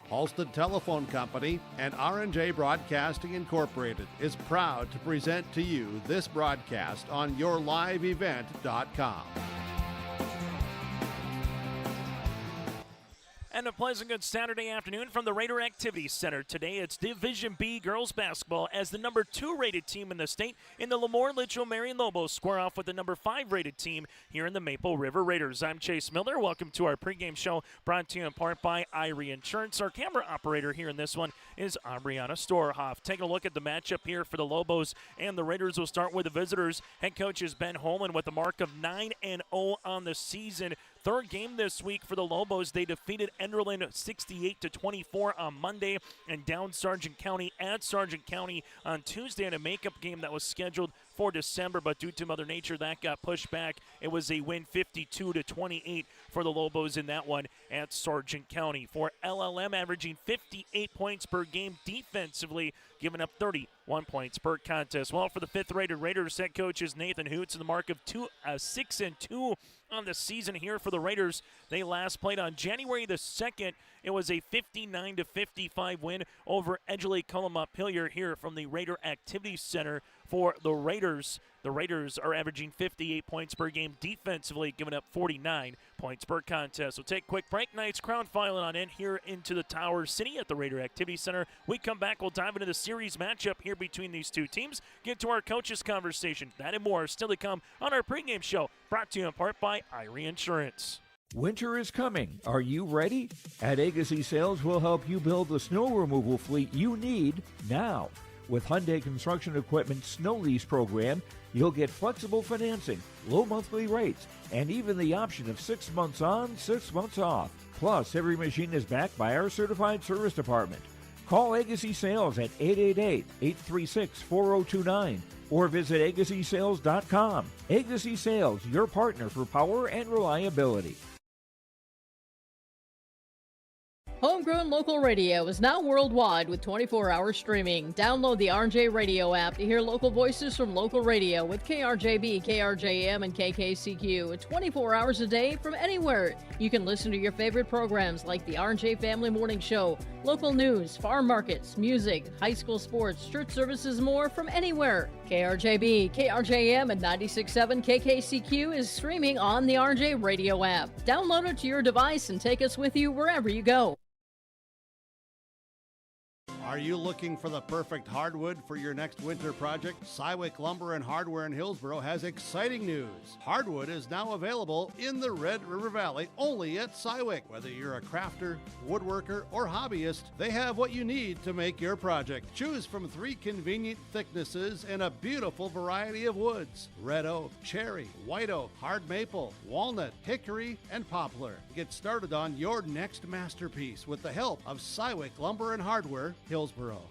Halsted Telephone Company and R&J Broadcasting Incorporated is proud to present to you this broadcast on yourliveevent.com. And a pleasant good Saturday afternoon from the Raider Activity Center. Today it's Division B girls basketball as the number 2 rated team in the state in the LaMoure-Litchville Marion Lobos square off with the number 5 rated team here in the Maple River Raiders. I'm Chase Miller. Welcome to our pregame show brought to you in part by Irie Insurance. Our camera operator here in this one is Aubriana Storhoff. Taking a look at the matchup here for the Lobos and the Raiders. We'll start with the visitors. Head coach is Ben Holman with a mark of 9-0 on the season. Third game this week for the Lobos. They defeated Enderlin 68-24 on Monday and down Sargent County at Sargent County on Tuesday in a makeup game that was scheduled for December, but due to Mother Nature, that got pushed back. It was a win 52-28 for the Lobos in that one at Sargent County. For LLM, averaging 58 points per game defensively, giving up 31 points per contest. Well, for the 5th rated Raiders, head coach is Nathan Hoots, and the mark of 6-2 on the season here for the Raiders. They last played on January the 2nd. It was a 59-55 win over Edgeley Cullama-Pillier here from the Raider Activity Center for the Raiders. The Raiders are averaging 58 points per game defensively, giving up 49 points per contest. We'll take a quick break. Knights crown filing on in here into the Tower City at the Raider Activity Center. We come back, we'll dive into the series matchup here between these two teams, get to our coaches conversation. That and more still to come on our pregame show, brought to you in part by Irie Insurance. Winter is coming. Are you ready? At Agassi Sales, we'll help you build the snow removal fleet you need now. With Hyundai Construction Equipment Snow Lease Program, you'll get flexible financing, low monthly rates, and even the option of 6 months on, 6 months off. Plus, every machine is backed by our certified service department. Call Agassi Sales at 888-836-4029 or visit agassisales.com. Agassi Sales, your partner for power and reliability. Homegrown local radio is now worldwide with 24-hour streaming. Download the RJ Radio app to hear local voices from local radio with KRJB, KRJM, and KKCQ 24 hours a day from anywhere. You can listen to your favorite programs like the RJ Family Morning Show, local news, farm markets, music, high school sports, church services, more from anywhere. KRJB, KRJM, and 96.7 KKCQ is streaming on the RJ Radio app. Download it to your device and take us with you wherever you go. Are you looking for the perfect hardwood for your next winter project? Cywick Lumber and Hardware in Hillsboro has exciting news. Hardwood is now available in the Red River Valley only at Cywick. Whether you're a crafter, woodworker, or hobbyist, they have what you need to make your project. Choose from 3 convenient thicknesses and a beautiful variety of woods: red oak, cherry, white oak, hard maple, walnut, hickory, and poplar. Get started on your next masterpiece with the help of Cywick Lumber and Hardware, Hillsboro.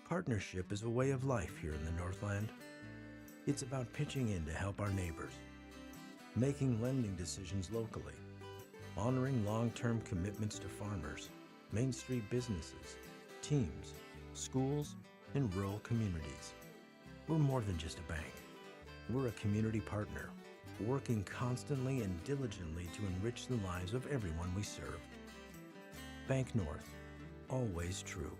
Partnership is a way of life here in the Northland. It's about pitching in to help our neighbors, making lending decisions locally, honoring long-term commitments to farmers, Main Street businesses, teams, schools, and rural communities. We're more than just a bank. We're a community partner, working constantly and diligently to enrich the lives of everyone we serve. Bank North, always true.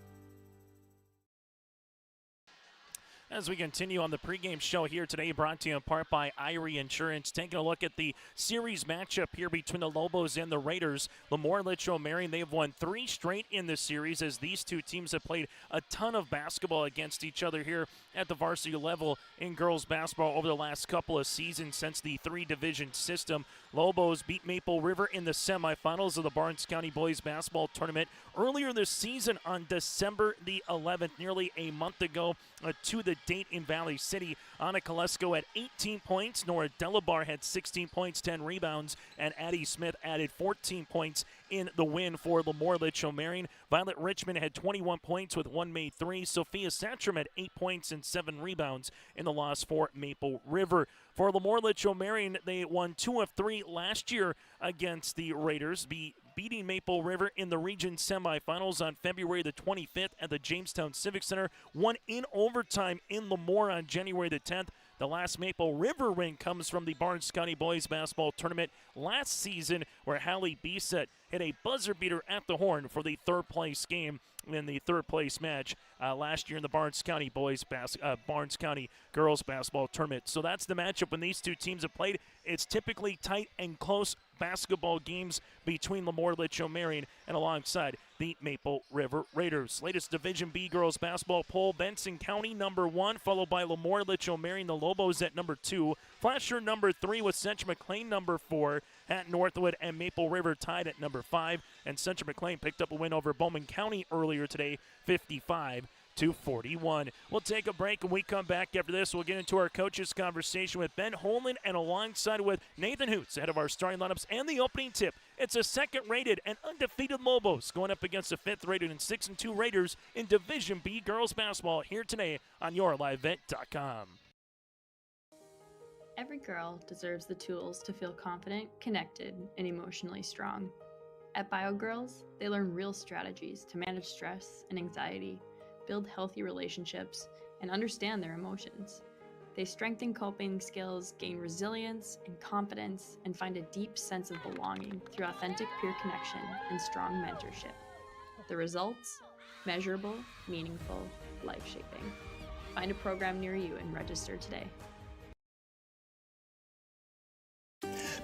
As we continue on the pregame show here today, brought to you in part by Irie Insurance, taking a look at the series matchup here between the Lobos and the Raiders. LaMoure-Litchville Marion, they have won 3 straight in this series as these two teams have played a ton of basketball against each other here at the varsity level in girls basketball over the last couple of seasons since the 3-division system. Lobos beat Maple River in the semifinals of the Barnes County Boys Basketball Tournament earlier this season on December the 11th, nearly a month ago, to the date in Valley City. Anna Kolesko had 18 points, Nora Delabar had 16 points, 10 rebounds, and Addie Smith added 14 points in the win for LaMoure-Litchville Marion. Violet Richmond had 21 points with 1 made 3. Sophia Satcham had 8 points and 7 rebounds in the loss for Maple River. For LaMoure-Litchville Marion, they won 2 of 3 last year against the Raiders, beating Maple River in the region semifinals on February the 25th at the Jamestown Civic Center, won in overtime in LaMoure on January the 10th. The last Maple River win comes from the Barnes County Boys Basketball Tournament last season, where Hallie Bisset hit a buzzer beater at the horn for the third-place game in the third-place match last year in the Barnes County Barnes County Girls Basketball Tournament. So that's the matchup when these two teams have played. It's typically tight and close basketball games between LaMoure-Litchville Marion and alongside the Maple River Raiders. Latest Division B girls basketball poll: Benson County #1, followed by LaMoure-Litchville Marion. The Lobos at #2. Flasher #3 with Central McLean #4 at Northwood, and Maple River tied at #5. And Central McLean picked up a win over Bowman County earlier today, 55-41. We'll take a break. When we come back after this, we'll get into our coaches conversation with Ben Holman and alongside with Nathan Hoots, ahead of our starting lineups and the opening tip. It's a second-rated and undefeated Lobos going up against a fifth-rated and 6-2 Raiders in Division B girls basketball here today on YourLiveVet.com. Every girl deserves the tools to feel confident, connected, and emotionally strong. At BioGirls, they learn real strategies to manage stress and anxiety, build healthy relationships, and understand their emotions. They strengthen coping skills, gain resilience and confidence, and find a deep sense of belonging through authentic peer connection and strong mentorship. The results? Measurable, meaningful, life-shaping. Find a program near you and register today.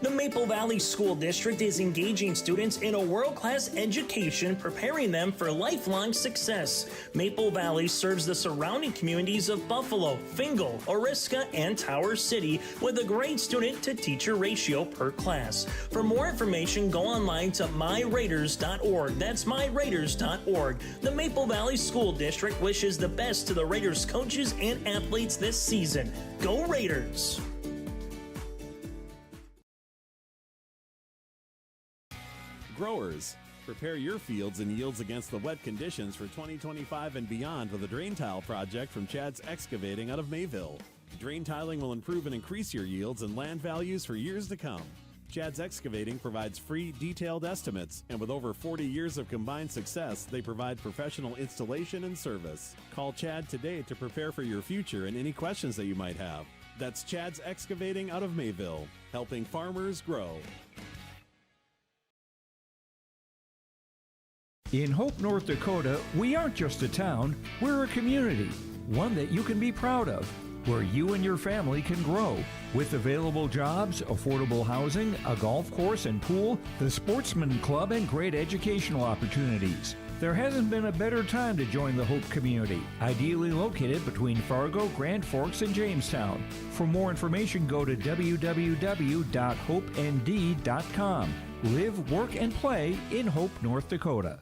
The Maple Valley School District is engaging students in a world-class education, preparing them for lifelong success. Maple Valley serves the surrounding communities of Buffalo, Fingal, Oriska, and Tower City with a great student-to-teacher ratio per class. For more information, go online to myraiders.org. That's myraiders.org. The Maple Valley School District wishes the best to the Raiders coaches and athletes this season. Go Raiders! Growers, prepare your fields and yields against the wet conditions for 2025 and beyond with a drain tile project from Chad's Excavating out of Mayville. Drain tiling will improve and increase your yields and land values for years to come. Chad's Excavating provides free, detailed estimates, and with over 40 years of combined success, they provide professional installation and service. Call Chad today to prepare for your future and any questions that you might have. That's Chad's Excavating out of Mayville, helping farmers grow. In Hope, North Dakota, we aren't just a town, we're a community, one that you can be proud of, where you and your family can grow. With available jobs, affordable housing, a golf course and pool, the Sportsman Club, and great educational opportunities. There hasn't been a better time to join the Hope community, ideally located between Fargo, Grand Forks, and Jamestown. For more information, go to www.hopend.com. Live, work, and play in Hope, North Dakota.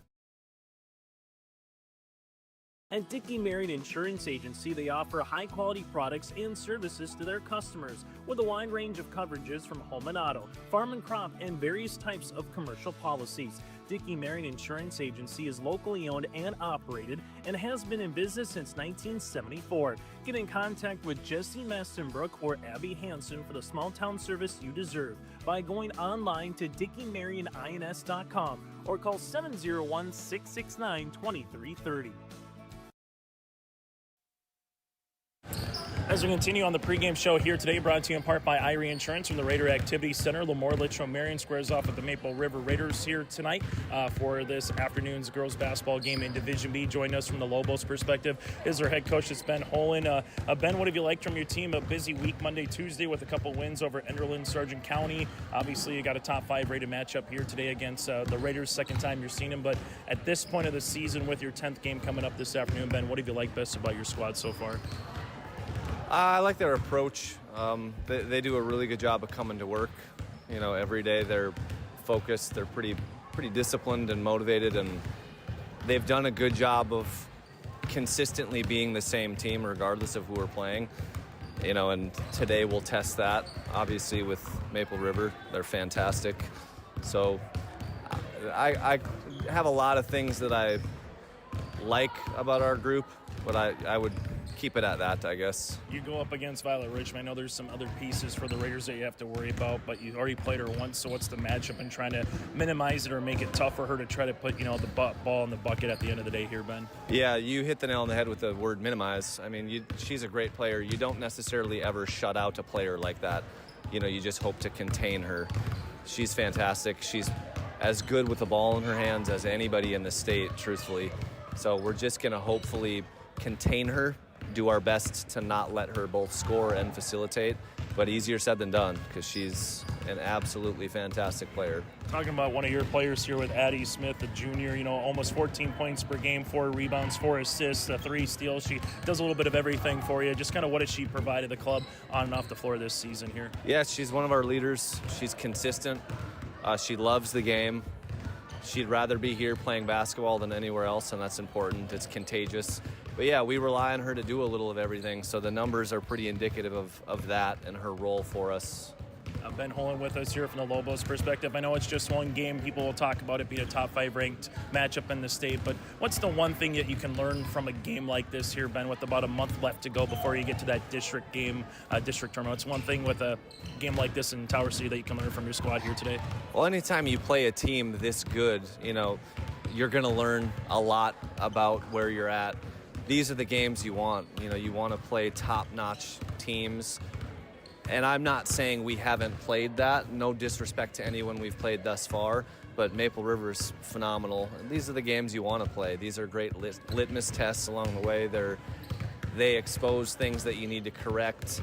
At Dickey Marion Insurance Agency, they offer high-quality products and services to their customers with a wide range of coverages from home and auto, farm and crop, and various types of commercial policies. Dickey Marion Insurance Agency is locally owned and operated and has been in business since 1974. Get in contact with Jesse Mastenbrook or Abby Hansen for the small-town service you deserve by going online to DickeyMarionINS.com or call 701-669-2330. As we continue on the pregame show here today, brought to you in part by Irie Insurance from the Raider Activity Center. LaMoure-Litchville Marion squares off with the Maple River Raiders here tonight for this afternoon's girls basketball game in Division B. Joining us from the Lobos perspective is our head coach, Ben Holland. Ben, what have you liked from your team? A busy week Monday, Tuesday with a couple wins over Enderlin, Sargent County. Obviously, you got a top 5 rated matchup here today against the Raiders. Second time you're seeing them, but at this point of the season with your 10th game coming up this afternoon, Ben, what have you liked best about your squad so far? I like their approach. They do a really good job of coming to work. You know, every day they're focused. They're pretty disciplined and motivated, and they've done a good job of consistently being the same team regardless of who we're playing. You know, and today we'll test that. Obviously with Maple River, they're fantastic. So I have a lot of things that I like about our group. but I would keep it at that, I guess. You go up against Violet Richmond. I know there's some other pieces for the Raiders that you have to worry about, but you already played her once, so what's the matchup and trying to minimize it or make it tough for her to try to put, the ball in the bucket at the end of the day here, Ben? Yeah, you hit the nail on the head with the word minimize. I mean, she's a great player. You don't necessarily ever shut out a player like that. You just hope to contain her. She's fantastic. She's as good with the ball in her hands as anybody in the state, truthfully. So we're just going to hopefully contain her, do our best to not let her both score and facilitate, but easier said than done because she's an absolutely fantastic player. Talking about one of your players here with Addie Smith, the junior, almost 14 points per game, 4 rebounds, 4 assists, 3 steals. She does a little bit of everything for you. Just kind of what has she provided the club on and off the floor this season here? Yeah, she's one of our leaders. She's consistent. She loves the game. She'd rather be here playing basketball than anywhere else, and that's important. It's contagious. But yeah, we rely on her to do a little of everything, so the numbers are pretty indicative of that and her role for us. Ben Holland with us here from the Lobos perspective. I know it's just one game. People will talk about it being a top 5 ranked matchup in the state, but what's the one thing that you can learn from a game like this here, Ben, with about a month left to go before you get to that district game, district tournament? What's one thing with a game like this in Tower City that you can learn from your squad here today? Well, anytime you play a team this good, you're going to learn a lot about where you're at. These are the games you want. You want to play top-notch teams. And I'm not saying we haven't played that. No disrespect to anyone we've played thus far, but Maple River's phenomenal. And these are the games you want to play. These are great litmus tests along the way. They expose things that you need to correct.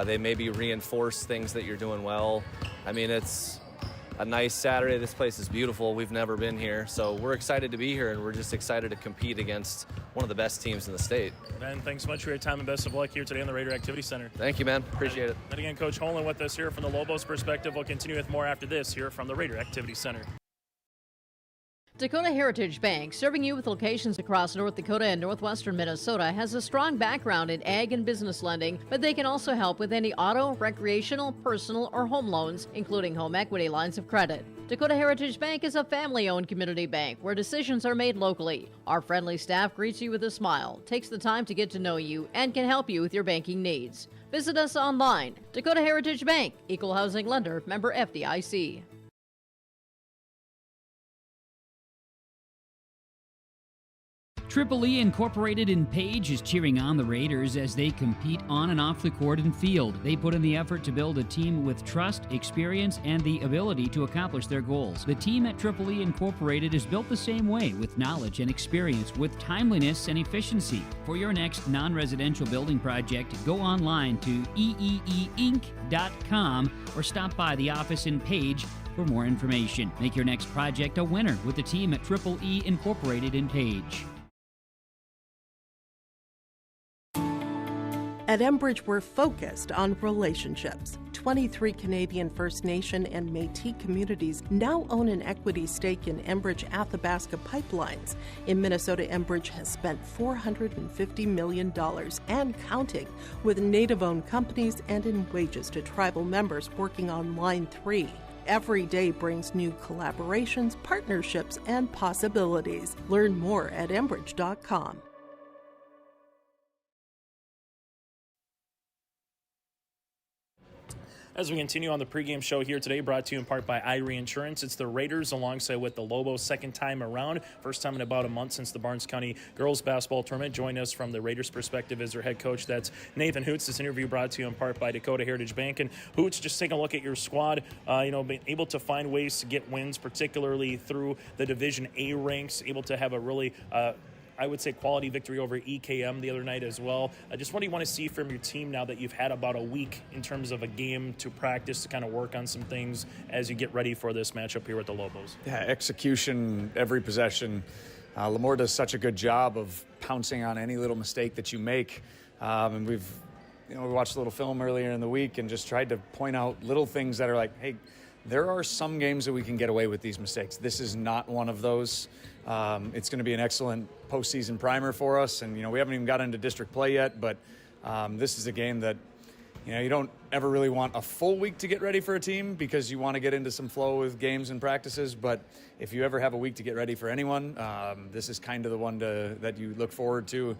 They maybe reinforce things that you're doing well. I mean, it's a nice Saturday. This place is beautiful. We've never been here, so we're excited to be here, and we're just excited to compete against one of the best teams in the state. Ben, thanks so much for your time and best of luck here today on the Raider Activity Center. Thank you, man. Appreciate it. And again, Coach Holland with us here from the Lobos perspective. We'll continue with more after this here from the Raider Activity Center. Dakota Heritage Bank, serving you with locations across North Dakota and northwestern Minnesota, has a strong background in ag and business lending, but they can also help with any auto, recreational, personal, or home loans, including home equity lines of credit. Dakota Heritage Bank is a family-owned community bank where decisions are made locally. Our friendly staff greets you with a smile, takes the time to get to know you, and can help you with your banking needs. Visit us online. Dakota Heritage Bank, Equal Housing Lender, member FDIC. Triple E Incorporated in Page is cheering on the Raiders as they compete on and off the court and field. They put in the effort to build a team with trust, experience, and the ability to accomplish their goals. The team at Triple E Incorporated is built the same way, with knowledge and experience, with timeliness and efficiency. For your next non-residential building project, go online to eeeinc.com or stop by the office in Page for more information. Make your next project a winner with the team at Triple E Incorporated in Page. At Enbridge, we're focused on relationships. 23 Canadian First Nation and Métis communities now own an equity stake in Enbridge Athabasca Pipelines. In Minnesota, Enbridge has spent $450 million and counting, with Native-owned companies and in wages to tribal members working on Line 3. Every day brings new collaborations, partnerships, and possibilities. Learn more at Enbridge.com. As we continue on the pregame show here today, brought to you in part by Irie Insurance. It's the Raiders alongside with the Lobos, second time around. First time in about a month since the Barnes County girls basketball tournament. Join us from the Raiders' perspective as their head coach. That's Nathan Hoots. This interview brought to you in part by Dakota Heritage Bank. And Hoots, just taking a look at your squad, being able to find ways to get wins, particularly through the Division A ranks, able to have a really I would say quality victory over EKM the other night as well. Just what do you want to see from your team now that you've had about a week in terms of a game to practice, to kind of work on some things as you get ready for this matchup here with the Lobos? Yeah, execution, every possession. LaMoure does such a good job of pouncing on any little mistake that you make. And we watched a little film earlier in the week and just tried to point out little things that are like, hey, there are some games that we can get away with these mistakes. This is not one of those. It's going to be an excellent postseason primer for us. And, we haven't even got into district play yet, but this is a game that, you don't ever really want a full week to get ready for a team because you want to get into some flow with games and practices. But if you ever have a week to get ready for anyone, this is kind of the one that you look forward to.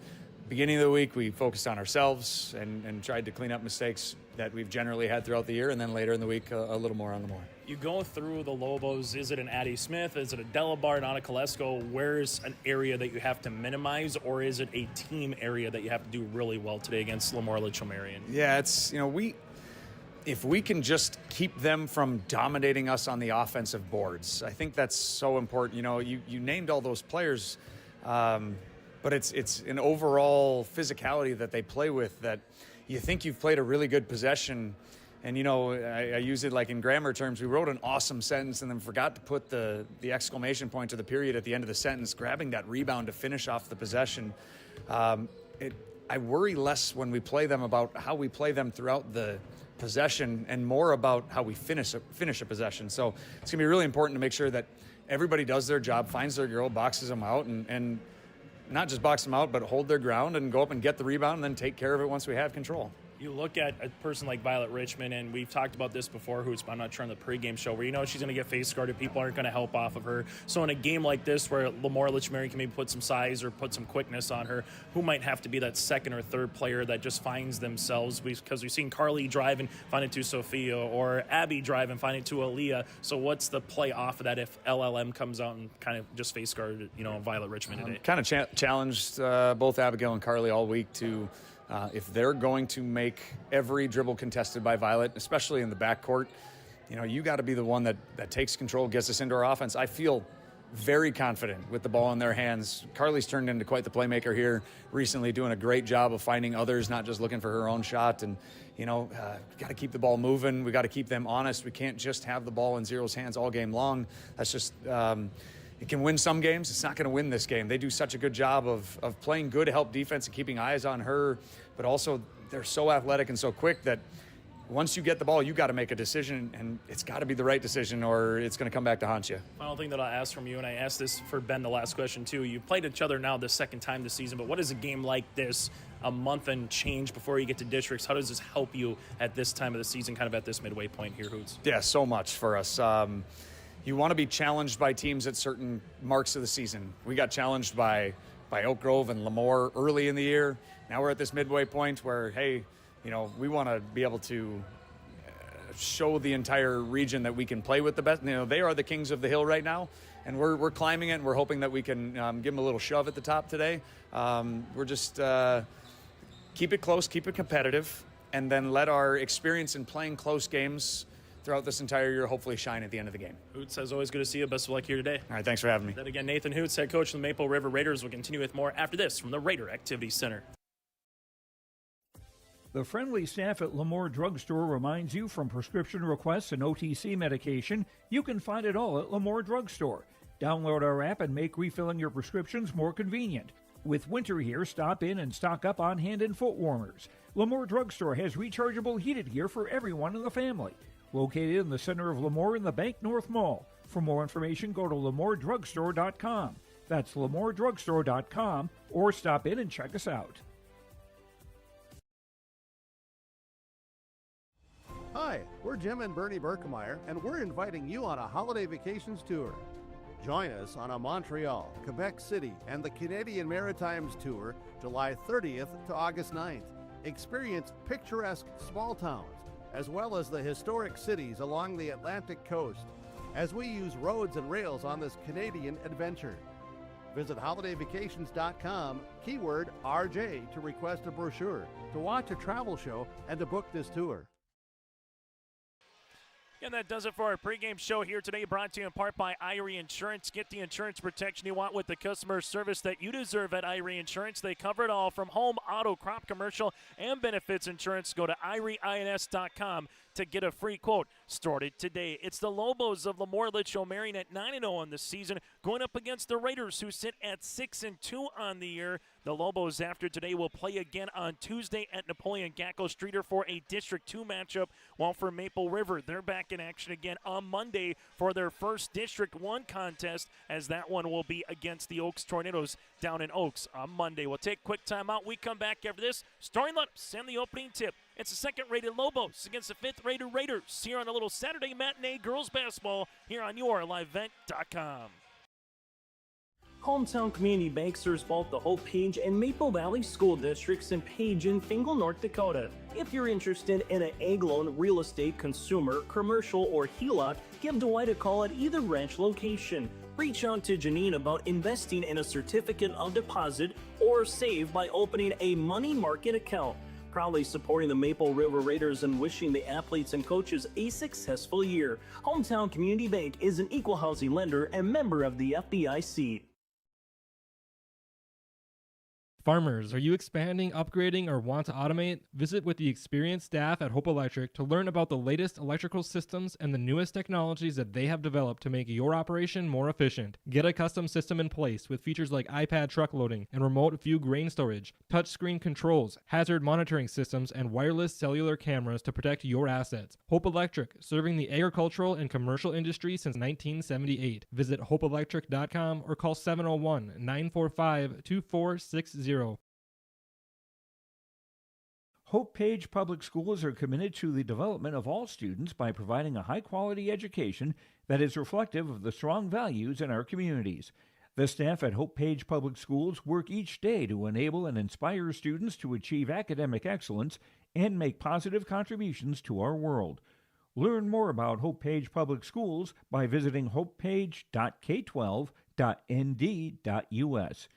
beginning of the week, we focused on ourselves and tried to clean up mistakes that we've generally had throughout the year, and then later in the week, a little more on LaMoure. You go through the Lobos. Is it an Addie Smith? Is it a Delabart, Anna Kolesko? Where's an area that you have to minimize, or is it a team area that you have to do really well today against LaMoure-Litchville Marion? Yeah, it's, if we can just keep them from dominating us on the offensive boards, I think that's so important. You named all those players, but it's an overall physicality that they play with that you think you've played a really good possession. And, I use it like in grammar terms. We wrote an awesome sentence and then forgot to put the exclamation point to the period at the end of the sentence, grabbing that rebound to finish off the possession. I worry less when we play them about how we play them throughout the possession and more about how we finish a possession. So it's going to be really important to make sure that everybody does their job, finds their girl, boxes them out, and not just box them out, but hold their ground and go up and get the rebound and then take care of it once we have control. You look at a person like Violet Richmond, and we've talked about this before, I'm not sure on the pregame show, where she's going to get face guarded. People aren't going to help off of her. So in a game like this where LaMoure-Litchville can maybe put some size or put some quickness on her, who might have to be that second or third player that just finds themselves? Because we've seen Carly drive and find it to Sophia, or Abby drive and find it to Aaliyah. So what's the play off of that if LLM comes out and kind of just face guarded, Violet Richmond today? Kind of challenged both Abigail and Carly all week to if they're going to make every dribble contested by Violet, especially in the backcourt, you got to be the one that takes control, gets us into our offense. I feel very confident with the ball in their hands. Carly's turned into quite the playmaker here recently, doing a great job of finding others, not just looking for her own shot. And, got to keep the ball moving. We got to keep them honest. We can't just have the ball in Zero's hands all game long. That's just... It can win some games. It's not going to win this game. They do such a good job of playing good help defense and keeping eyes on her, but also they're so athletic and so quick that once you get the ball, you got to make a decision, and it's got to be the right decision or it's going to come back to haunt you. Final thing that I'll ask from you, and I asked this for Ben the last question too. You played each other now the second time this season, but what is a game like this, a month and change before you get to districts? How does this help you at this time of the season, kind of at this midway point here, Hoots? Yeah, so much for us. You want to be challenged by teams at certain marks of the season. We got challenged by Oak Grove and LaMoure early in the year. Now we're at this midway point where, hey, we want to be able to show the entire region that we can play with the best. They are the kings of the hill right now, and we're climbing it, and we're hoping that we can give them a little shove at the top today. We're just keep it close, keep it competitive, and then let our experience in playing close games throughout this entire year hopefully shine at the end of the game. Hoots, as always, good to see you. Best of luck here today. All right, thanks for having me. Then again, Nathan Hoots, head coach of the Maple River Raiders, will continue with more after this from the Raider Activity Center. The friendly staff at LaMoure Drugstore reminds you from prescription requests and OTC medication, you can find it all at LaMoure Drugstore. Download our app and make refilling your prescriptions more convenient. With winter here, stop in and stock up on hand and foot warmers. LaMoure Drugstore has rechargeable heated gear for everyone in the family. Located in the center of LaMoure in the Bank North Mall. For more information, go to LaMoureDrugstore.com. That's LaMoureDrugstore.com, or stop in and check us out. Hi, we're Jim and Bernie Berkemeyer, and we're inviting you on a holiday vacations tour. Join us on a Montreal, Quebec City, and the Canadian Maritimes tour, July 30th to August 9th. Experience picturesque small towns, as well as the historic cities along the Atlantic coast, as we use roads and rails on this Canadian adventure. Visit holidayvacations.com, keyword RJ, to request a brochure, to watch a travel show, and to book this tour. And that does it for our pregame show here today, brought to you in part by Irie Insurance. Get the insurance protection you want with the customer service that you deserve at Irie Insurance. They cover it all from home, auto, crop, commercial, and benefits insurance. Go to IrieINS.com to get a free quote. Started today. It's the Lobos of LaMoure-Litchville Marion at 9-0 on the season, going up against the Raiders, who sit at 6-2 on the year. The Lobos, after today, will play again on Tuesday at Napoleon Gacko Streeter for a District 2 matchup, while for Maple River, they're back in action again on Monday for their first District 1 contest, as that one will be against the Oaks Tornadoes down in Oaks on Monday. We'll take a quick timeout. We come back after this. Starting lineups and the opening tip. It's the second-rated Lobos against the fifth-rated Raiders here on a little Saturday matinee girls basketball here on your LiveVent.com. Hometown Community Bank serves both the Hope Page and Maple Valley School Districts in Page and Fingal, North Dakota. If you're interested in an ag loan, real estate, consumer, commercial, or HELOC, give Dwight a call at either branch location. Reach out to Janine about investing in a certificate of deposit or save by opening a money market account. Proudly supporting the Maple River Raiders and wishing the athletes and coaches a successful year. Hometown Community Bank is an equal housing lender and member of the FDIC. Farmers, are you expanding, upgrading, or want to automate? Visit with the experienced staff at Hope Electric to learn about the latest electrical systems and the newest technologies that they have developed to make your operation more efficient. Get a custom system in place with features like iPad truck loading and remote view grain storage, touchscreen controls, hazard monitoring systems, and wireless cellular cameras to protect your assets. Hope Electric, serving the agricultural and commercial industry since 1978. Visit hopeelectric.com or call 701-945-2460. Hope Page Public Schools are committed to the development of all students by providing a high-quality education that is reflective of the strong values in our communities. The staff at Hope Page Public Schools work each day to enable and inspire students to achieve academic excellence and make positive contributions to our world. Learn more about Hope Page Public Schools by visiting hopepage.k12.nd.us.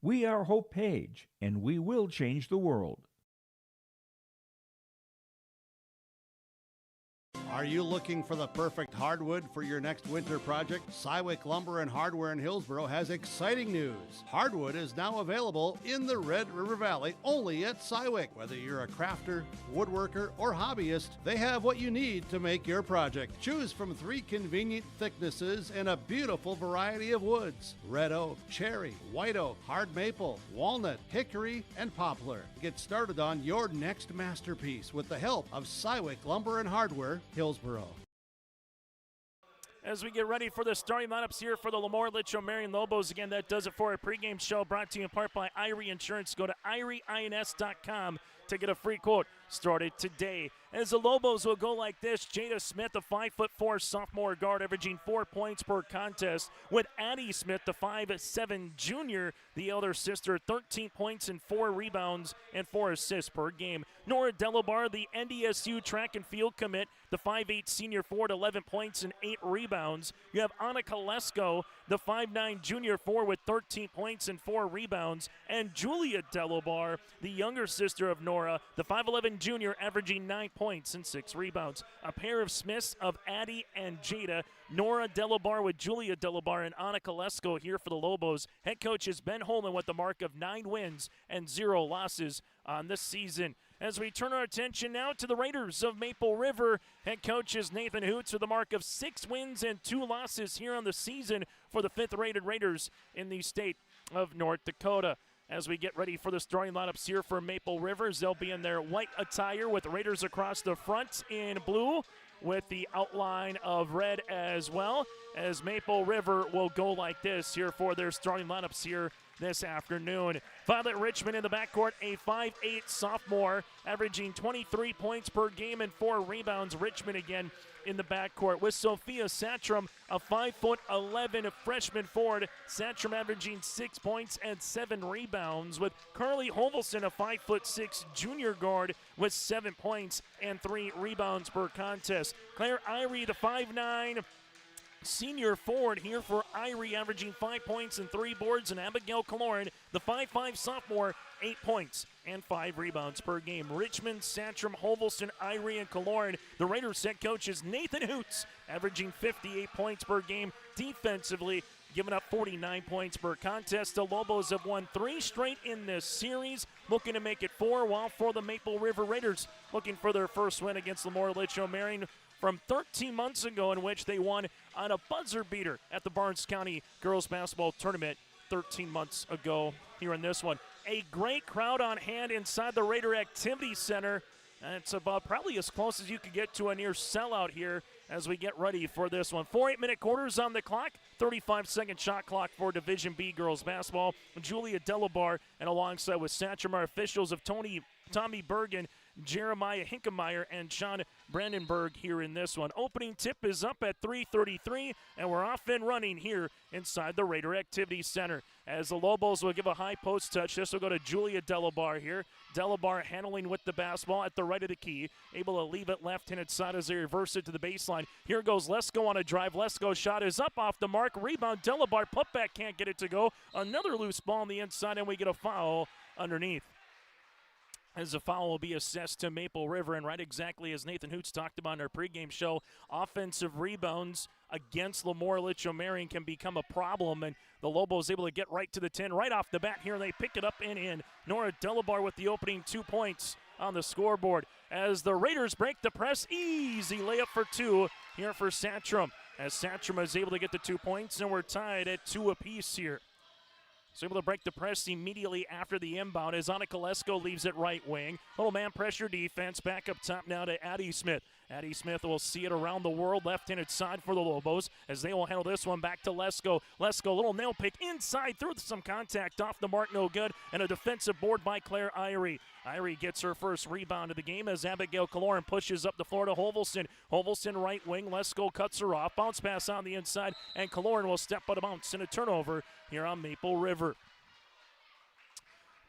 We are Hope Page, and we will change the world. Are you looking for the perfect hardwood for your next winter project? Cywick Lumber and Hardware in Hillsboro has exciting news. Hardwood is now available in the Red River Valley only at Cywick. Whether you're a crafter, woodworker, or hobbyist, they have what you need to make your project. Choose from 3 convenient thicknesses and a beautiful variety of woods: red oak, cherry, white oak, hard maple, walnut, hickory, and poplar. Get started on your next masterpiece with the help of Cywick Lumber and Hardware, Hillsboro. As we get ready for the starting lineups here for the LaMoure-Litchville Marion Lobos, again, that does it for our pregame show brought to you in part by Irie Insurance. Go to IrieINS.com to get a free quote. Started today. As the Lobos will go like this: Jada Smith, a 5'4" sophomore guard, averaging 4 points per contest, with Addie Smith, the 5'7" junior, the elder sister, 13 points and 4 rebounds and 4 assists per game. Nora Delabar, the NDSU track and field commit, the 5'8" senior forward, 11 points and 8 rebounds. You have Anna Kolesko, the 5'9" junior forward, with 13 points and 4 rebounds. And Julia Delabar, the younger sister of Nora, the 5'11" junior, averaging 9 points and 6 rebounds. A pair of Smiths of Addie and Jada. Nora Delabar with Julia Delabar and Anna Kolesko here for the Lobos. Head coach is Ben Holman with the mark of 9 wins and 0 losses on this season. As we turn our attention now to the Raiders of Maple River, head coach is Nathan Hoots with the mark of 6 wins and 2 losses here on the season for the 5th-rated Raiders in the state of North Dakota. As we get ready for the starting lineups here for Maple Rivers, they'll be in their white attire with the Raiders across the front in blue with the outline of red as well, as Maple River will go like this here for their starting lineups here this afternoon. Violet Richmond in the backcourt, a 5'8" sophomore, averaging 23 points per game and 4 rebounds. Richmond again in the backcourt with Sophia Satram, a 5'11" freshman forward. Satram averaging 6 points and 7 rebounds, with Carly Hovelson, a 5'6" junior guard, with 7 points and 3 rebounds per contest. Claire Irie, the 5'9" senior forward here for Irie, averaging 5 points and 3 boards, and Abigail Kaloran, the 5'5" sophomore, 8 points and 5 rebounds per game. Richmond, Satram, Hovelson, Irie, and Kaloran. The Raiders head coach is Nathan Hoots, averaging 58 points per game. Defensively, giving up 49 points per contest. The Lobos have won 3 straight in this series, looking to make it 4, while for the Maple River Raiders, looking for their first win against LaMoure-Litchville Marion from 13 months ago, in which they won on a buzzer beater at the Barnes County Girls Basketball Tournament 13 months ago here in this one. A great crowd on hand inside the Raider Activity Center. And it's about probably as close as you could get to a near sellout here as we get ready for this one. 4 8-minute quarters on the clock, 35-second shot clock for Division B girls basketball. Julia Delabar and alongside with Satcham, our officials of Tommy Bergen Jeremiah Hinkemeyer and Sean Brandenburg here in this one. Opening tip is up at 3:33, and we're off and running here inside the Raider Activity Center. As the Lobos will give a high post touch, this will go to Julia Delabar here. Delabar handling with the basketball at the right of the key, able to leave it left-handed side as they reverse it to the baseline. Here goes Lesko on a drive. Lesko's shot is up off the mark. Rebound, Delabar, putback, can't get it to go. Another loose ball on the inside, and we get a foul underneath. As a foul will be assessed to Maple River, and right exactly as Nathan Hoots talked about in our pregame show, offensive rebounds against LaMoure-Litchville Marion can become a problem, and the Lobos able to get right to the 10 right off the bat here, and they pick it up and in. Nora Delabar with the opening 2 points on the scoreboard. As the Raiders break the press, easy layup for 2 here for Satcham. As Satcham is able to get the 2 points, and we're tied at 2 apiece here. So able to break the press immediately after the inbound as Annika Lesko leaves it right wing. Little man pressure defense. Back up top now to Addie Smith. Addie Smith will see it around the world. Left-handed side for the Lobos as they will handle this one back to Lesko. Lesko, little nail pick inside through some contact. Off the mark, no good. And a defensive board by Claire Irie. Irie gets her first rebound of the game as Abigail Kaloran pushes up the floor to Hovelson. Hovelson right wing. Lesko cuts her off. Bounce pass on the inside. And Kaloran will step out of bounds and a turnover here on Maple River.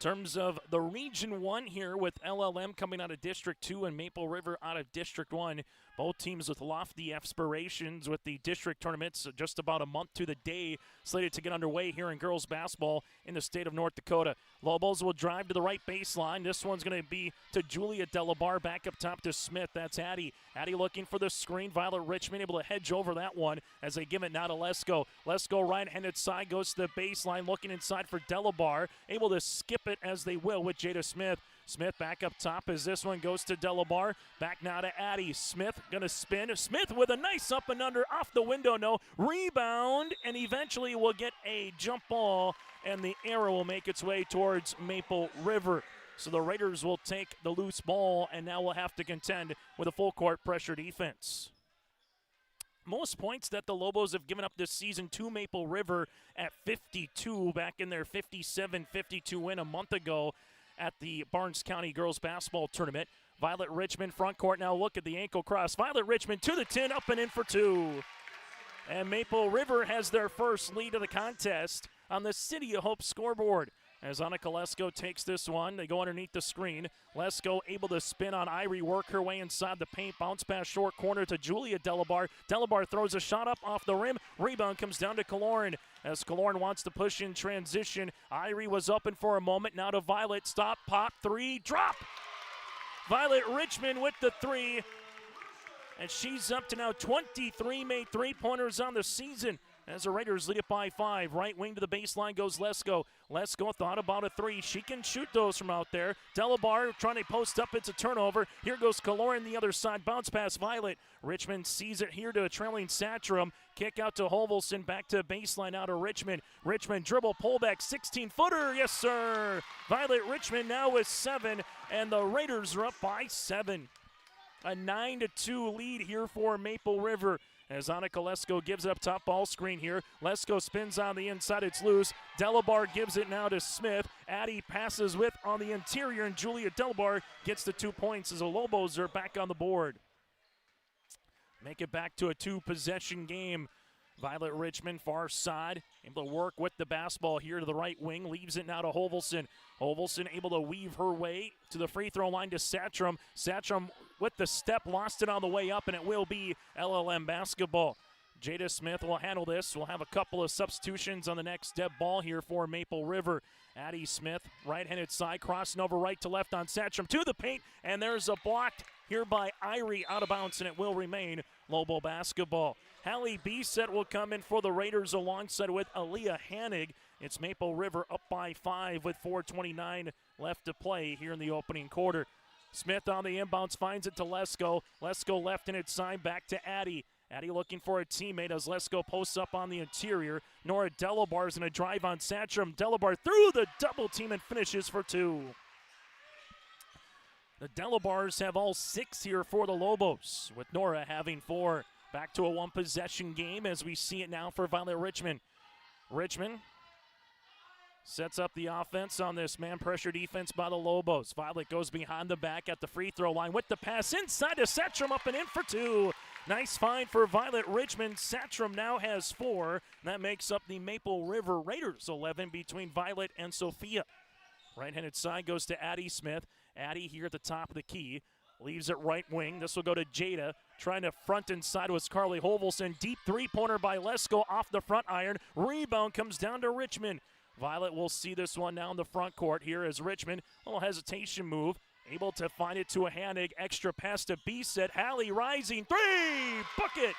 In terms of the Region 1 here with LLM coming out of District 2 and Maple River out of District 1. Both teams with lofty aspirations with the district tournaments just about a month to the day slated to get underway here in girls basketball in the state of North Dakota. Lobos will drive to the right baseline. This one's going to be to Julia Delabar, back up top to Smith. That's Addie. Addie looking for the screen. Violet Richmond able to hedge over that one as they give it now to Lesko. Lesko right-handed side goes to the baseline, looking inside for Delabar. Able to skip it as they will with Jada Smith. Smith back up top as this one goes to Delabar. Back now to Addie. Smith going to spin. Smith with a nice up and under off the window. No. Rebound, and eventually will get a jump ball, and the arrow will make its way towards Maple River. So the Raiders will take the loose ball, and now will have to contend with a full court pressure defense. Most points that the Lobos have given up this season to Maple River at 52 back in their 57-52 win a month ago at the Barnes County Girls Basketball Tournament. Violet Richmond front court now. Look at the ankle cross. Violet Richmond to the 10, up and in for 2. And Maple River has their first lead of the contest on the City of Hope scoreboard. As Annika Lesko takes this one, they go underneath the screen. Lesko able to spin on Irie, work her way inside the paint. Bounce pass short corner to Julia Delabar. Delabar throws a shot up off the rim. Rebound comes down to Kaloran. As Kaloran wants to push in transition. Irie was open for a moment. Now to Violet. Stop, pop, 3, drop. Violet Richmond with the 3. And she's up to now 23 made three-pointers on the season. As the Raiders lead it by 5. Right wing to the baseline goes Lesko. Lesko thought about a 3. She can shoot those from out there. Delabar trying to post up. It's a turnover. Here goes Kaloran the other side. Bounce pass Violet. Richmond sees it here to a trailing Satcham. Kick out to Hovelson. Back to baseline out of Richmond. Richmond dribble pullback 16-footer. Yes, sir. Violet Richmond now with 7. And the Raiders are up by 7. A 9-2 lead here for Maple River. As Annika Lesko gives up top ball screen here. Lesko spins on the inside. It's loose. Delabar gives it now to Smith. Addie passes with on the interior, and Julia Delabar gets the 2 points as the Lobos are back on the board. Make it back to a 2-possession game. Violet Richmond, far side, able to work with the basketball here to the right wing. Leaves it now to Hovelson. Hovelson able to weave her way to the free throw line to Satcham. Satcham with the step, lost it on the way up, and it will be LLM basketball. Jada Smith will handle this. We'll have a couple of substitutions on the next dead ball here for Maple River. Addie Smith, right-handed side, crossing over right to left on Satcham to the paint, and there's a block here by Irie out of bounds, and it will remain Lobo basketball. Hallie Bisset will come in for the Raiders alongside with Aaliyah Hannig. It's Maple River up by 5 with 4:29 left to play here in the opening quarter. Smith on the inbounds finds it to Lesko. Lesko left-handed side back to Addie. Addie looking for a teammate as Lesko posts up on the interior. Nora Delabar's in a drive on Satcham. Delabar through the double team and finishes for 2. The Delabars have all 6 here for the Lobos, with Nora having 4. Back to a 1-possession game as we see it now for Violet Richmond. Richmond Sets up the offense on this man pressure defense by the Lobos. Violet goes behind the back at the free throw line with the pass inside to Satcham, up and in for two. Nice find for Violet Richmond. Satcham now has 4. That makes up the Maple River Raiders 11 between Violet and Sophia. Right-handed side goes to Addie Smith. Addie here at the top of the key. Leaves it right wing. This will go to Jada. Trying to front inside was Carly Hovelson. Deep three-pointer by Lesko off the front iron. Rebound comes down to Richmond. Violet will see this one now in the front court here as Richmond, a little hesitation move, able to find it to a Hanig. Extra pass to Beeset. Hallie rising. 3! Bucket!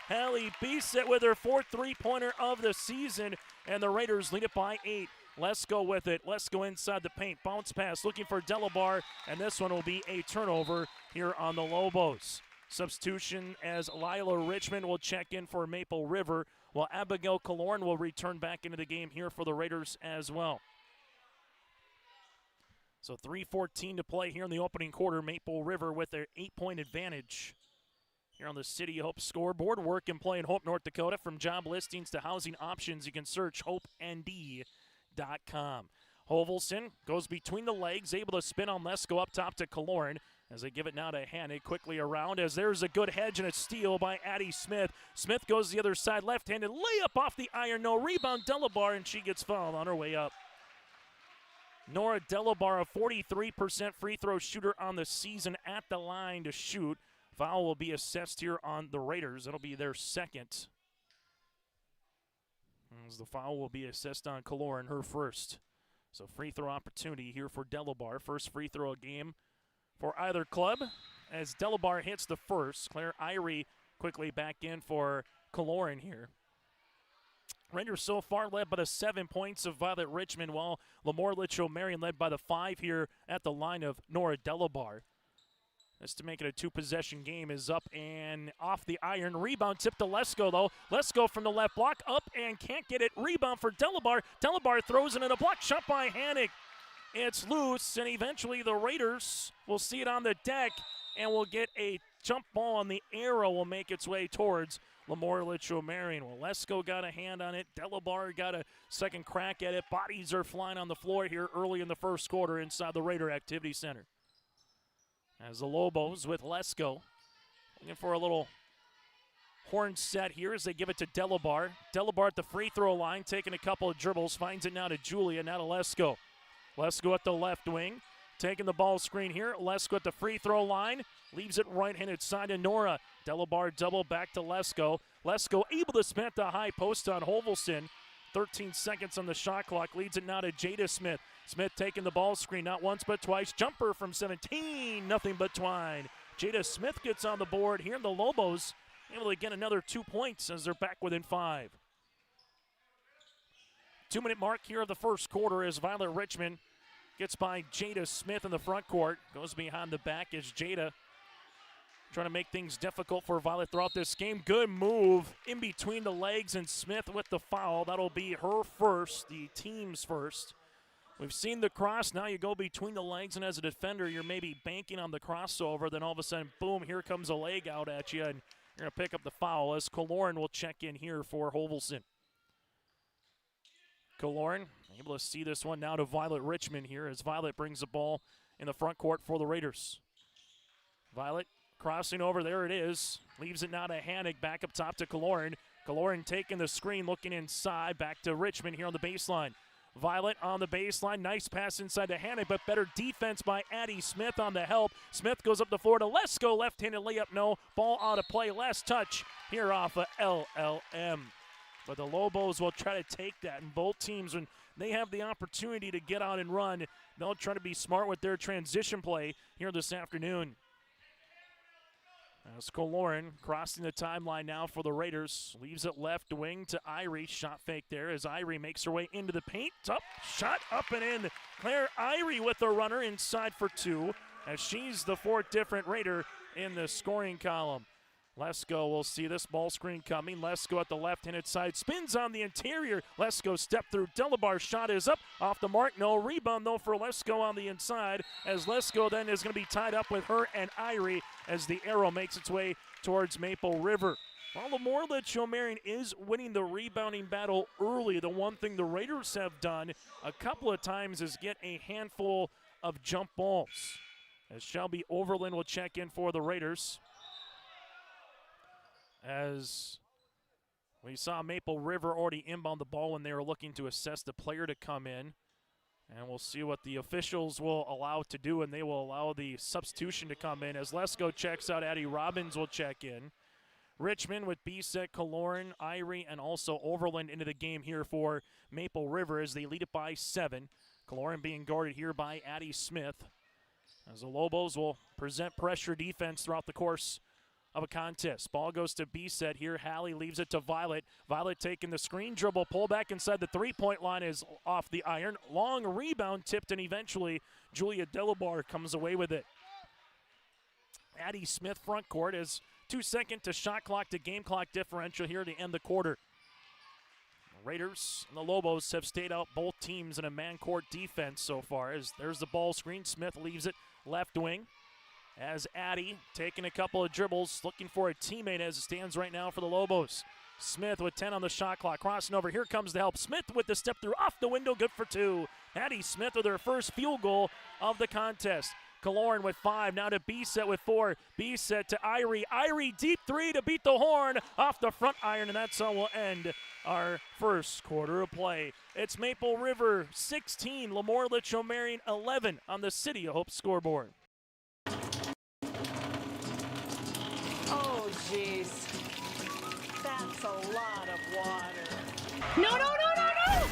Hallie Beeset with her 4th three-pointer of the season, and the Raiders lead it by 8. Let's go with it. Let's go inside the paint. Bounce pass looking for Delabar, and this one will be a turnover here on the Lobos. Substitution as Lila Richmond will check in for Maple River, while Abigail Killorn will return back into the game here for the Raiders as well. So 3:14 to play here in the opening quarter. Maple River with their 8-point advantage. Here on the City Hope scoreboard, work and play in Hope, North Dakota. From job listings to housing options, you can search HopeND.com. Hovelson goes between the legs, able to spin on Lesko up top to Killorn as they give it now to Hanig. Quickly around as there's a good hedge and a steal by Addie Smith. Smith goes to the other side, left-handed layup off the iron. No rebound, Delabar, and she gets fouled on her way up. Nora Delabar, a 43% free throw shooter on the season, at the line to shoot. Foul will be assessed here on the Raiders. It'll be their second. As the foul will be assessed on Killorn, her first. So free throw opportunity here for Delabar. First free throw game for either club as Delabar hits the first. Claire Irie quickly back in for Killorn here. Raiders so far led by the 7 points of Violet Richmond, while LaMoure-Litchville Marion led by the 5 here at the line of Nora Delabar. This to make it a 2-possession game is up and off the iron. Rebound tip to Lesko, though. Lesko from the left block, up and can't get it. Rebound for Delabar. Delabar throws it in a block shot by Hanig. It's loose, and eventually the Raiders will see it on the deck and will get a jump ball, and the arrow will make its way towards LaMoure-Litchville Marion. Well, Lesko got a hand on it. Delabar got a second crack at it. Bodies are flying on the floor here early in the first quarter inside the Raider Activity Center. As the Lobos with Lesko looking for a little horn set here as they give it to Delabar. Delabar at the free throw line, taking a couple of dribbles, finds it now to Julia, now to Lesko. Lesko at the left wing, taking the ball screen here. Lesko at the free throw line, leaves it right-handed side to Nora. Delabar double back to Lesko. Lesko able to spin at the high post on Hovelson. 13 seconds on the shot clock, leads it now to Jada Smith. Smith taking the ball screen, not once but twice. Jumper from 17, nothing but twine. Jada Smith gets on the board here. The Lobos able to get another 2 points as they're back within 5. 2-minute mark here of the first quarter as Violet Richmond gets by Jada Smith in the front court. Goes behind the back as Jada trying to make things difficult for Violet throughout this game. Good move in between the legs, and Smith with the foul. That'll be her first, the team's first. We've seen the cross. Now you go between the legs, and as a defender, you're maybe banking on the crossover. Then all of a sudden, boom, here comes a leg out at you, and you're going to pick up the foul as Killorn will check in here for Hovelson. Killorn able to see this one now to Violet Richmond here as Violet brings the ball in the front court for the Raiders. Violet crossing over, there it is. Leaves it now to Hanig, back up top to Killorn. Killorn taking the screen, looking inside, back to Richmond here on the baseline. Violet on the baseline, nice pass inside to Hanig, but better defense by Addie Smith on the help. Smith goes up the floor to Lesko, left-handed layup, no. Ball out of play, last touch here off of LLM. But the Lobos will try to take that, and both teams, when they have the opportunity to get out and run, they'll try to be smart with their transition play here this afternoon. As Killorn crossing the timeline now for the Raiders. Leaves it left wing to Irie. Shot fake there as Irie makes her way into the paint. Up, shot up and in. Claire Irie with the runner inside for 2 as she's the 4th different Raider in the scoring column. Lesko will see this ball screen coming. Lesko at the left-handed side. Spins on the interior. Lesko step through. Delabar's shot is up. Off the mark. No rebound, though, for Lesko on the inside. As Lesko then is going to be tied up with her and Irie as the arrow makes its way towards Maple River. While LaMoure-Litchville Marion is winning the rebounding battle early, the one thing the Raiders have done a couple of times is get a handful of jump balls. As Shelby Overland will check in for the Raiders. As we saw Maple River already inbound the ball when they were looking to assess the player to come in. And we'll see what the officials will allow to do, and they will allow the substitution to come in. As Lesko checks out, Addie Robbins will check in. Richmond with Bisset, Kaloran, Irie, and also Overland into the game here for Maple River as they lead it by 7. Kaloran being guarded here by Addie Smith. As the Lobos will present pressure defense throughout the course of a contest. Ball goes to Bisset here. Hallie leaves it to Violet. Violet taking the screen dribble, pull back inside the three-point line is off the iron. Long rebound tipped, and eventually Julia Delabar comes away with it. Addie Smith front court is 2 seconds to shot clock to game clock differential here to end the quarter. The Raiders and the Lobos have stayed out both teams in a man-court defense so far. As there's the ball screen. Smith leaves it left wing. As Addie taking a couple of dribbles, looking for a teammate as it stands right now for the Lobos. Smith with 10 on the shot clock, crossing over. Here comes the help. Smith with the step through off the window, good for 2. Addie Smith with her first field goal of the contest. Kaloran with 5, now to Bisset with 4. Bisset to Irie. Irie deep 3 to beat the horn off the front iron, and that's how we'll end our first quarter of play. It's Maple River 16, LaMoure-Litchville Marion 11 on the City of Hope scoreboard. Oh, jeez. That's a lot of water. No, no, no, no, no!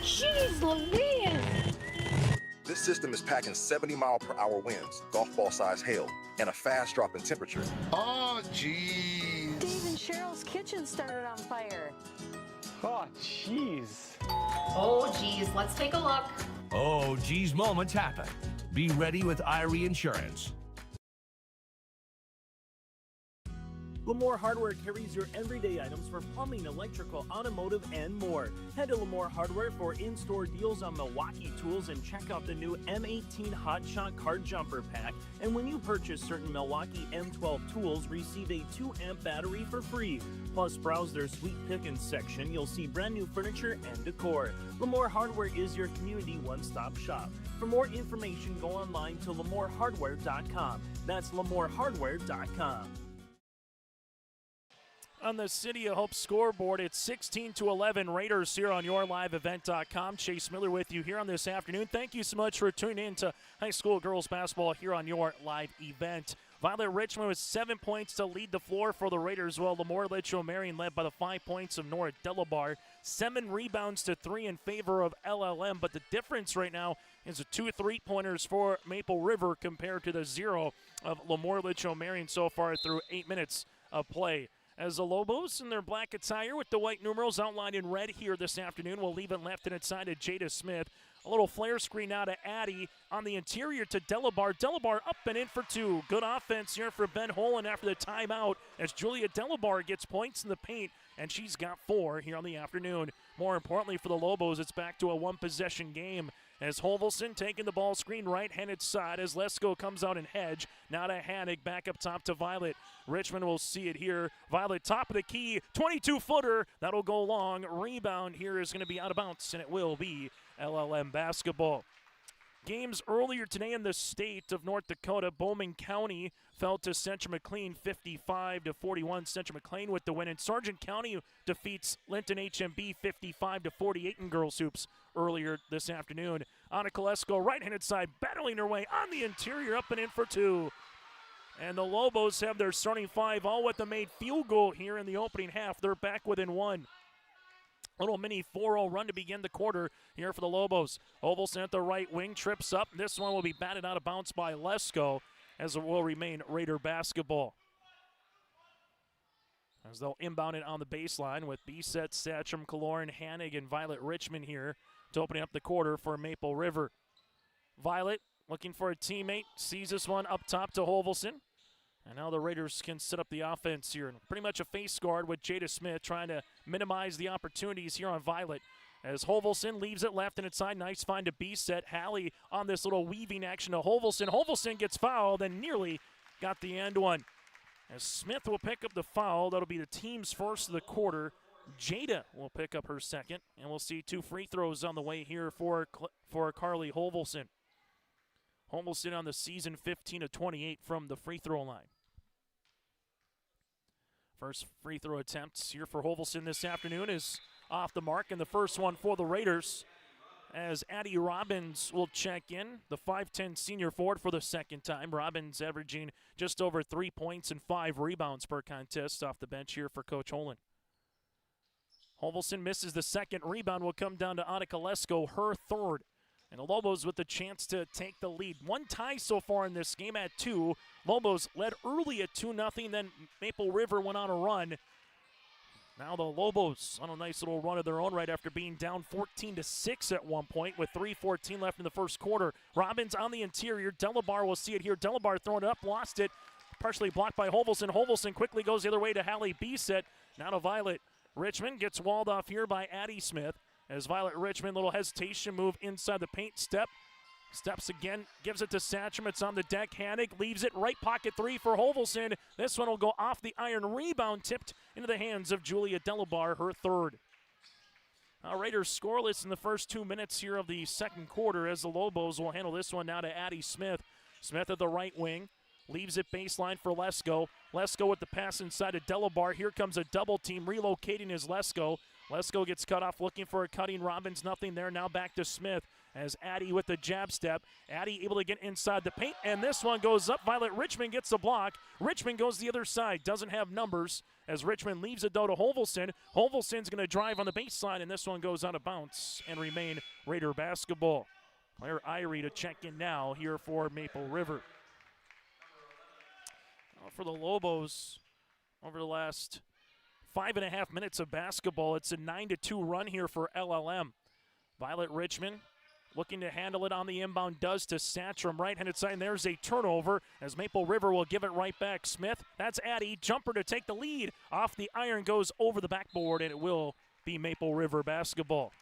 Jeez Louise! This system is packing 70-mile-per-hour winds, golf ball-sized hail, and a fast drop in temperature. Oh, jeez. Dave and Cheryl's kitchen started on fire. Oh, jeez. Oh, geez, let's take a look. Oh, geez, moments happen. Be ready with Irie Insurance. LaMoure Hardware carries your everyday items for plumbing, electrical, automotive, and more. Head to LaMoure Hardware for in-store deals on Milwaukee tools and check out the new M18 Hot Shot Card Jumper Pack. And when you purchase certain Milwaukee M12 tools, receive a 2-amp battery for free. Plus, browse their Sweet Pickins section. You'll see brand new furniture and decor. LaMoure Hardware is your community one-stop shop. For more information, go online to LaMoureHardware.com. That's LaMoureHardware.com. On the City of Hope scoreboard, it's 16-11 Raiders here on YourLiveEvent.com. Chase Miller with you here on this afternoon. Thank you so much for tuning in to high school girls basketball here on Your Live Event. Violet Richmond with 7 points to lead the floor for the Raiders, while LaMoure-Litchville Marion led by the 5 points of Nora Delabar. 7 rebounds to 3 in favor of LLM, but the difference right now is the 2 3-pointers for Maple River compared to the 0 of LaMoure-Litchville Marion so far through 8 minutes of play. As the Lobos in their black attire with the white numerals outlined in red here this afternoon will leave it left and inside to Jada Smith. A little flare screen now to Addie on the interior to Delabar. Delabar up and in for 2. Good offense here for Ben Holland after the timeout as Julia Delabar gets points in the paint, and she's got 4 here on the afternoon. More importantly for the Lobos, it's back to a one-possession game as Hovelson taking the ball screen right-handed side as Lesko comes out and hedge. Now to Hanig, back up top to Violet. Richmond will see it here. Violet top of the key, 22-footer. That'll go long. Rebound here is going to be out of bounds, and it will be LLM basketball. Games earlier today in the state of North Dakota, Bowman County fell to Central McLean 55-41. Central McLean with the win, and Sargent County defeats Linton HMB 55-48 in girls hoops earlier this afternoon. Anna Kolesko, right-handed side, battling her way on the interior, up and in for 2. And the Lobos have their starting 5, all with a made field goal here in the opening half. They're back within 1. Little mini 4-0 run to begin the quarter here for the Lobos. Ovalson at the right wing, trips up. This one will be batted out of bounds by Lesko, as it will remain Raider basketball. As they'll inbound it on the baseline with Bisset, Satcham, Kaloran, Hanig, and Violet Richmond here to open up the quarter for Maple River. Violet looking for a teammate, sees this one up top to Hovelson. And now the Raiders can set up the offense here. Pretty much a face guard with Jada Smith trying to minimize the opportunities here on Violet. As Hovelson leaves it left and inside. Nice find to Bisset. Hallie on this little weaving action to Hovelson. Hovelson gets fouled and nearly got the end one. As Smith will pick up the foul, that'll be the team's first of the quarter. Jada will pick up her second, and we'll see 2 free throws on the way here for Carly Holvelson. Holvelson on the season 15 of 28 from the free throw line. First free throw attempts here for Holvelson this afternoon is off the mark, and the first one for the Raiders as Addie Robbins will check in, the 5'10 senior forward for the second time. Robbins averaging just over 3 points and 5 rebounds per contest off the bench here for Coach Holland. Holvelson misses the second rebound, will come down to Annika Lesko, her third. And the Lobos with the chance to take the lead. 1 tie so far in this game at 2. Lobos led early at 2-0, then Maple River went on a run. Now the Lobos on a nice little run of their own right after being down 14-6 at one point with 3:14 left in the first quarter. Robbins on the interior. Delabar will see it here. Delabar throwing it up, lost it. Partially blocked by Holvelson. Holvelson quickly goes the other way to Hallie Bisset. Now to Violet Richmond. Gets walled off here by Addie Smith. As Violet Richmond, little hesitation move inside the paint step. Steps again, gives it to Satcham. It's on the deck. Hannig leaves it right pocket 3 for Holvelson. This one will go off the iron. Rebound tipped into the hands of Julia Delabar, her third. Raiders scoreless in the first 2 minutes here of the second quarter as the Lobos will handle this one now to Addie Smith. Smith at the right wing. Leaves it baseline for Lesko. Lesko with the pass inside of Delabar. Here comes a double team. Relocating is Lesko. Lesko gets cut off looking for a cutting. Robbins nothing there. Now back to Smith as Addie with the jab step. Addie able to get inside the paint, and this one goes up. Violet Richmond gets the block. Richmond goes the other side. Doesn't have numbers as Richmond leaves it though to Holvelson. Holvelson's going to drive on the baseline, and this one goes out of bounds and remain Raider basketball. Claire Irie to check in now here for Maple River. For the Lobos, over the last 5.5 minutes of basketball, it's a 9-2 run here for LLM. Violet Richmond looking to handle it on the inbound, does to Satcham, right-handed side, and there's a turnover as Maple River will give it right back. Smith, that's Addie, jumper to take the lead. Off the iron, goes over the backboard, and it will be Maple River basketball.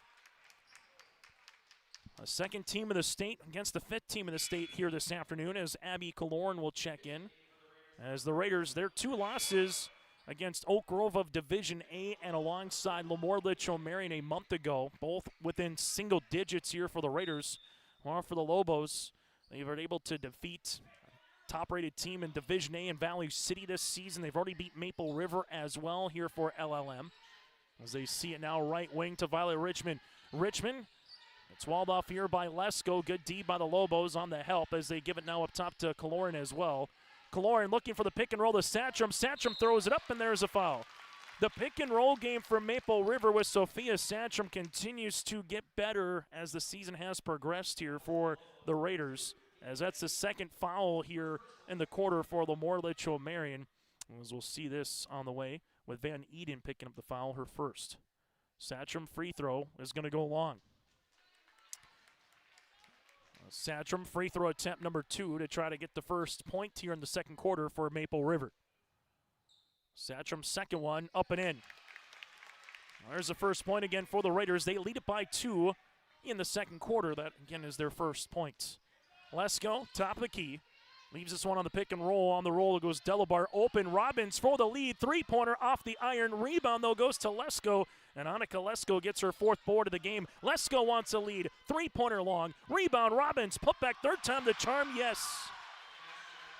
A second team of the state against the 5th team of the state here this afternoon as Abby Kaloran will check in. As the Raiders, their 2 losses against Oak Grove of Division A and alongside LaMoure-Litchville Marion a month ago, both within single digits here for the Raiders. While for the Lobos, they were able to defeat a top-rated team in Division A in Valley City this season. They've already beat Maple River as well here for LLM. As they see it now, right wing to Violet Richmond. Richmond, it's walled off here by Lesko. Good D by the Lobos on the help as they give it now up top to Kaloran as well. Kaloran looking for the pick and roll to Satcham. Satcham throws it up, and there's a foul. The pick and roll game for Maple River with Sophia Satcham continues to get better as the season has progressed here for the Raiders, as that's the second foul here in the quarter for LaMoure-Litchville Marion. As we'll see this on the way with Van Eden picking up the foul, her first. Satcham free throw is going to go long. Satcham free throw attempt number 2 to try to get the first point here in the second quarter for Maple River. Satcham's second one up and in. There's the first point again for the Raiders. They lead it by 2 in the second quarter. That again is their first point. Lesko, top of the key. Leaves this one on the pick and roll. On the roll it goes Delabar open. Robbins for the lead. 3-pointer off the iron. Rebound though goes to Lesko. And Annika Lesko gets her 4th board of the game. Lesko wants a lead. 3-pointer long. Rebound Robbins. Put back third time the charm. Yes.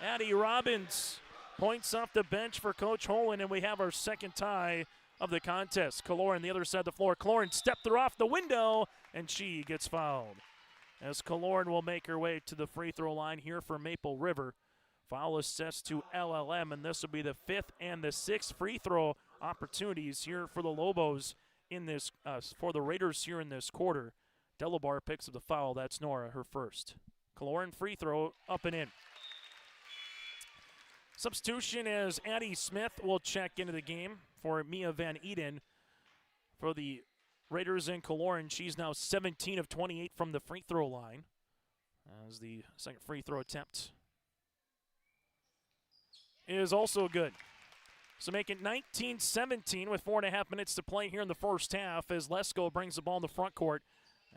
Addie Robbins points off the bench for Coach Holland. And we have our second tie of the contest. Kaloran the other side of the floor. Kaloran stepped her off the window. And she gets fouled. As Kaloran will make her way to the free throw line here for Maple River. Foul assessed to LLM, and this will be the 5th and the 6th free throw opportunities here for the Lobos in this, for the Raiders here in this quarter. Delabar picks up the foul. That's Nora, her first. Kaloran free throw up and in. Substitution as Addie Smith will check into the game for Mia Van Eden for the Raiders in Kaloran. She's now 17 of 28 from the free throw line. As the second free throw attempt is also good. So make it 19-17 with 4.5 minutes to play here in the first half as Lesko brings the ball in the front court.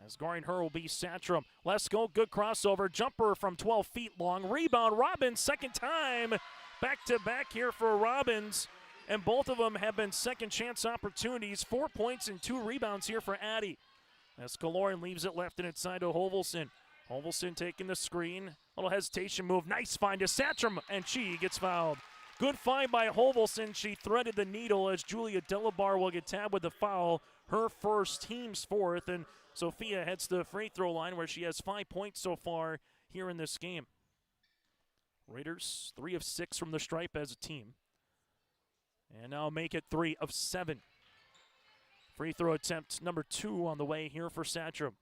As guarding her will be Satcham. Lesko, good crossover. Jumper from 12 feet long. Rebound, Robbins, second time. back-to-back here for Robbins, and both of them have been second-chance opportunities. 4 points and 2 rebounds here for Addie. As Kaloran leaves it left and inside to Hovelson. Hovelson taking the screen. Little hesitation move. Nice find to Satcham, and she gets fouled. Good find by Hovelson. She threaded the needle as Julia Delabar will get tabbed with the foul. Her first, team's fourth, and Sophia heads to the free throw line where she has 5 points so far here in this game. Raiders 3 of 6 from the stripe as a team. And now make it 3 of 7. Free throw attempt number 2 on the way here for Satcham.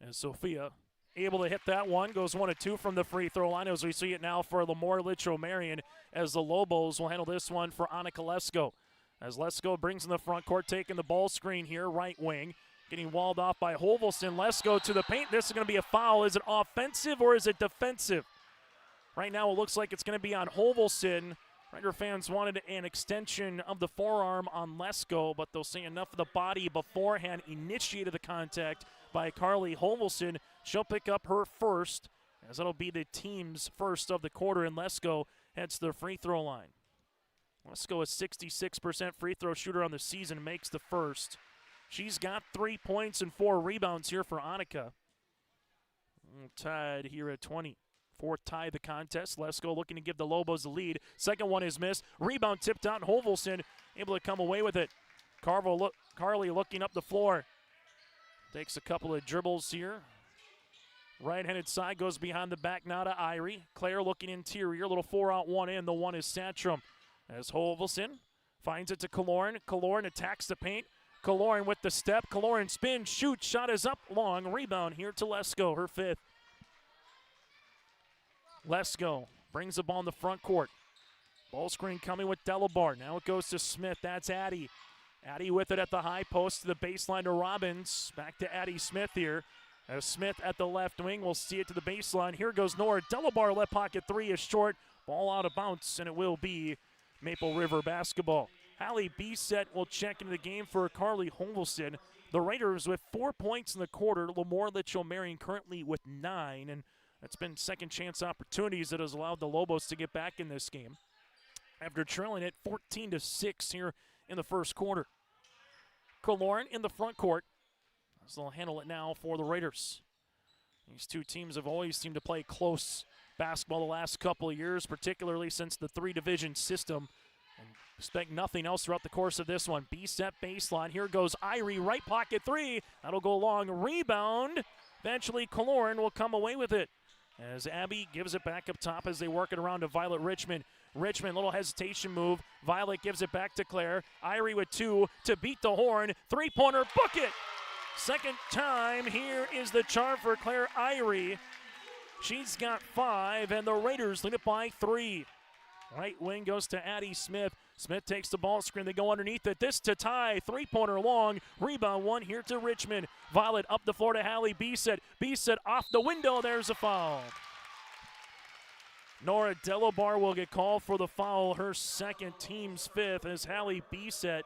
And Sophia able to hit that one. Goes 1 of 2 from the free throw line as we see it now for LaMoure-Litchville Marion as the Lobos will handle this one for Annika Lesko. As Lesko brings in the front court, taking the ball screen here, right wing. Getting walled off by Hovelson. Lesko to the paint. This is going to be a foul. Is it offensive or is it defensive? Right now it looks like it's going to be on Hovelson. Raider fans wanted an extension of the forearm on Lesko, but they'll say enough of the body beforehand initiated the contact by Carly Hovelson. She'll pick up her first, as it'll be the team's first of the quarter, and Lesko heads to the free throw line. Lesko is 66% free throw shooter on the season, makes the first. She's got 3 points and 4 rebounds here for Annika. Tied here at 20. Fourth tie of the contest. Lesko looking to give the Lobos the lead. Second one is missed. Rebound tipped out. Hovelson able to come away with it. Carly looking up the floor. Takes a couple of dribbles here. Right-handed side goes behind the back now to Irie. Claire looking interior. Little 4-out, 1 in. The one is Satcham. As Hovelson finds it to Kaloran. Kaloran attacks the paint. Kaloran with the step. Kaloran spin, shoot. Shot is up. Long rebound here to Lesko, her 5th. Lesko brings the ball in the front court. Ball screen coming with Delabar. Now it goes to Smith. That's Addie. Addie with it at the high post to the baseline to Robbins. Back to Addie Smith here. As Smith at the left wing. We'll see it to the baseline. Here goes Nora. Delabar left pocket 3 is short. Ball out of bounds, and it will be Maple River basketball. Hallie Bisset will check into the game for Carly Hovelson. The Raiders with 4 points in the quarter. LaMoure-Litchville Marion currently with 9, and that's been second chance opportunities that has allowed the Lobos to get back in this game after trailing it 14-6 here in the first quarter. Kaloran in the front court. So they'll handle it now for the Raiders. These two teams have always seemed to play close basketball the last couple of years, particularly since the 3-division system. And expect nothing else throughout the course of this one. B-set baseline. Here goes Irie, right pocket 3. That'll go long. Rebound. Eventually Kaloran will come away with it, as Abby gives it back up top as they work it around to Violet Richmond. Richmond, little hesitation move. Violet gives it back to Claire. Irie with 2 to beat the horn. 3-pointer, book it! Second time, here is the charm for Claire Irie. She's got 5, and the Raiders lead it by 3. Right wing goes to Addie Smith. Smith takes the ball screen. They go underneath it. This to tie. 3-pointer long. Rebound 1 here to Richmond. Violet up the floor to Hallie Bisset. Bisset off the window. There's a foul. Nora Delabar will get called for the foul. Her second, team's 5th, as Hallie Bisset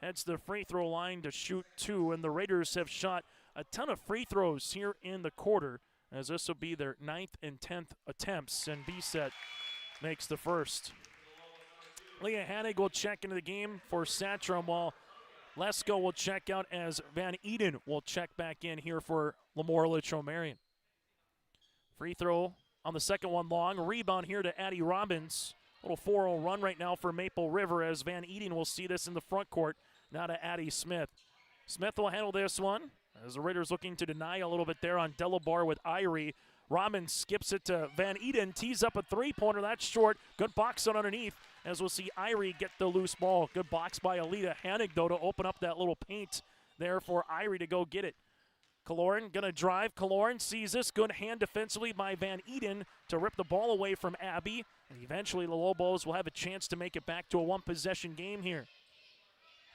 heads to the free throw line to shoot 2. And the Raiders have shot a ton of free throws here in the quarter, as this will be their 9th and 10th attempts. And Bisset makes the first. Leah Hannig will check into the game for Satcham, while Lesko will check out as Van Eden will check back in here for LaMoure-Litchville Marion. Free throw on the second one long. Rebound here to Addie Robbins. Little 4-0 run right now for Maple River, as Van Eden will see this in the front court. Now to Addie Smith. Smith will handle this one, as the Raiders looking to deny a little bit there on Delabar with Irie. Robbins skips it to Van Eden, tees up a 3-pointer. That's short. Good box on underneath, as we'll see Irie get the loose ball. Good box by Alita Hannig, though, to open up that little paint there for Irie to go get it. Kaloran going to drive. Kaloran sees this. Good hand defensively by Van Eden to rip the ball away from Abby. And eventually the Lobos will have a chance to make it back to a one-possession game here.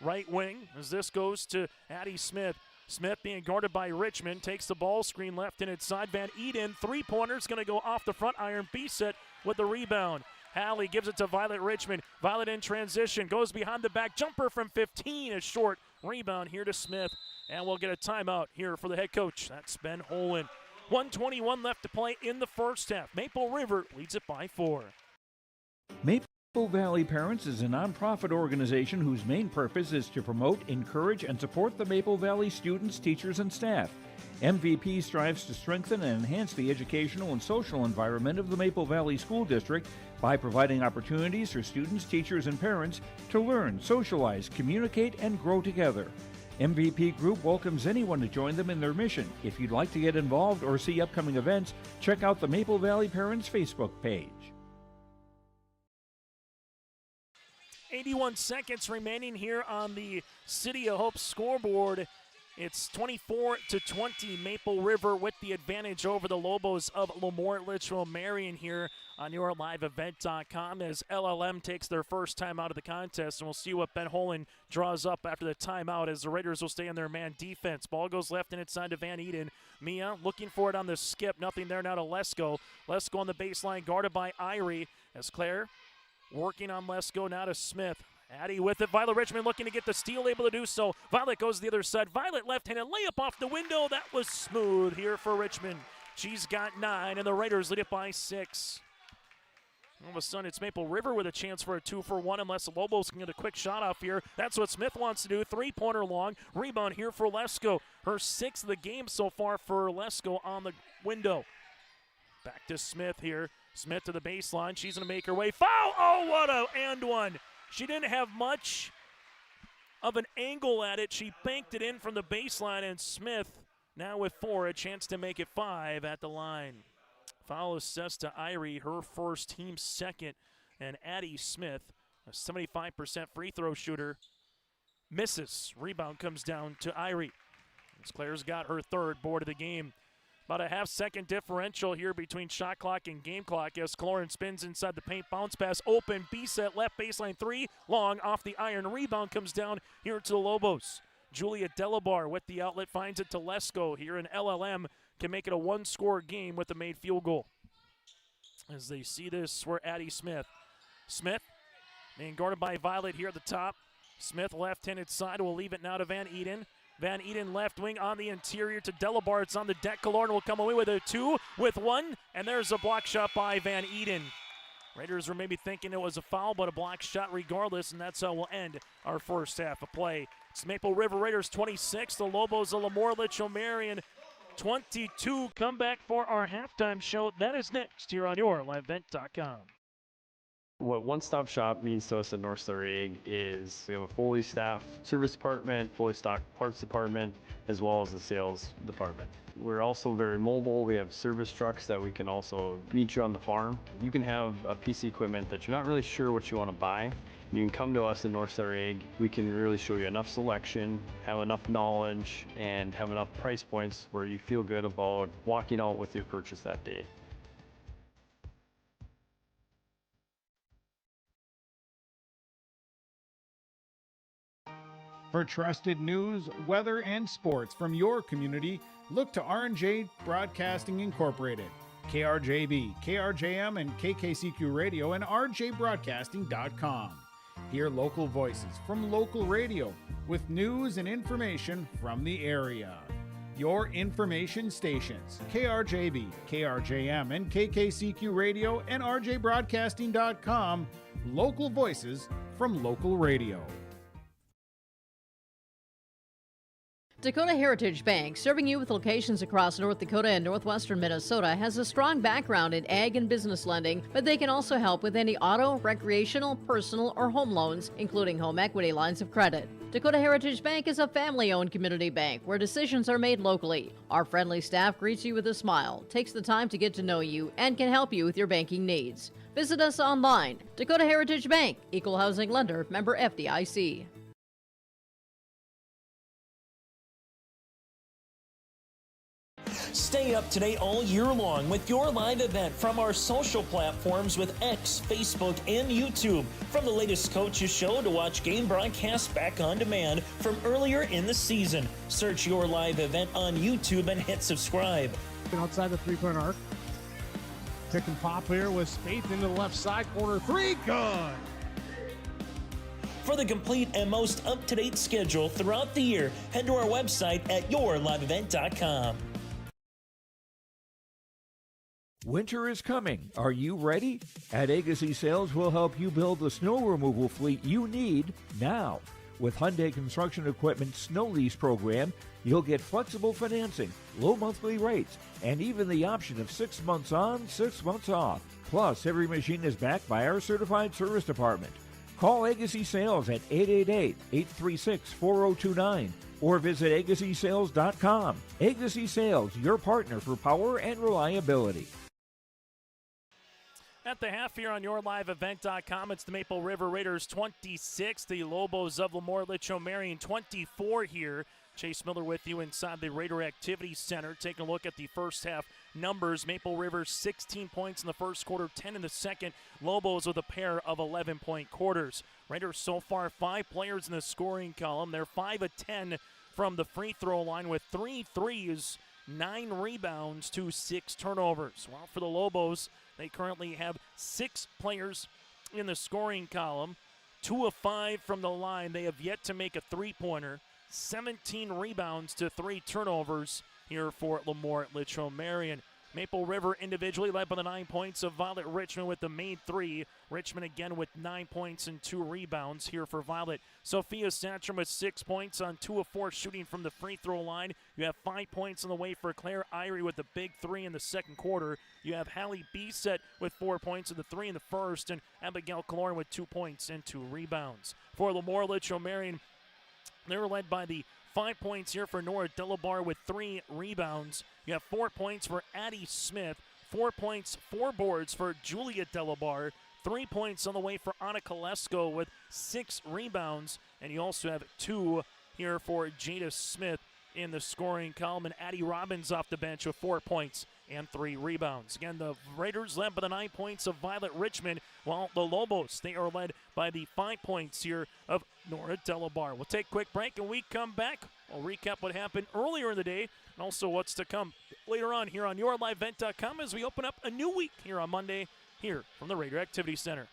Right wing, as this goes to Addie Smith. Smith being guarded by Richmond, takes the ball screen left and inside. Van Eden, 3-pointer's going to go off the front iron. Bisset with the rebound. Hallie gives it to Violet Richmond. Violet in transition, goes behind the back. Jumper from 15 is short. Rebound here to Smith. And we'll get a timeout here for the head coach. That's Ben Holen. 1:21 left to play in the first half. Maple River leads it by 4. Maple Valley Parents is a nonprofit organization whose main purpose is to promote, encourage, and support the Maple Valley students, teachers, and staff. MVP strives to strengthen and enhance the educational and social environment of the Maple Valley School District by providing opportunities for students, teachers, and parents to learn, socialize, communicate, and grow together. MVP Group welcomes anyone to join them in their mission. If you'd like to get involved or see upcoming events, check out the Maple Valley Parents Facebook page. 81 seconds remaining here on the City of Hope scoreboard. It's 24-20, Maple River with the advantage over the Lobos of LaMoure-Litchville. Marion here on YourLiveEvent.com as LLM takes their first time out of the contest, and we'll see what Ben Holland draws up after the timeout as the Raiders will stay on their man defense. Ball goes left and inside to Van Eden. Mia looking for it on the skip. Nothing there now to Lesko. Lesko on the baseline, guarded by Irie as Claire working on Lesko, now to Smith. Addie with it. Violet Richmond looking to get the steal, able to do so. Violet goes to the other side. Violet left-handed layup off the window. That was smooth here for Richmond. She's got 9, and the Raiders lead it by 6. All of a sudden, it's Maple River with a chance for a 2-for-1 unless the Lobos can get a quick shot off here. That's what Smith wants to do. Three-pointer long. Rebound here for Lesko. Her 6th of the game so far for Lesko on the window. Back to Smith here. Smith to the baseline. She's going to make her way. Foul! Oh, what a and one. She didn't have much of an angle at it. She banked it in from the baseline, and Smith now with 4, a chance to make it 5 at the line. Foul assessed to Irie, her first, team second, and Addie Smith, a 75% free throw shooter, misses. Rebound comes down to Irie. As Claire's got her 3rd board of the game. About a half-second differential here between shot clock and game clock as Cloran spins inside the paint. Bounce pass open. B-set left baseline 3. Long off the iron. Rebound comes down here to the Lobos. Julia Delabar with the outlet finds it to Lesko here, and LLM can make it a 1-score game with the made field goal. As they see this for Addie Smith. Smith being guarded by Violet here at the top. Smith left-handed side will leave it now to Van Eden. Van Eden left wing on the interior to Delabar. It's on the deck. Killorn will come away with a 2 with 1, and there's a block shot by Van Eden. Raiders were maybe thinking it was a foul, but a block shot regardless, and that's how we'll end our first half of play. It's Maple River Raiders 26, the Lobos of LaMoure-Litchville Marion 22. Come back for our halftime show. That is next here on YourLiveEvent.com. What One Stop Shop means to us at North Star Egg is we have a fully staffed service department, fully stocked parts department, as well as the sales department. We're also very mobile. We have service trucks that we can also meet you on the farm. You can have a piece of equipment that you're not really sure what you want to buy. You can come to us at North Star Egg. We can really show you enough selection, have enough knowledge, and have enough price points where you feel good about walking out with your purchase that day. For trusted news, weather, and sports from your community, look to R&J Broadcasting Incorporated, KRJB, KRJM, and KKCQ Radio, and rjbroadcasting.com. Hear local voices from local radio with news and information from the area. Your information stations, KRJB, KRJM, and KKCQ Radio, and rjbroadcasting.com. Local voices from local radio. Dakota Heritage Bank, serving you with locations across North Dakota and northwestern Minnesota, has a strong background in ag and business lending, but they can also help with any auto, recreational, personal, or home loans, including home equity lines of credit. Dakota Heritage Bank is a family-owned community bank where decisions are made locally. Our friendly staff greets you with a smile, takes the time to get to know you, and can help you with your banking needs. Visit us online. Dakota Heritage Bank, Equal Housing Lender, member FDIC. Stay up to date all year long with your live event from our social platforms with X, Facebook, and YouTube. From the latest coaches show to watch game broadcasts back on demand from earlier in the season. Search your live event on YouTube and hit subscribe. Outside the three-point arc. Pick and pop here with Spaeth into the left side corner. 3, good. For the complete and most up-to-date schedule throughout the year, head to our website at YourLiveEvent.com. Winter is coming. Are you ready? At Agassi Sales, we'll help you build the snow removal fleet you need now. With Hyundai Construction Equipment Snow Lease Program, you'll get flexible financing, low monthly rates, and even the option of 6 months on, 6 months off. Plus, every machine is backed by our certified service department. Call Agassi Sales at 888-836-4029 or visit agassisales.com. Agassi Sales, your partner for power and reliability. At the half here on YourLiveEvent.com, it's the Maple River Raiders 26, the Lobos of LaMoure-Litchville Marion 24 here. Chase Miller with you inside the Raider Activity Center. Taking a look at the first half numbers. Maple River 16 points in the first quarter, 10 in the second. Lobos with a pair of 11-point quarters. Raiders so far 5 players in the scoring column. They're 5 of 10 from the free throw line with 3 threes, 9 rebounds to 6 turnovers. Well, for the Lobos, they currently have 6 players in the scoring column, 2 of 5 from the line. They have yet to make a three-pointer. 17 rebounds to 3 turnovers here for LaMoure-Litchville Marion. Maple River individually led by the 9 points of Violet Richmond with the made 3. Richmond again with 9 points and 2 rebounds here for Violet. Sophia Satcham with 6 points on 2 of 4 shooting from the free throw line. You have 5 points on the way for Claire Irie with the big 3 in the second quarter. You have Hallie Beset with 4 points and the 3 in the first, and Abigail Kaloran with 2 points and 2 rebounds. For LaMoure-Litchville Marion, they're led by the 5 points here for Nora Delabar with 3 rebounds. You have 4 points for Addie Smith, 4 points, 4 boards for Julia Delabar, 3 points on the way for Anna Kolesko with 6 rebounds, and you also have 2 here for Jada Smith in the scoring column, and Addie Robbins off the bench with 4 points and 3 rebounds. Again, the Raiders led by the 9 points of Violet Richmond, while the Lobos, they are led by the 5 points here of Nora Delabar. We'll take a quick break, and we come back. We'll recap what happened earlier in the day and also what's to come later on here on YourLiveEvent.com as we open up a new week here on Monday here from the Raider Activity Center.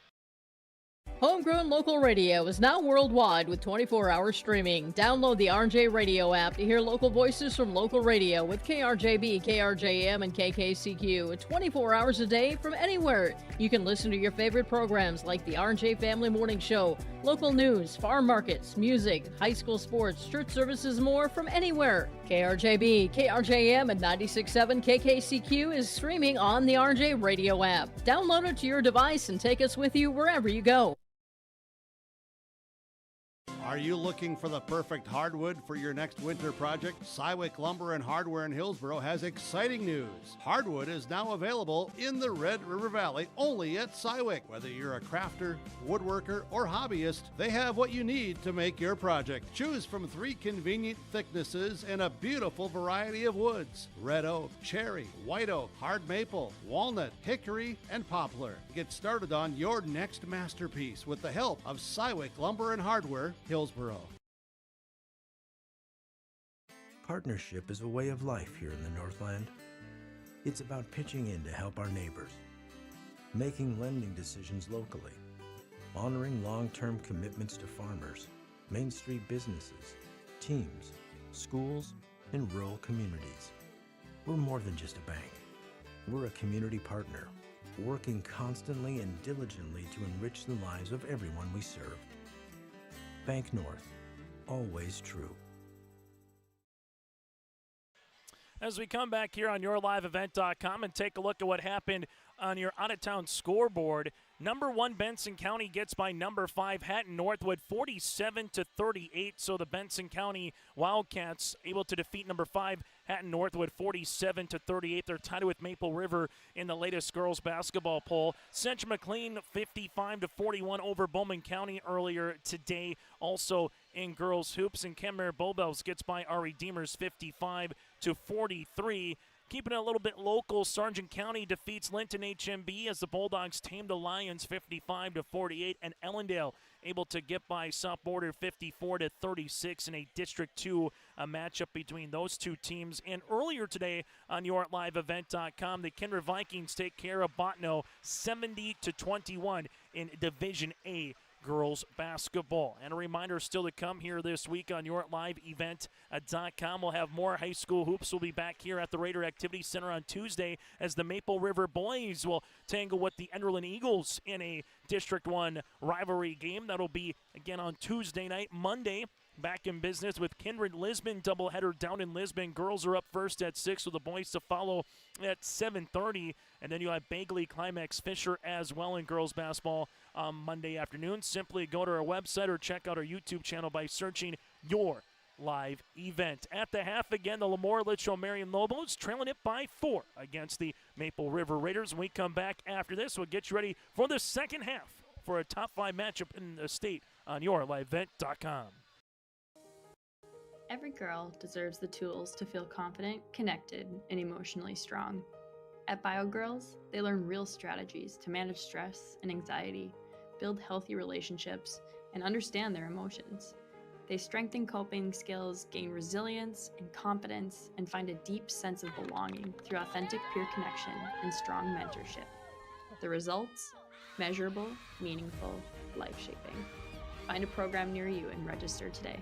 Homegrown local radio is now worldwide with 24-hour streaming. Download the RJ Radio app to hear local voices from local radio with KRJB, KRJM, and KKCQ 24 hours a day from anywhere. You can listen to your favorite programs like the RJ Family Morning Show, local news, farm markets, music, high school sports, church services, more from anywhere. KRJB, KRJM, and 96.7 KKCQ is streaming on the RJ Radio app. Download it to your device and take us with you wherever you go. Are you looking for the perfect hardwood for your next winter project? Cywick Lumber and Hardware in Hillsboro has exciting news. Hardwood is now available in the Red River Valley only at Cywick. Whether you're a crafter, woodworker, or hobbyist, they have what you need to make your project. Choose from 3 convenient thicknesses and a beautiful variety of woods: red oak, cherry, white oak, hard maple, walnut, hickory, and poplar. Get started on your next masterpiece with the help of Cywick Lumber and Hardware, Hillsboro. Partnership is a way of life here in the Northland. It's about pitching in to help our neighbors, making lending decisions locally, honoring long-term commitments to farmers, Main Street businesses, teams, schools, and rural communities. We're more than just a bank. We're a community partner, working constantly and diligently to enrich the lives of everyone we serve. Bank North, always true. As we come back here on YourLiveEvent.com and take a look at what happened on your out-of-town scoreboard, number 1 Benson County gets by number 5 Hatton Northwood 47-38. So the Benson County Wildcats able to defeat number 5 Hatton Northwood 47-38. They're tied with Maple River in the latest girls basketball poll. Central McLean 55-41 over Bowman County earlier today. Also in girls hoops, and Kenmare Bowbells gets by our Redeemers 55-43. Keeping it a little bit local, Sargent County defeats Linton HMB as the Bulldogs tame the Lions 55-48, and Ellendale able to get by South Border 54-36 in a District 2 matchup between those two teams. And earlier today on YourLiveEvent.com, the Kinder Vikings take care of Botno 70-21 in Division A. girls basketball. And a reminder still to come here this week on YourLiveEvent.com. We'll have more high school hoops. We'll be back here at the Raider Activity Center on Tuesday as the Maple River boys will tangle with the Enderlin Eagles in a District 1 rivalry game. That'll be again on Tuesday night. Monday, back in business with Kindred Lisbon doubleheader down in Lisbon. Girls are up first at 6 with the boys to follow at 7:30. And then you have Bagley, Climax, Fisher as well in girls basketball on Monday afternoon. Simply go to our website or check out our YouTube channel by searching Your Live Event. At the half again, the LaMoure-Litchville Marion Lobos trailing it by 4 against the Maple River Raiders. When we come back after this, we'll get you ready for the second half for a top 5 matchup in the state on YourLiveEvent.com. Every girl deserves the tools to feel confident, connected, and emotionally strong. At BioGirls, they learn real strategies to manage stress and anxiety, build healthy relationships, and understand their emotions. They strengthen coping skills, gain resilience and confidence, and find a deep sense of belonging through authentic peer connection and strong mentorship. The results? Measurable, meaningful, life-shaping. Find a program near you and register today.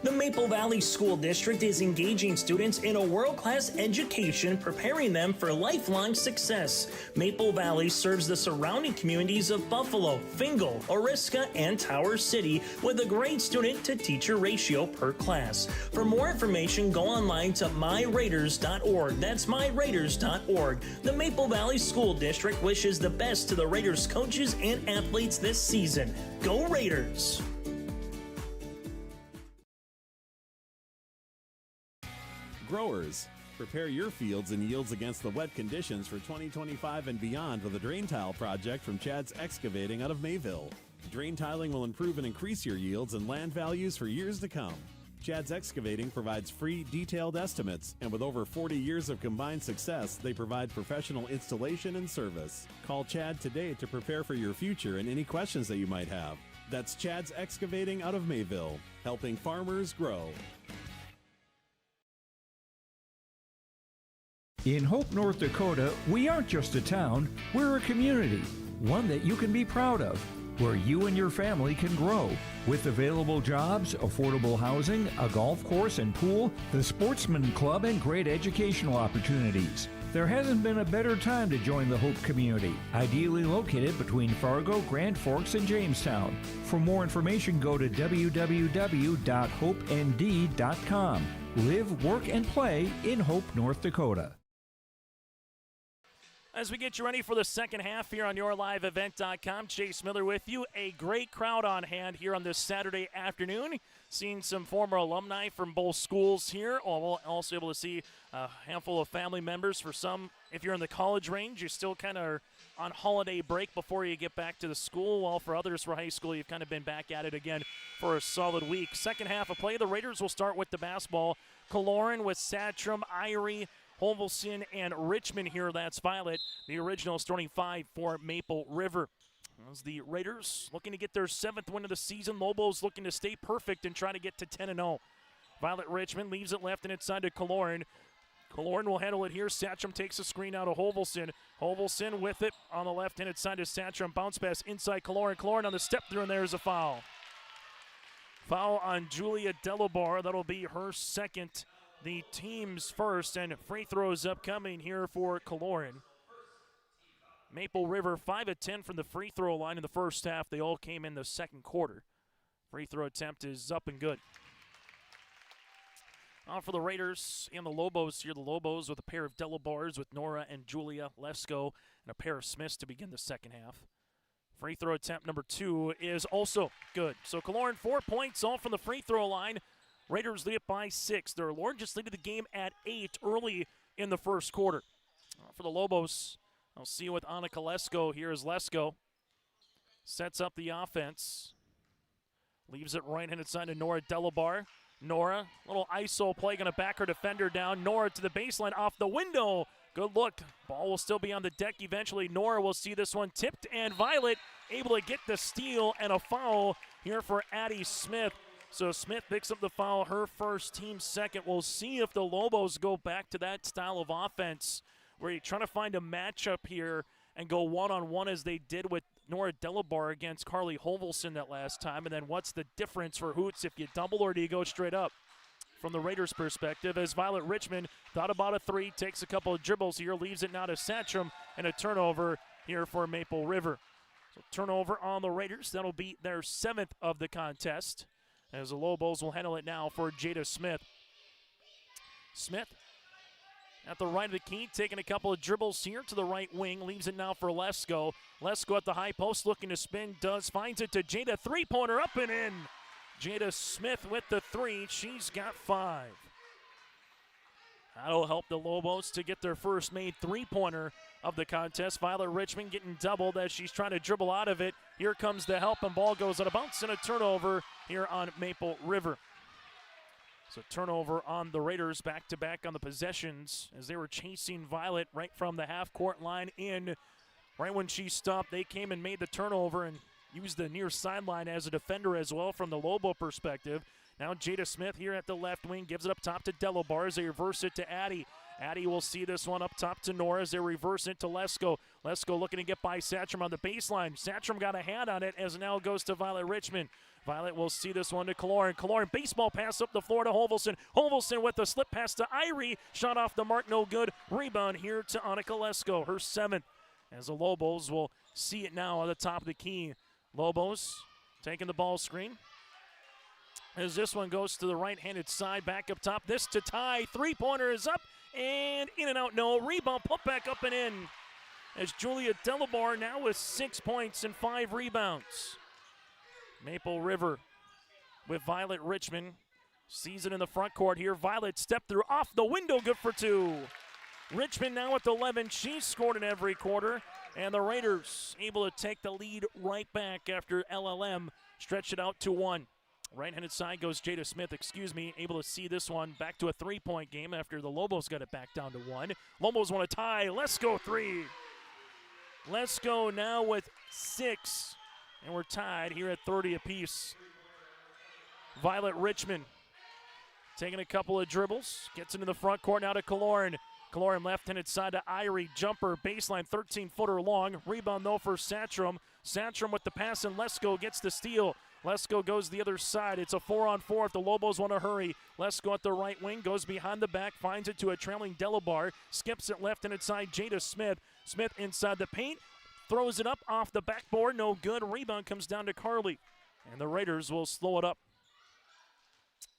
The Maple Valley School District is engaging students in a world-class education, preparing them for lifelong success. Maple Valley serves the surrounding communities of Buffalo, Fingal, Oriska, and Tower City with a grade student-to-teacher ratio per class. For more information, go online to myraiders.org. That's myraiders.org. The Maple Valley School District wishes the best to the Raiders coaches and athletes this season. Go Raiders! Growers, prepare your fields and yields against the wet conditions for 2025 and beyond with a drain tile project from Chad's Excavating out of Mayville. Drain tiling will improve and increase your yields and land values for years to come. Chad's Excavating provides free, detailed estimates, and with over 40 years of combined success, they provide professional installation and service. Call Chad today to prepare for your future and any questions that you might have. That's Chad's Excavating out of Mayville, helping farmers grow. In Hope, North Dakota, we aren't just a town, we're a community, one that you can be proud of, where you and your family can grow. With available jobs, affordable housing, a golf course and pool, the Sportsman Club, and great educational opportunities. There hasn't been a better time to join the Hope community, ideally located between Fargo, Grand Forks, and Jamestown. For more information, go to www.hopend.com. Live, work, and play in Hope, North Dakota. As we get you ready for the second half here on YourLiveEvent.com, Chase Miller with you. A great crowd on hand here on this Saturday afternoon. Seeing some former alumni from both schools here. We'll also able to see a handful of family members. For some, if you're in the college range, you're still kind of on holiday break before you get back to the school. While for others for high school, you've kind of been back at it again for a solid week. Second half of play, the Raiders will start with the basketball. Kaloran with Satcham, Irie, Hovelson, and Richmond here. That's Violet, the original starting 5 for Maple River. As the Raiders looking to get their 7th win of the season, Lobos looking to stay perfect and try to get to 10-0. Violet Richmond leaves it left and inside to Kaloran. Kaloran will handle it here. Satcham takes a screen out of Hovelson. Hovelson with it on the left-handed side to Satcham. Bounce pass inside Kaloran. Kaloran on the step through, and there's a foul. Foul on Julia Delabar. That'll be her second, the team's first, and free throws upcoming here for Kaloran. Maple River 5 of 10 from the free throw line in the first half. They all came in the second quarter. Free throw attempt is up and good. For the Raiders and the Lobos here, the Lobos with a pair of Delabars with Nora and Julia Lesko and a pair of Smiths to begin the second half. Free throw attempt number 2 is also good. So Kaloran 4 points all from the free throw line. Raiders lead it by 6. Their largest lead of the game at 8 early in the first quarter. For the Lobos, I'll see you with Annika Lesko. Here is Lesko. Sets up the offense. Leaves it right-handed side to Nora Delabar. Nora, little ISO play, going to back her defender down. Nora to the baseline, off the window. Good look. Ball will still be on the deck eventually. Nora will see this one tipped, and Violet able to get the steal and a foul here for Addie Smith. So Smith picks up the foul, her first, team second. We'll see if the Lobos go back to that style of offense where you're trying to find a matchup here and go one-on-one as they did with Nora Delabar against Carly Holvelson that last time? And then what's the difference for Hoots if you double, or do you go straight up? From the Raiders' perspective, as Violet Richmond thought about a three, takes a couple of dribbles here, leaves it now to Satcham, and a turnover here for Maple River. So turnover on the Raiders. That'll be their 7th of the contest, as the Lobos will handle it now for Jada Smith. Smith at the right of the key, taking a couple of dribbles here to the right wing, leaves it now for Lesko. Lesko at the high post, looking to spin, finds it to Jada, three-pointer up and in. Jada Smith with the 3. She's got 5. That'll help the Lobos to get their first made three-pointer of the contest. Violet Richmond getting doubled as she's trying to dribble out of it. Here comes the help, and ball goes out of bounds, and a turnover here on Maple River. So turnover on the Raiders, back-to-back on the possessions as they were chasing Violet right from the half-court line in. Right when she stopped, they came and made the turnover and used the near sideline as a defender as well from the Lobo perspective. Now Jada Smith here at the left wing gives it up top to Delabar as they reverse it to Addie. Addie will see this one up top to Nora as they reverse it to Lesko. Lesko looking to get by Satcham on the baseline. Satcham got a hand on it as it now goes to Violet Richmond. Violet will see this one to Kaloran. Kaloran, baseball pass up the floor to Holvelson. Holvelson with the slip pass to Irie. Shot off the mark, no good. Rebound here to Annika Lesko, her 7th. As the Lobos will see it now at the top of the key. Lobos taking the ball screen. As this one goes to the right-handed side, back up top. This to Ty. Three-pointer is up and in and out. No rebound. Put back up and in. As Julia Delabar now with 6 points and 5 rebounds. Maple River with Violet Richmond. Sees it in the front court here. Violet step through off the window. Good for 2. Richmond now with 11. She's scored in every quarter. And the Raiders able to take the lead right back after LLM stretched it out to 1. Right-handed side goes Jada Smith, able to see this one back to a 3-point game after the Lobos got it back down to 1. Lobos want to tie. Let's go 3. Let's go now with 6. And we're tied here at 30 apiece. Violet Richmond taking a couple of dribbles. Gets into the front court now to Kaloran. Kaloran left-handed side to Irie. Jumper, baseline, 13-footer long. Rebound, though, for Satcham. Satcham with the pass, and Lesko gets the steal. Lesko goes the other side. It's a 4-on-4 if the Lobos want to hurry. Lesko at the right wing, goes behind the back, finds it to a trailing Delabar. Skips it left-handed side, Jada Smith. Smith inside the paint. Throws it up off the backboard. No good. Rebound comes down to Carly. And the Raiders will slow it up.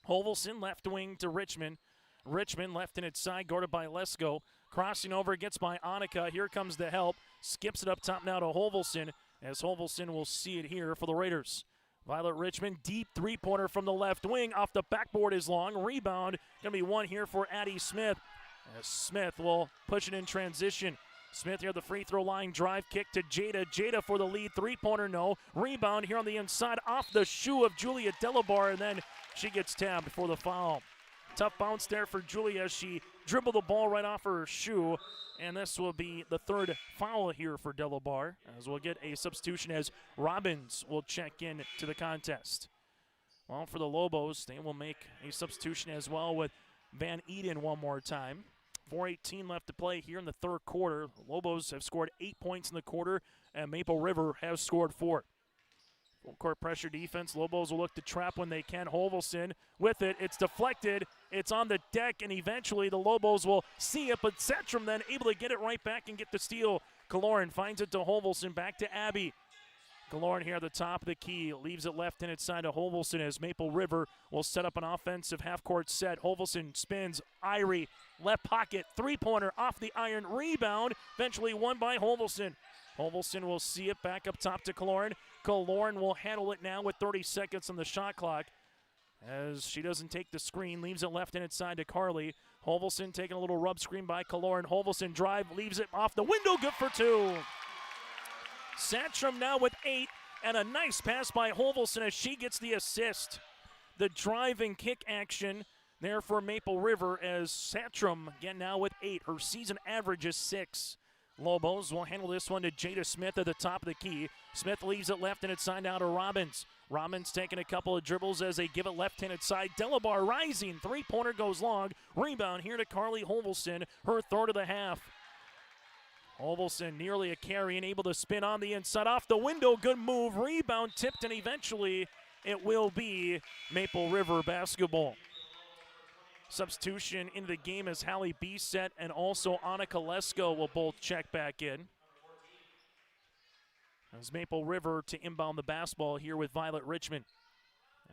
Holvelson left wing to Richmond. Richmond left-handed side, guarded by Lesko. Crossing over, gets by Annika. Here comes the help. Skips it up top now to Holvelson, as Holvelson will see it here for the Raiders. Violet Richmond, deep three-pointer from the left wing. Off the backboard is long. Rebound, going to be one here for Addie Smith. As Smith will push it in transition. Smith here at the free throw line, drive kick to Jada. Jada for the lead, three-pointer, no. Rebound here on the inside, off the shoe of Julia Delabar, and then she gets tabbed for the foul. Tough bounce there for Julia. She dribbled the ball right off her shoe, and this will be the 3rd foul here for Delabar, as we'll get a substitution as Robbins will check in to the contest. Well, for the Lobos, they will make a substitution as well with Van Eden one more time. 4:18 left to play here in the 3rd quarter. The Lobos have scored 8 points in the quarter, and Maple River has scored 4. Full court pressure defense. Lobos will look to trap when they can. Holvelson with it. It's deflected. It's on the deck, and eventually the Lobos will see it, but Satcham then able to get it right back and get the steal. Kaloran finds it to Holvelson. Back to Abby. Kaloran here at the top of the key. Leaves it left-handed side to Holvelson as Maple River will set up an offensive half-court set. Holvelson spins. Irie, left pocket. Three-pointer off the iron. Rebound. Eventually won by Holvelson. Holvelson will see it back up top to Kaloran. Kaloran will handle it now with 30 seconds on the shot clock as she doesn't take the screen. Leaves it left-handed side to Carly. Holvelson taking a little rub screen by Kaloran. Holvelson drive, leaves it off the window. Good for 2. Satcham now with 8, and a nice pass by Holvelson as she gets the assist. The drive and kick action there for Maple River as Satcham again now with 8. Her season average is 6. Lobos will handle this one to Jada Smith at the top of the key. Smith leaves it left-handed side down to Robbins. Robbins taking a couple of dribbles as they give it left-handed side. Delabar rising. Three-pointer goes long. Rebound here to Carly Holvelson, her 3rd of the half. Olvelson nearly a carry and able to spin on the inside off the window. Good move, rebound tipped, and eventually it will be Maple River basketball. Substitution into the game as Hallie Bisset and also Annika Lesko will both check back in. As Maple River to inbound the basketball here with Violet Richmond.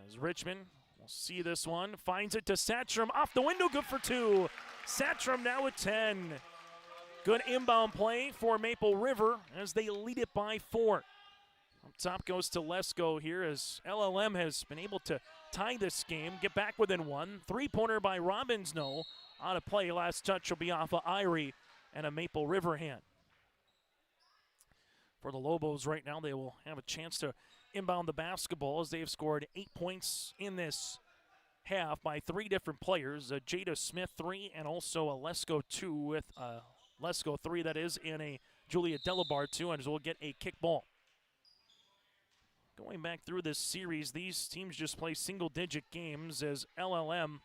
As Richmond, we'll see this one, finds it to Satchram, off the window, good for two. Satchram now with 10. Good inbound play for Maple River as they lead it by 4. Up top goes to Lesko here as LLM has been able to tie this game, get back within 1. Three-pointer by Robbins, no. On a play, last touch will be off of Irie and a Maple River hand. For the Lobos right now, they will have a chance to inbound the basketball as they've scored 8 points in this half by 3 different players. Jada Smith 3 and also a Lesko 2 with Lesko 3, that is, and a Julia Delabar 2, and we'll get a kick ball. Going back through this series, these teams just play single-digit games as LLM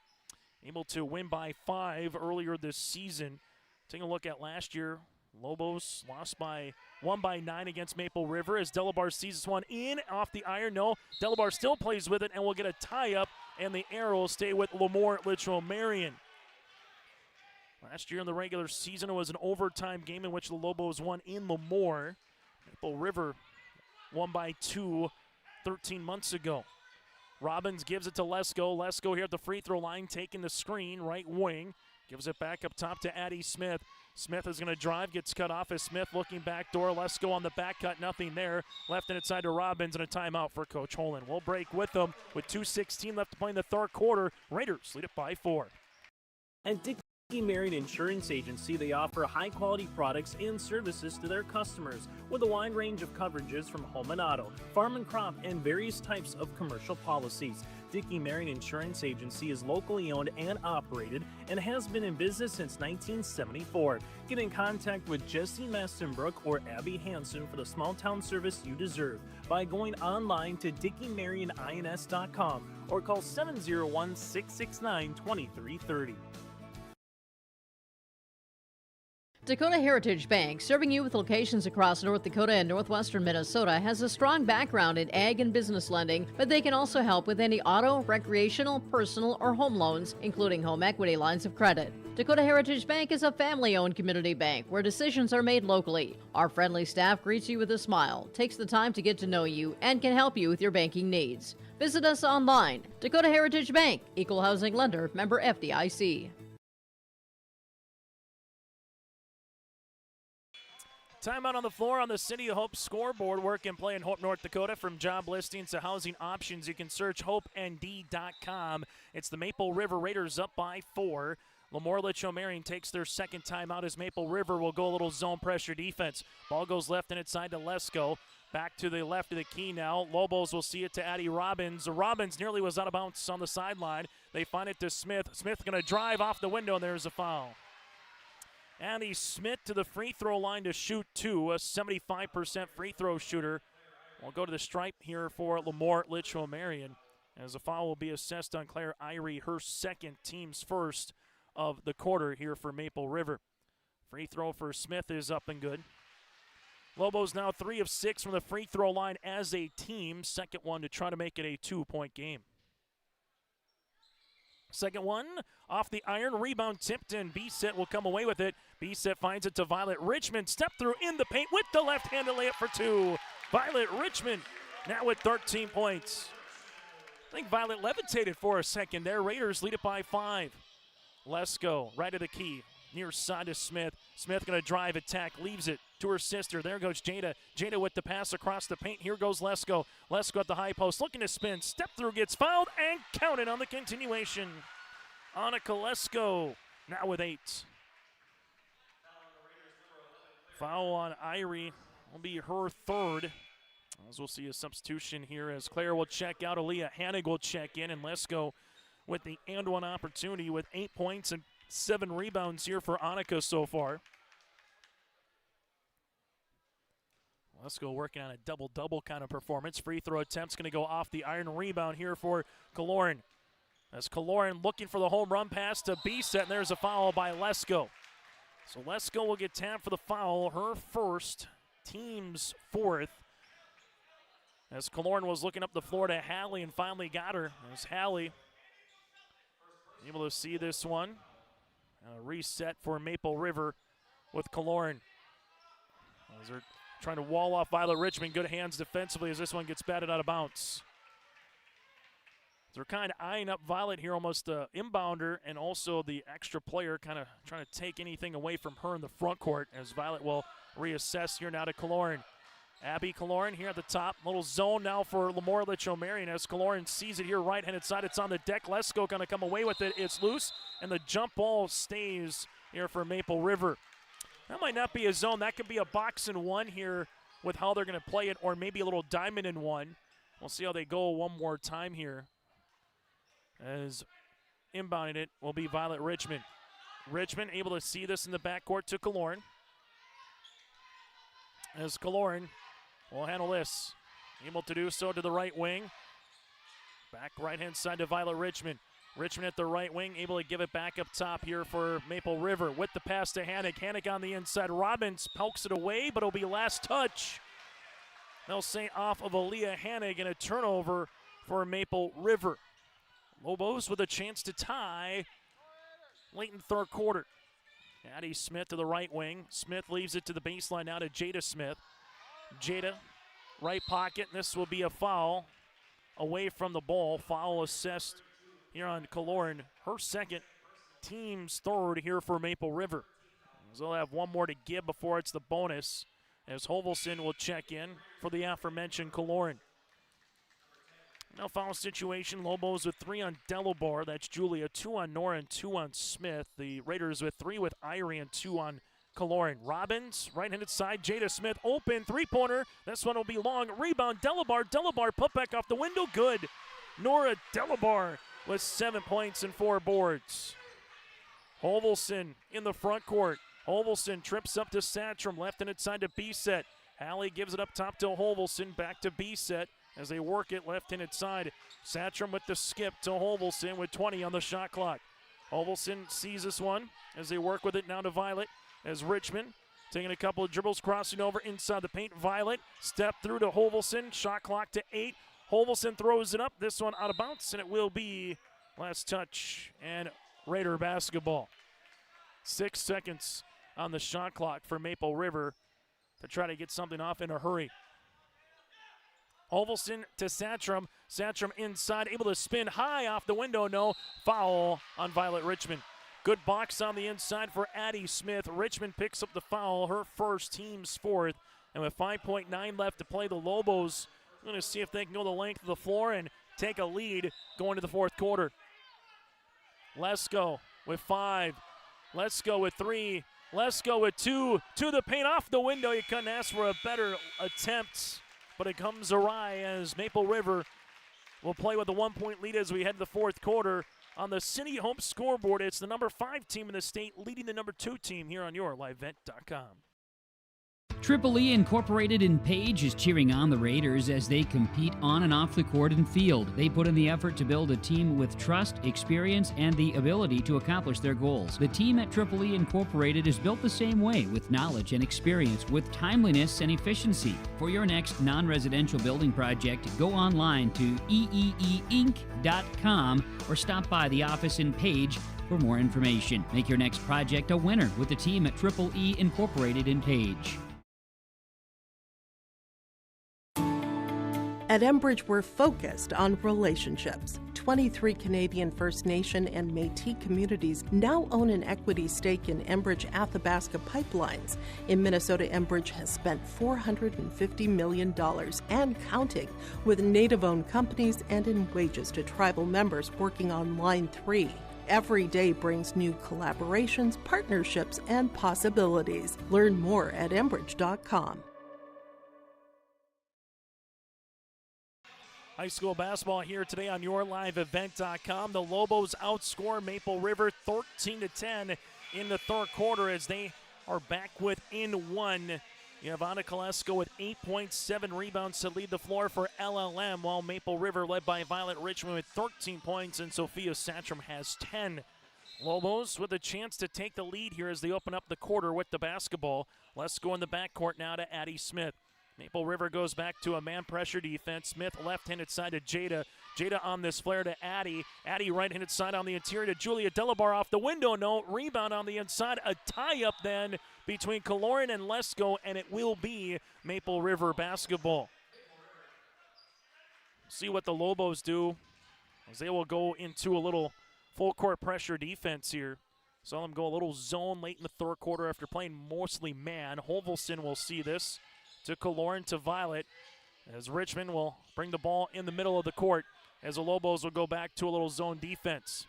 able to win by 5 earlier this season. Taking a look at last year, Lobos won by 9 against Maple River as Delabar sees this one in off the iron. No, Delabar still plays with it and will get a tie-up, and the arrow will stay with LaMoure-Litchville Marion. Last year in the regular season, it was an overtime game in which the Lobos won in LaMoure. Maple River won by 2 13 months ago. Robbins gives it to Lesko. Lesko here at the free throw line, taking the screen, right wing. Gives it back up top to Addie Smith. Smith is going to drive, gets cut off as Smith looking back door. Lesko on the back cut, nothing there. Left and inside to Robbins and a timeout for Coach Holland. We'll break with them with 2:16 left to play in the third quarter. Raiders lead it by 4. At Dickey Marion Insurance Agency, they offer high-quality products and services to their customers with a wide range of coverages from home and auto, farm and crop, and various types of commercial policies. Dickey Marion Insurance Agency is locally owned and operated and has been in business since 1974. Get in contact with Jesse Mastenbrook or Abby Hansen for the small-town service you deserve by going online to DickeyMarionINS.com or call 701-669-2330. Dakota Heritage Bank, serving you with locations across North Dakota and northwestern Minnesota, has a strong background in ag and business lending, but they can also help with any auto, recreational, personal, or home loans, including home equity lines of credit. Dakota Heritage Bank is a family-owned community bank where decisions are made locally. Our friendly staff greets you with a smile, takes the time to get to know you, and can help you with your banking needs. Visit us online. Dakota Heritage Bank, Equal Housing Lender, member FDIC. Timeout on the floor on the City of Hope scoreboard. Work and play in Hope, North Dakota. From job listings to housing options, you can search HopeND.com. It's the Maple River Raiders up by 4. LaMoure-Litchville Marion takes their second timeout as Maple River will go a little zone pressure defense. Ball goes left and inside to Lesko. Back to the left of the key now. Lobos will see it to Addie Robbins. Robbins nearly was out of bounds on the sideline. They find it to Smith. Smith going to drive off the window, and there's a foul. Addie Smith to the free throw line to shoot 2, a 75% free throw shooter. We'll go to the stripe here for LaMoure-Litchville Marion as a foul will be assessed on Claire Irie, her second, team's first of the quarter here for Maple River. Free throw for Smith is up and good. Lobos now 3 of 6 from the free throw line as a team. Second one to try to make it a 2-point game. Second one off the iron, rebound tipped, and Bisset will come away with it. Bisset finds it to Violet Richmond. Step through in the paint with the left-handed layup for 2. Violet Richmond now with 13 points. I think Violet levitated for a second there. Raiders lead it by 5. Lesko right of the key. Near side to Smith. Smith going to drive, attack, leaves it to her sister. There goes Jada. Jada with the pass across the paint. Here goes Lesko. Lesko at the high post, looking to spin. Step through, gets fouled, and counted on the continuation. Annika Lesko now with 8. Foul on Irie will be her third. As we'll see a substitution here as Claire will check out. Aaliyah Hannig will check in, and Lesko with the and one opportunity with 8 points and 7 rebounds here for Annika so far. Lesko working on a double-double kind of performance. Free throw attempt's going to go off the iron. Rebound here for Kaloran. As Kaloran looking for the home run pass to Bisset, and there's a foul by Lesko. So Lesko will get tapped for the foul, her first, team's fourth. As Killorn was looking up the floor to Halley and finally got her. As Halley able to see this one. Reset for Maple River with Killorn. As they're trying to wall off Violet Richmond. Good hands defensively as this one gets batted out of bounds. They're kind of eyeing up Violet here, almost the inbounder and also the extra player, kind of trying to take anything away from her in the front court as Violet will reassess here now to Killorn. Abby Killorn here at the top. Little zone now for LaMoure-Litchville Marion as Killorn sees it here right-handed side. It's on the deck. Lesko going to come away with it. It's loose, and the jump ball stays here for Maple River. That might not be a zone. That could be a box and one here with how they're going to play it, or maybe a little diamond in one. We'll see how they go one more time here. As inbounding it will be Violet Richmond. Richmond able to see this in the backcourt to Killorn. As Killorn will handle this. Able to do so to the right wing. Back right-hand side to Violet Richmond. Richmond at the right wing, able to give it back up top here for Maple River. With the pass to Hannick. Hannick on the inside. Robbins pokes it away, but it'll be last touch. They'll say off of Aaliyah Hannick and a turnover for Maple River. Lobos with a chance to tie late in the third quarter. Addie Smith to the right wing. Smith leaves it to the baseline now to Jada Smith. Jada, right pocket, and this will be a foul away from the ball. Foul assessed here on Killorn. Her second, team's third here for Maple River. So they'll have one more to give before it's the bonus as Hovelson will check in for the aforementioned Killorn. Now foul situation, Lobos with 3 on Delabar, that's Julia, 2 on Nora and 2 on Smith. The Raiders with 3 with Irie and 2 on Killorn. Robbins, right-handed side, Jada Smith, open, three-pointer. This one will be long, rebound, Delabar put back off the window, good. Nora Delabar with 7 points and 4 boards. Hovelson in the front court. Hovelson trips up to Satcham, left-handed side to B-set. Halley gives it up top to Hovelson, back to B-set. As they work it left-handed side. Satcham with the skip to Hovelson with 20 on the shot clock. Hovelson sees this one as they work with it now to Violet. As Richmond taking a couple of dribbles, crossing over inside the paint. Violet step through to Hovelson. Shot clock to 8. Hovelson throws it up. This one out of bounds, and it will be last touch and Raider basketball. 6 seconds on the shot clock for Maple River to try to get something off in a hurry. Hovelson to Satcham. Satcham inside, able to spin high off the window. No foul on Violet Richmond. Good box on the inside for Addie Smith. Richmond picks up the foul, her first, team's fourth. And with 5.9 left to play, the Lobos are going to see if they can go the length of the floor and take a lead going to the fourth quarter. Lesko with 5. Lesko with 3. Lesko with 2. To the paint, off the window. You couldn't ask for a better attempt. But it comes awry as Maple River will play with a 1-point lead as we head to the fourth quarter. On the City Home scoreboard, it's the number 5 team in the state leading the number 2 team here on YourLiveVent.com. Triple E Incorporated in Page is cheering on the Raiders as they compete on and off the court and field. They put in the effort to build a team with trust, experience, and the ability to accomplish their goals. The team at Triple E Incorporated is built the same way, with knowledge and experience, with timeliness and efficiency. For your next non-residential building project, go online to eeeinc.com or stop by the office in Page for more information. Make your next project a winner with the team at Triple E Incorporated in Page. At Enbridge, we're focused on relationships. 23 Canadian First Nation and Métis communities now own an equity stake in Enbridge Athabasca Pipelines. In Minnesota, Enbridge has spent $450 million and counting, with Native-owned companies and in wages to tribal members working on Line 3. Every day brings new collaborations, partnerships, and possibilities. Learn more at Enbridge.com. High school basketball here today on YourLiveEvent.com. The Lobos outscore Maple River 13-10 in the third quarter as they are back within 1. You have Anna Kolesko with 8.7 rebounds to lead the floor for LLM, while Maple River led by Violet Richmond with 13 points, and Sophia Satcham has 10 Lobos with a chance to take the lead here as they open up the quarter with the basketball. Let's go in the backcourt now to Addie Smith. Maple River goes back to a man pressure defense. Smith left-handed side to Jada. Jada on this flare to Addie. Addie right-handed side on the interior to Julia Delabar off the window. No, rebound on the inside. A tie-up then between Kaloran and Lesko, and it will be Maple River basketball. See what the Lobos do as they will go into a little full-court pressure defense here. Saw them go a little zone late in the third quarter after playing mostly man. Holvelson will see this. To Kaloran to Violet as Richmond will bring the ball in the middle of the court as the Lobos will go back to a little zone defense.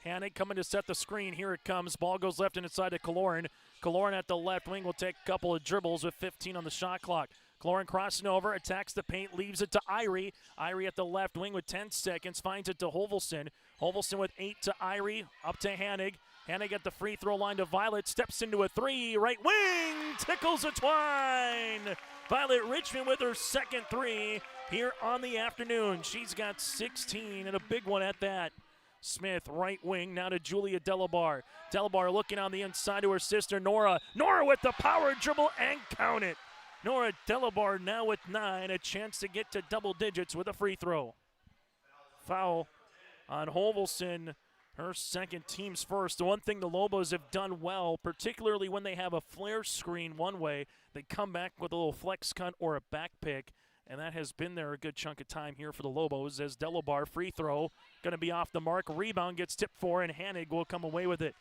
Hannig coming to set the screen. Here it comes. Ball goes left and inside to Kaloran. Kaloran at the left wing will take a couple of dribbles with 15 on the shot clock. Kaloran crossing over, attacks the paint, leaves it to Irie. Irie at the left wing with 10 seconds, finds it to Holvelson. Holvelson with 8 to Irie, up to Hannig. Hannig at the free throw line to Violet, steps into a three, right wing, tickles a twine. Violet Richmond with her second three here on the afternoon. She's got 16 and a big one at that. Smith, right wing, now to Julia Delabar. Delabar looking on the inside to her sister Nora. Nora with the power dribble and count it. Nora Delabar now with 9, a chance to get to double digits with a free throw. Foul on Holvelson. Her second, team's first. The one thing the Lobos have done well, particularly when they have a flare screen one way, they come back with a little flex cut or a back pick, and that has been there a good chunk of time here for the Lobos as Delabar free throw going to be off the mark. Rebound gets tipped for, and Hannig will come away with it.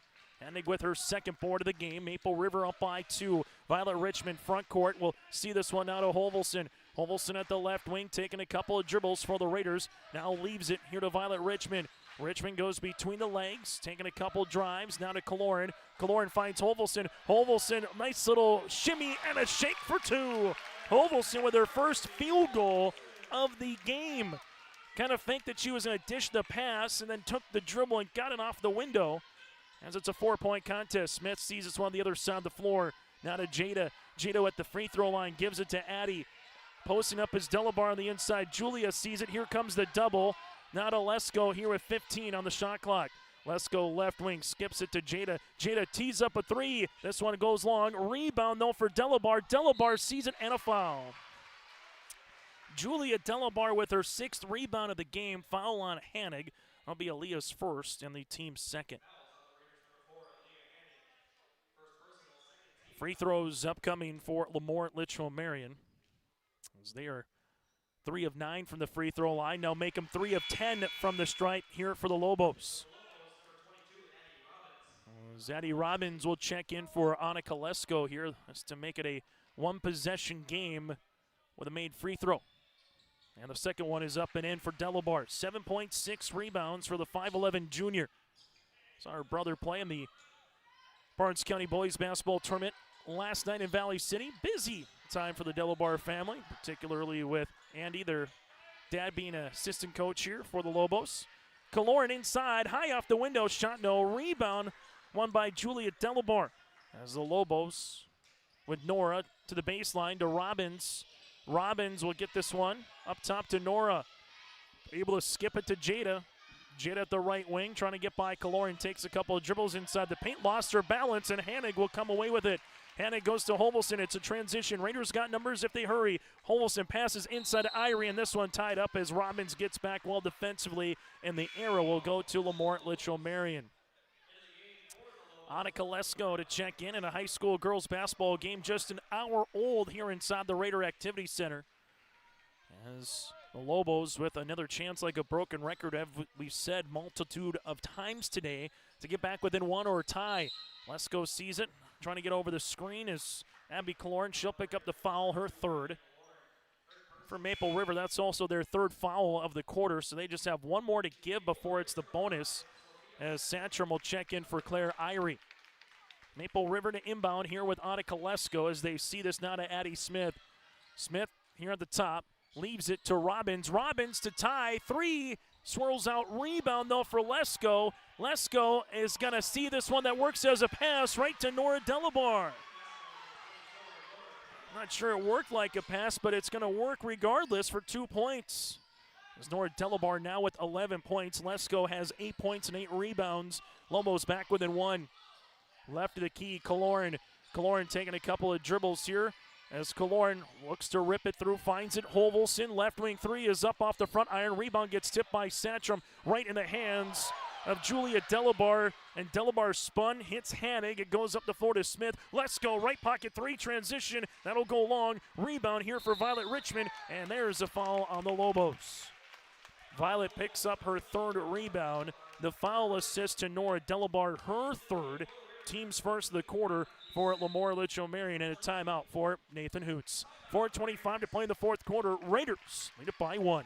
Hannig with her second board of the game. Maple River up by 2. Violet Richmond front court will see this one now to Holvelson. Holvelson at the left wing taking a couple of dribbles for the Raiders. Now leaves it here to Violet Richmond. Richmond goes between the legs, taking a couple drives. Now to Kaloran. Kaloran finds Holvelson. Holvelson, nice little shimmy and a shake for 2. Holvelson with her first field goal of the game. Kind of think that she was going to dish the pass and then took the dribble and got it off the window. As it's a 4-point contest. Smith sees this one on the other side of the floor. Now to Jada. Jada at the free throw line gives it to Addie. Posting up is Delabar on the inside. Julia sees it. Here comes the double. Now to Lesko here with 15 on the shot clock. Lesko left wing skips it to Jada. Jada tees up a 3. This one goes long. Rebound though for Delabar. Delabar sees it and a foul. Julia Delabar with her 6th rebound of the game. Foul on Hannig. That'll be Aaliyah's first and the team's second. Free throws upcoming for LaMoure-Litchville Marion. As they are 3 of 9 from the free throw line. Now make them 3 of 10 from the stripe here for the Lobos. Zadie Robbins will check in for Annika Lesko here. That's to make it a 1-possession game with a made free throw. And the second one is up and in for Delabar. 7.6 rebounds for the 5'11 junior. Saw her brother play in the Barnes County Boys Basketball Tournament last night in Valley City. Busy time for the Delabar family, particularly with Andy, their dad, being an assistant coach here for the Lobos. Kaloran inside, high off the window, shot no. Rebound won by Julia Delabar. As the Lobos with Nora to the baseline to Robbins. Robbins will get this one up top to Nora. Able to skip it to Jada. Jada at the right wing, trying to get by Kaloran, takes a couple of dribbles inside the paint, lost her balance, and Hannig will come away with it. Hannig goes to Holvelson. It's a transition. Raiders got numbers if they hurry. Holvelson passes inside to Irie, and this one tied up as Robbins gets back well defensively, and the arrow will go to LaMoure-Litchville Marion. Annika Lesko to check in a high school girls basketball game just an hour old here inside the Raider Activity Center. As the Lobos with another chance like a broken record, have we've said multitude of times today, to get back within 1 or tie. Lesko sees it, trying to get over the screen is Abby Kaloran. She'll pick up the foul, her 3rd. For Maple River, that's also their 3rd foul of the quarter, so they just have 1 more to give before it's the bonus, as Santrum will check in for Claire Irie. Maple River to inbound here with Annika Lesko as they see this now to Addie Smith. Smith here at the top, leaves it to Robbins. Robbins to tie, 3, swirls out, rebound though for Lesko. Lesko is going to see this one that works as a pass right to Nora Delabar. Not sure it worked like a pass, but it's going to work regardless for 2 points. As Nora Delabar now with 11 points. Lesko has 8 points and 8 rebounds. Lobos back within 1. Left of the key, Kaloran. Kaloran taking a couple of dribbles here as Kaloran looks to rip it through, finds it. Holvelson, left wing three is up off the front iron. Rebound gets tipped by Satcham right in the hands of Julia Delabar, and Delabar spun, hits Hanig. It goes up the floor to Smith. Let's go, right pocket three, transition. That'll go long. Rebound here for Violet Richmond, and there's a foul on the Lobos. Violet picks up her third rebound. The foul assist to Nora Delabar, her third. Team's first of the quarter for LaMoure-Litchville Marion, and a timeout for Nathan Hoots. 4:25 to play in the fourth quarter. Raiders lead it by 1.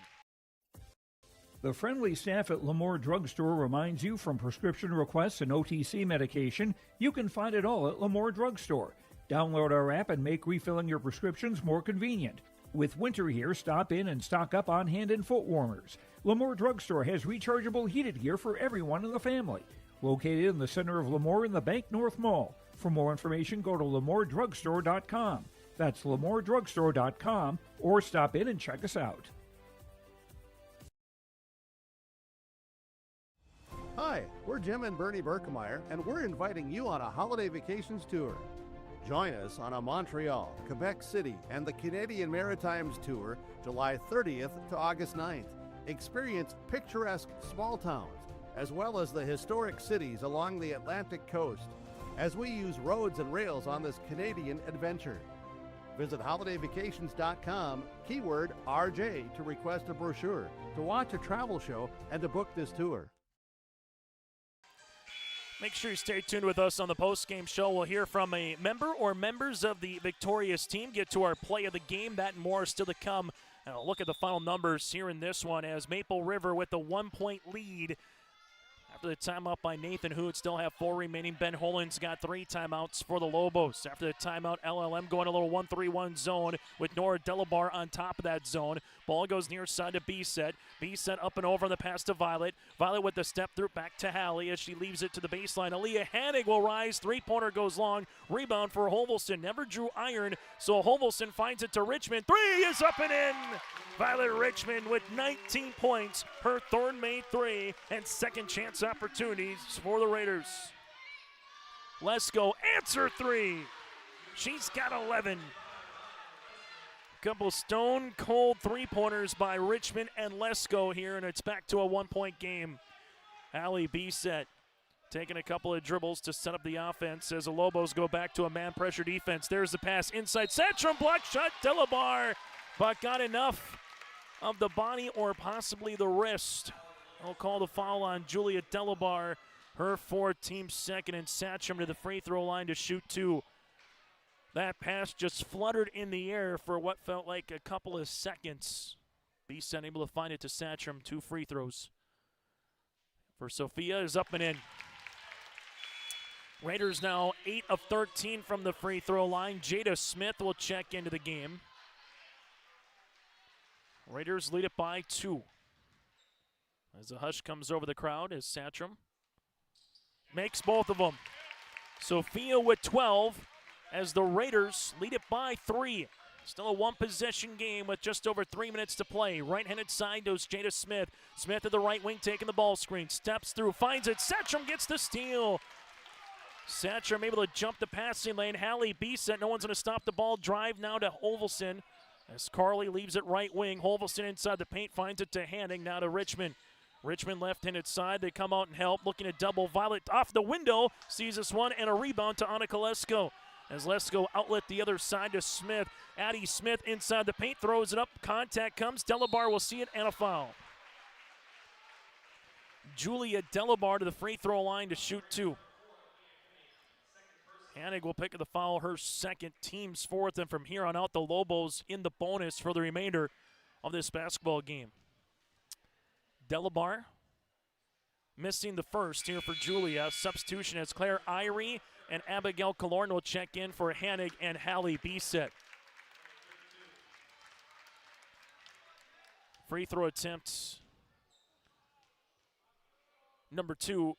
The friendly staff at LaMoure Drugstore reminds you from prescription requests and OTC medication, you can find it all at LaMoure Drugstore. Download our app and make refilling your prescriptions more convenient. With winter here, stop in and stock up on hand and foot warmers. LaMoure Drugstore has rechargeable heated gear for everyone in the family. Located in the center of LaMoure in the Bank North Mall. For more information, go to LaMoureDrugstore.com. That's LaMoureDrugstore.com, or stop in and check us out. Hi, we're Jim and Bernie Berkemeyer, and we're inviting you on a holiday vacations tour. Join us on a Montreal, Quebec City, and the Canadian Maritimes tour, July 30th to August 9th. Experience picturesque small towns, as well as the historic cities along the Atlantic coast, as we use roads and rails on this Canadian adventure. Visit holidayvacations.com, keyword RJ, to request a brochure, to watch a travel show, and to book this tour. Make sure you stay tuned with us on the post-game show. We'll hear from a member or members of the victorious team, get to our play of the game. That and more still to come. And I'll look at the final numbers here in this one as Maple River with the 1-point lead. After the timeout by Nathan Hood, still have 4 remaining. Ben Holin's got 3 timeouts for the Lobos. After the timeout, LLM going a little 1-3-1 zone with Nora Delabar on top of that zone. Ball goes near side to B-Set. B-Set up and over on the pass to Violet. Violet with the step through back to Hallie as she leaves it to the baseline. Aaliyah Hanig will rise. 3-pointer goes long. Rebound for Holvelson. Never drew iron, so Holvelson finds it to Richmond. 3 is up and in. Violet Richmond with 19 points. Her third made 3 and second chance opportunities for the Raiders. Lesko answer 3. She's got 11. Couple stone cold 3-pointers by Richmond and Lesko here, and it's back to a 1-point game. Allie B-Set taking a couple of dribbles to set up the offense as the Lobos go back to a man pressure defense. There's the pass inside. Satcham block shot. Delabar, but got enough of the body or possibly the wrist. I'll call the foul on Julia Delabar, her 4th, team second, and Satcham to the free throw line to shoot 2. That pass just fluttered in the air for what felt like a couple of seconds. B-Set able to find it to Satcham. 2 free throws for Sophia is up and in. Raiders now 8 of 13 from the free throw line. Jada Smith will check into the game. Raiders lead it by 2. As a hush comes over the crowd as Satcham makes both of them. Sophia with 12 as the Raiders lead it by 3. Still a 1-possession game with just over 3 minutes to play. Right-handed side goes Jada Smith. Smith at the right wing taking the ball screen. Steps through, finds it. Satcham gets the steal. Satcham able to jump the passing lane. Hallie B-Set. No one's going to stop the ball. Drive now to Holvelson as Carly leaves it right wing. Holvelson inside the paint finds it to Hanning. Now to Richmond. Richmond left-handed side. They come out and help. Looking at double. Violet off the window. Sees this one and a rebound to Annika Lesko. As Lesko outlet the other side to Smith. Addie Smith inside the paint, throws it up. Contact comes. Delabar will see it and a foul. Julia Delabar to the free throw line to shoot 2. Hanig will pick up the foul, her 2nd, team's 4th, and from here on out, the Lobos in the bonus for the remainder of this basketball game. Delabar missing the first here for Julia. Substitution as Claire Irie and Abigail Killorn will check in for Hanig and Hallie B-Set. Free throw attempts. Number 2.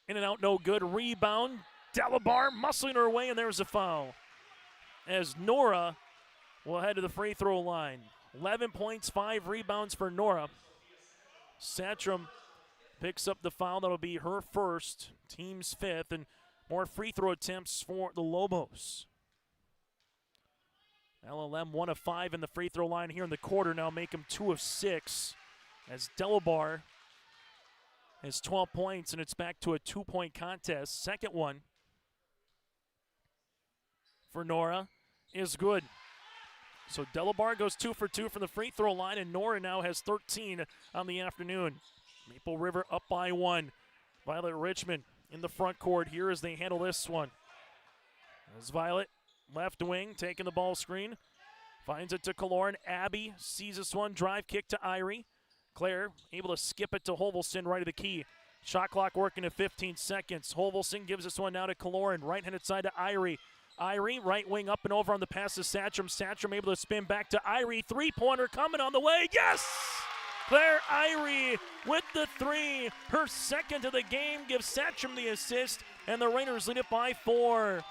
In and out, no good. Rebound. Delabar muscling her way, and there's a foul. As Nora will head to the free throw line. 11 points, 5 rebounds for Nora. Satcham picks up the foul. That'll be her first, team's 5th, and more free throw attempts for the Lobos. LLM 1 of 5 in the free throw line here in the quarter. Now make them 2 of 6 as Delabar has 12 points, and it's back to a 2-point contest. Second one for Nora is good. So Delabar goes 2 for 2 from the free throw line, and Nora now has 13 on the afternoon. Maple River up by 1. Violet Richmond in the front court here as they handle this one. As Violet, left wing, taking the ball screen. Finds it to Kaloran. Abby sees this one. Drive kick to Irie. Claire able to skip it to Hovelson right of the key. Shot clock working at 15 seconds. Hovelson gives this one now to Kaloran. Right-handed side to Irie. Irie, right wing up and over on the pass to Satcham. Satcham able to spin back to Irie. Three-pointer coming on the way. Yes! Claire Irie with the 3. Her second of the game gives Satcham the assist, and the Raiders lead it by 4.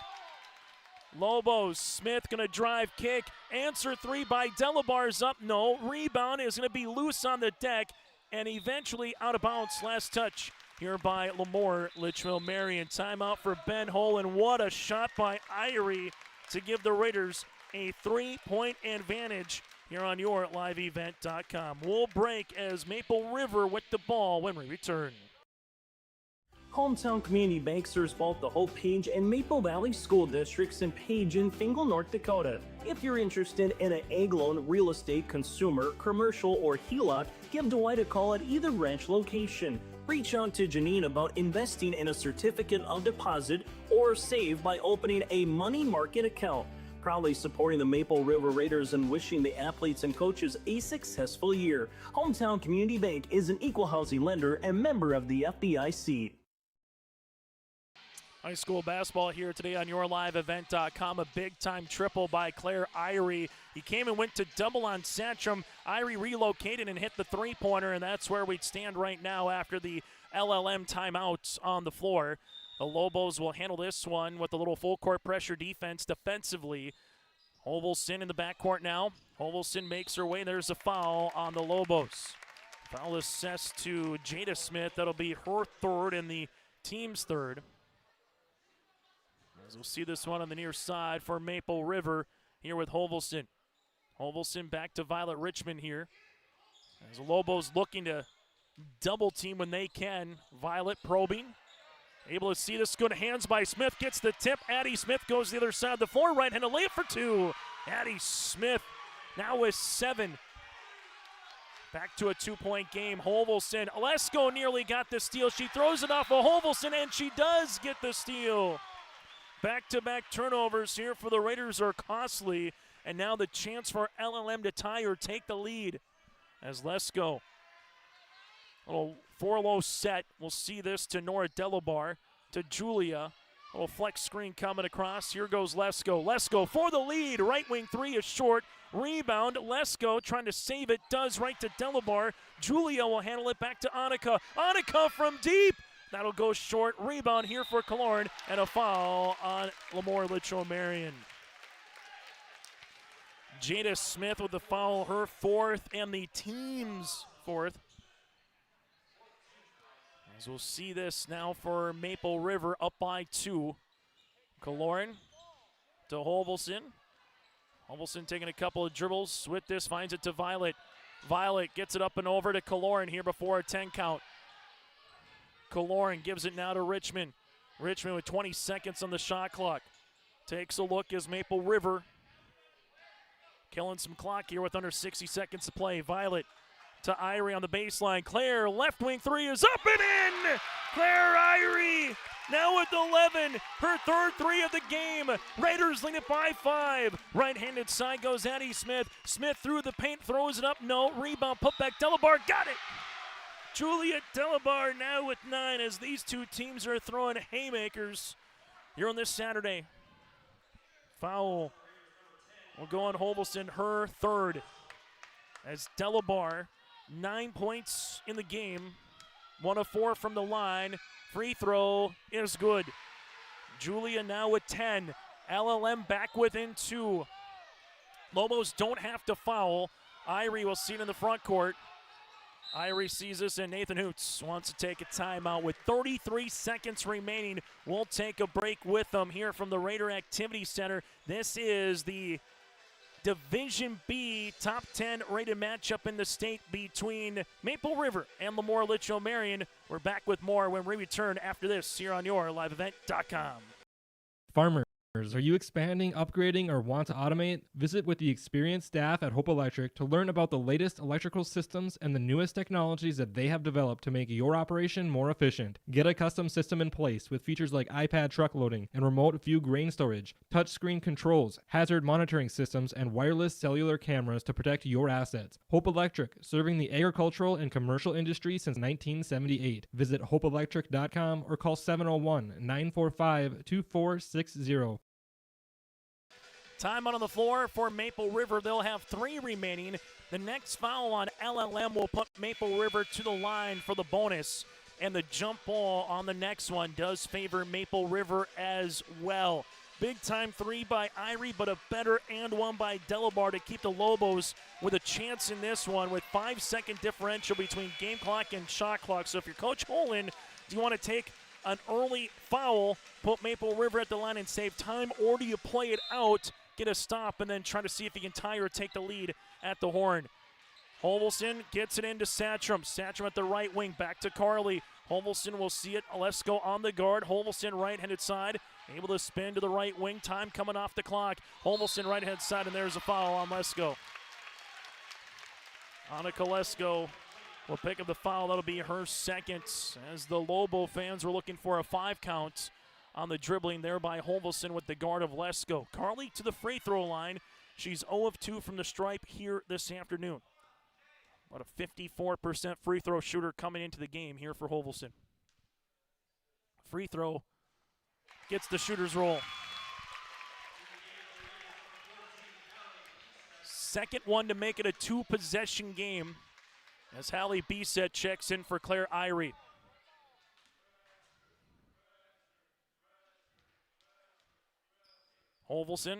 Lobos, Smith going to drive kick. Answer 3 by Delabar's up. No. Rebound is going to be loose on the deck and eventually out of bounds. Last touch here by LaMoure-Litchville. Marion. Timeout for Ben Hole, and what a shot by Irie to give the Raiders a 3-point advantage here on your liveevent.com. We'll break as Maple River with the ball when we return. Hometown Community Bank serves both the Hope Page and Maple Valley School Districts in Page and Fingal, North Dakota. If you're interested in an ag loan, real estate, consumer, commercial, or HELOC, give Dwight a call at either branch location. Reach out to Janine about investing in a certificate of deposit or save by opening a money market account. Proudly supporting the Maple River Raiders and wishing the athletes and coaches a successful year. Hometown Community Bank is an equal housing lender and member of the FDIC. High school basketball here today on yourliveevent.com. A big-time triple by Claire Irie. He came and went to double on Satcham. Irie relocated and hit the three-pointer, and that's where we'd stand right now after the LLM timeouts on the floor. The Lobos will handle this one with a little full-court pressure defense defensively. Hovelson in the backcourt now. Hovelson makes her way. There's a foul on the Lobos. Foul assessed to Jada Smith. That'll be her third and the team's third. As we'll see this one on the near side for Maple River here with Hovelson. Hovelson back to Violet Richmond here. As the Lobos looking to double team when they can. Violet probing. Able to see this. Good hands by Smith. Gets the tip. Addie Smith goes to the other side of the floor. Right-handed layup for 2. Addie Smith now with 7. Back to a 2-point game. Hovelson. Lesko nearly got the steal. She throws it off of Hovelson, and she does get the steal. Back-to-back turnovers here for the Raiders are costly, and now the chance for LLM to tie or take the lead as Lesko. A little 4-low set. We'll see this to Nora Delabar, to Julia. A little flex screen coming across. Here goes Lesko. Lesko for the lead. Right wing 3 is short. Rebound. Lesko trying to save it. Does right to Delabar. Julia will handle it back to Annika. Annika from deep. That'll go short. Rebound here for Kaloran, and a foul on LaMoure-Litchville Marion. Jada Smith with the foul, her 4th and the team's 4th. As we'll see this now for Maple River up by 2. Kaloran to Hovelson. Hovelson taking a couple of dribbles with this, finds it to Violet. Violet gets it up and over to Kaloran here before a 10 count. Kaloran gives it now to Richmond. Richmond with 20 seconds on the shot clock. Takes a look as Maple River killing some clock here with under 60 seconds to play. Violet to Irie on the baseline. Claire, left wing 3 is up and in! Claire Irie now with 11. Her third 3 of the game. Raiders lead it by 5. Right-handed side goes Addie Smith. Smith through the paint, throws it up. No. Rebound, put back. Delabar got it! Juliet Delabar now with 9 as these two teams are throwing haymakers here on this Saturday. Foul will go on Hovelson, her 3rd. As Delabar, 9 points in the game. 1 of 4 from the line. Free throw is good. Julia now with 10. LLM back within 2. Lobos don't have to foul Irie will see it in the front court. Irie sees this, and Nathan Hoots wants to take a timeout with 33 seconds remaining. We'll take a break with them here from the Raider Activity Center. This is the Division B top 10 rated matchup in the state between Maple River and LaMoure-Litchville Marion. We're back with more when we return after this here on YourLiveEvent.com. Farmers, are you expanding, upgrading, or want to automate? Visit with the experienced staff at Hope Electric to learn about the latest electrical systems and the newest technologies that they have developed to make your operation more efficient. Get a custom system in place with features like iPad truck loading and remote view grain storage, touchscreen controls, hazard monitoring systems, and wireless cellular cameras to protect your assets. Hope Electric, serving the agricultural and commercial industry since 1978. Visit hopeelectric.com or call 701-945-2460. Time out on the floor for Maple River. They'll have 3 remaining. The next foul on LLM will put Maple River to the line for the bonus. And the jump ball on the next one does favor Maple River as well. Big time 3 by Irie, but a better and one by Delabar to keep the Lobos with a chance in this one with 5-second differential between game clock and shot clock. So if you're Coach Holland, do you want to take an early foul, put Maple River at the line and save time, or do you play it out, get a stop, and then try to see if you can tie or take the lead at the horn? Hovelson gets it into Satcham. Satcham at the right wing, back to Carly. Hovelson will see it. Olesko on the guard. Hovelson right-handed side, able to spin to the right wing. Time coming off the clock. Hovelson right-hand side, and there's a foul on Lesko. Annika Lesko will pick up the foul. That'll be her second, as the Lobo fans were looking for a 5 count on the dribbling there by Hovelson with the guard of Lesko. Carly to the free throw line. She's 0 of 2 from the stripe here this afternoon. About a 54% free throw shooter coming into the game here for Hovelson. Free throw gets the shooter's roll. Second one to make it a 2-possession game as Hallie Bisset checks in for Claire Irie. Hovelson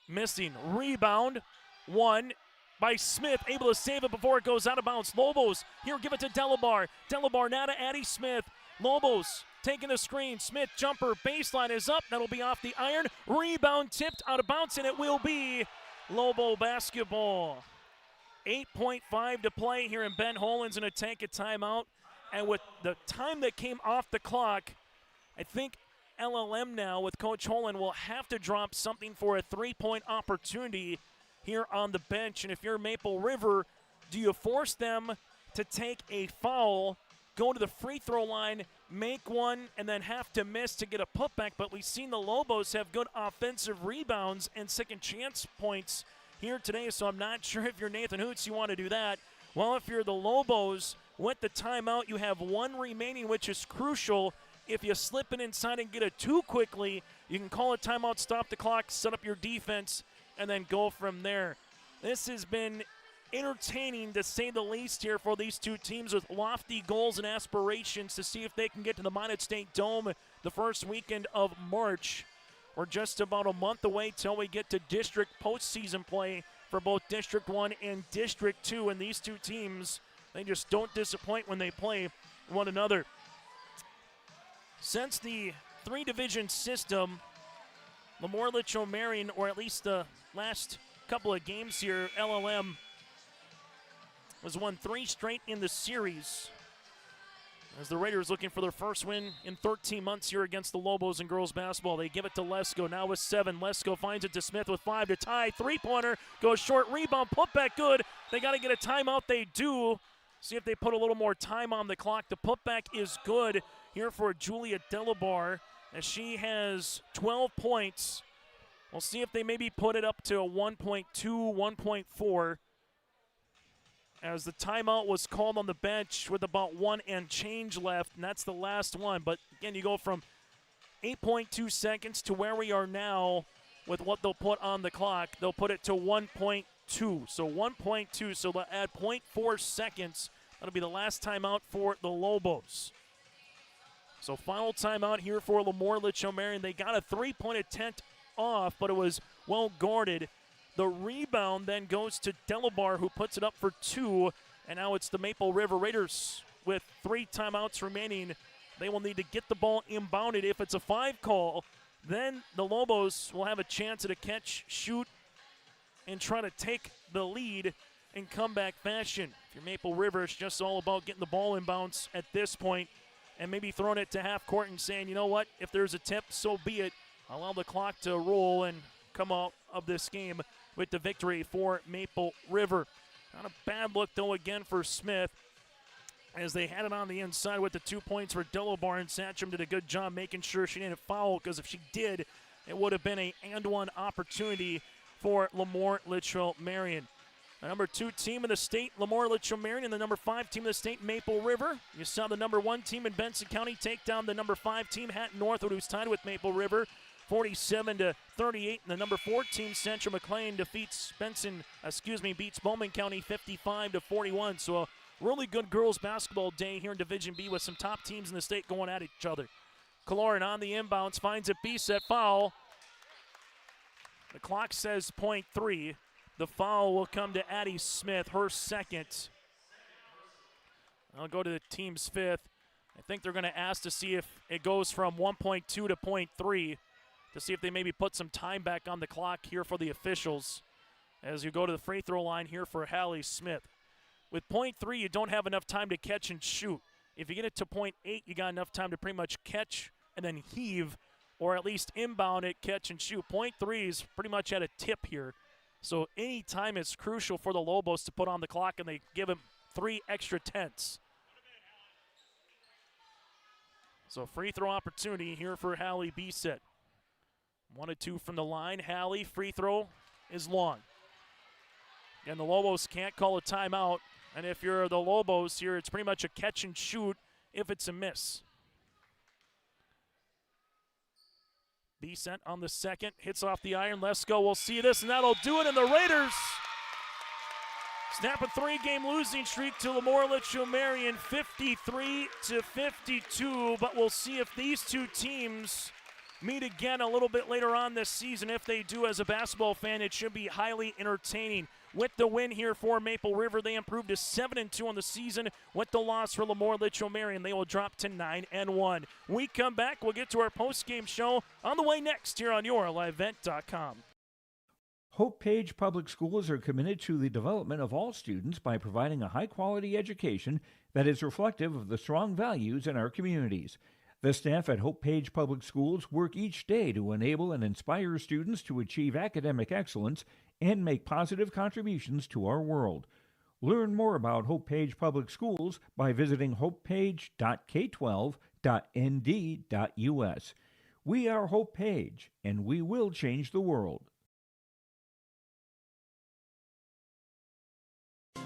missing. Rebound. 1 by Smith. Able to save it before it goes out of bounds. Lobos here give it to Delabar. Delabar now to Addie Smith. Lobos taking the screen. Smith jumper. Baseline is up. That'll be off the iron. Rebound tipped out of bounds, and it will be Lobo basketball. 8.5 to play here, and Ben Holand's going to take a timeout. And with the time that came off the clock, I think LLM now with Coach Holand will have to drop something for a 3-point opportunity here on the bench. And if you're Maple River, do you force them to take a foul, go to the free throw line, make one, and then have to miss to get a putback? But we've seen the Lobos have good offensive rebounds and second chance points here today, so I'm not sure if you're Nathan Hoots, you want to do that. Well, if you're the Lobos, with the timeout, you have 1 remaining, which is crucial. If you slip it inside and get it too quickly, you can call a timeout, stop the clock, set up your defense, and then go from there. This has been entertaining, to say the least, here for these two teams with lofty goals and aspirations to see if they can get to the Minot State Dome the first weekend of March. We're just about a month away till we get to district postseason play for both District 1 and District 2, and these two teams, they just don't disappoint when they play one another. Since the 3-division system, LaMoure-Litchville Marion, or at least the last couple of games here, LLM has won 3 straight in the series, as the Raiders looking for their first win in 13 months here against the Lobos in girls basketball. They give it to Lesko, now with 7. Lesko finds it to Smith with 5 to tie. 3-pointer, goes short, rebound, put back good. They got to get a timeout, they do. See if they put a little more time on the clock. The putback is good here for Julia Delabar, as she has 12 points. We'll see if they maybe put it up to a 1.2, 1.4. As the timeout was called on the bench with about 1 and change left, and that's the last one. But again, you go from 8.2 seconds to where we are now with what they'll put on the clock. They'll put it to 1.2. So 1.2, so they'll add 0.4 seconds. That'll be the last timeout for the Lobos. So final timeout here for LaMoure-Litchville Marion. They got a 3-point attempt off, but it was well guarded The rebound then goes to Delabar, who puts it up for 2. And now it's the Maple River Raiders with 3 timeouts remaining. They will need to get the ball inbounded. If it's a 5 call, then the Lobos will have a chance at a catch, shoot, and try to take the lead in comeback fashion. If you're Maple River, it's just all about getting the ball inbounds at this point and maybe throwing it to half court and saying, you know what, if there's a tip, so be it. Allow the clock to roll and come out of this game with the victory for Maple River. Not a bad look, though, again for Smith, as they had it on the inside with the 2 points for Delabar, and Satcham did a good job making sure she didn't foul, because if she did, it would have been a and-one opportunity for LaMoure-Litchville Marion. The number 2 team in the state, LaMoure-Litchville Marion, and the number 5 team in the state, Maple River. You saw the number 1 team in Benson County take down the number 5 team, Hatton Northwood, who's tied with Maple River, 47-38. And the number 4 team, Central McLean, beats Bowman County 55-41. So a really good girls basketball day here in Division B with some top teams in the state going at each other. Kaloran on the inbounds, finds a B-set foul. The clock says .3. The foul will come to Addie Smith, her second. I'll go to the team's 5th. I think they're going to ask to see if it goes from 1.2 to .3 to see if they maybe put some time back on the clock here for the officials as you go to the free throw line here for Hallie Smith. With .3, you don't have enough time to catch and shoot. If you get it to .8, you got enough time to pretty much catch and then heave, or at least inbound it, catch and shoot. .3 is pretty much at a tip here. So any time is crucial for the Lobos to put on the clock, and they give him 3 extra tenths. So free throw opportunity here for Hallie B-set. 1 of 2 from the line. Hallie, free throw is long. And the Lobos can't call a timeout. And if you're the Lobos here, it's pretty much a catch and shoot if it's a miss. B-set on the second, hits off the iron. Let's go. We'll see this, and that'll do it. And the Raiders snap a 3-game losing streak to LaMoure-Litchville Marion, 53-52. But we'll see if these 2 teams meet again a little bit later on this season. If they do, as a basketball fan, it should be highly entertaining. With the win here for Maple River, they improved to 7-2 on the season. With the loss for LaMoure-Litchville Marion, they will drop to 9-1. We come back, we'll get to our post-game show on the way next here on YourLiveEvent.com. Hope Page Public Schools are committed to the development of all students by providing a high-quality education that is reflective of the strong values in our communities. The staff at Hope Page Public Schools work each day to enable and inspire students to achieve academic excellence and make positive contributions to our world. Learn more about Hope Page Public Schools by visiting hopepage.k12.nd.us. We are Hope Page, and we will change the world.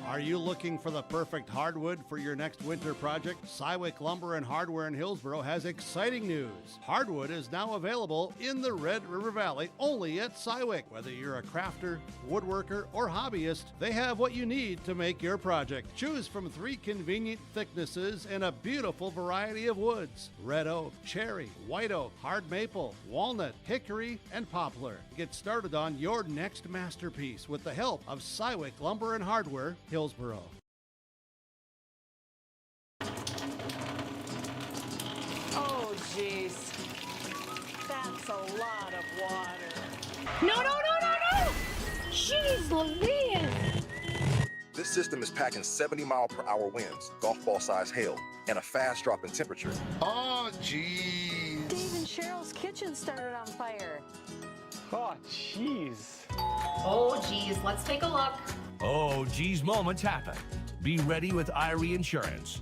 Are you looking for the perfect hardwood for your next winter project? Cywick Lumber and Hardware in Hillsboro has exciting news. Hardwood is now available in the Red River Valley only at Cywick. Whether you're a crafter, woodworker, or hobbyist, they have what you need to make your project. Choose from 3 convenient thicknesses and a beautiful variety of woods: red oak, cherry, white oak, hard maple, walnut, hickory, and poplar. Get started on your next masterpiece with the help of Cywick Lumber and Hardware, Hillsboro. Oh, jeez. That's a lot of water. No! Jeez Louise! This system is packing 70-mile-per-hour winds, golf ball-sized hail, and a fast drop in temperature. Oh, jeez. Dave and Cheryl's kitchen started on fire. Oh, jeez. Oh, geez, let's take a look. Oh, geez, moments happen. Be ready with Irie Insurance.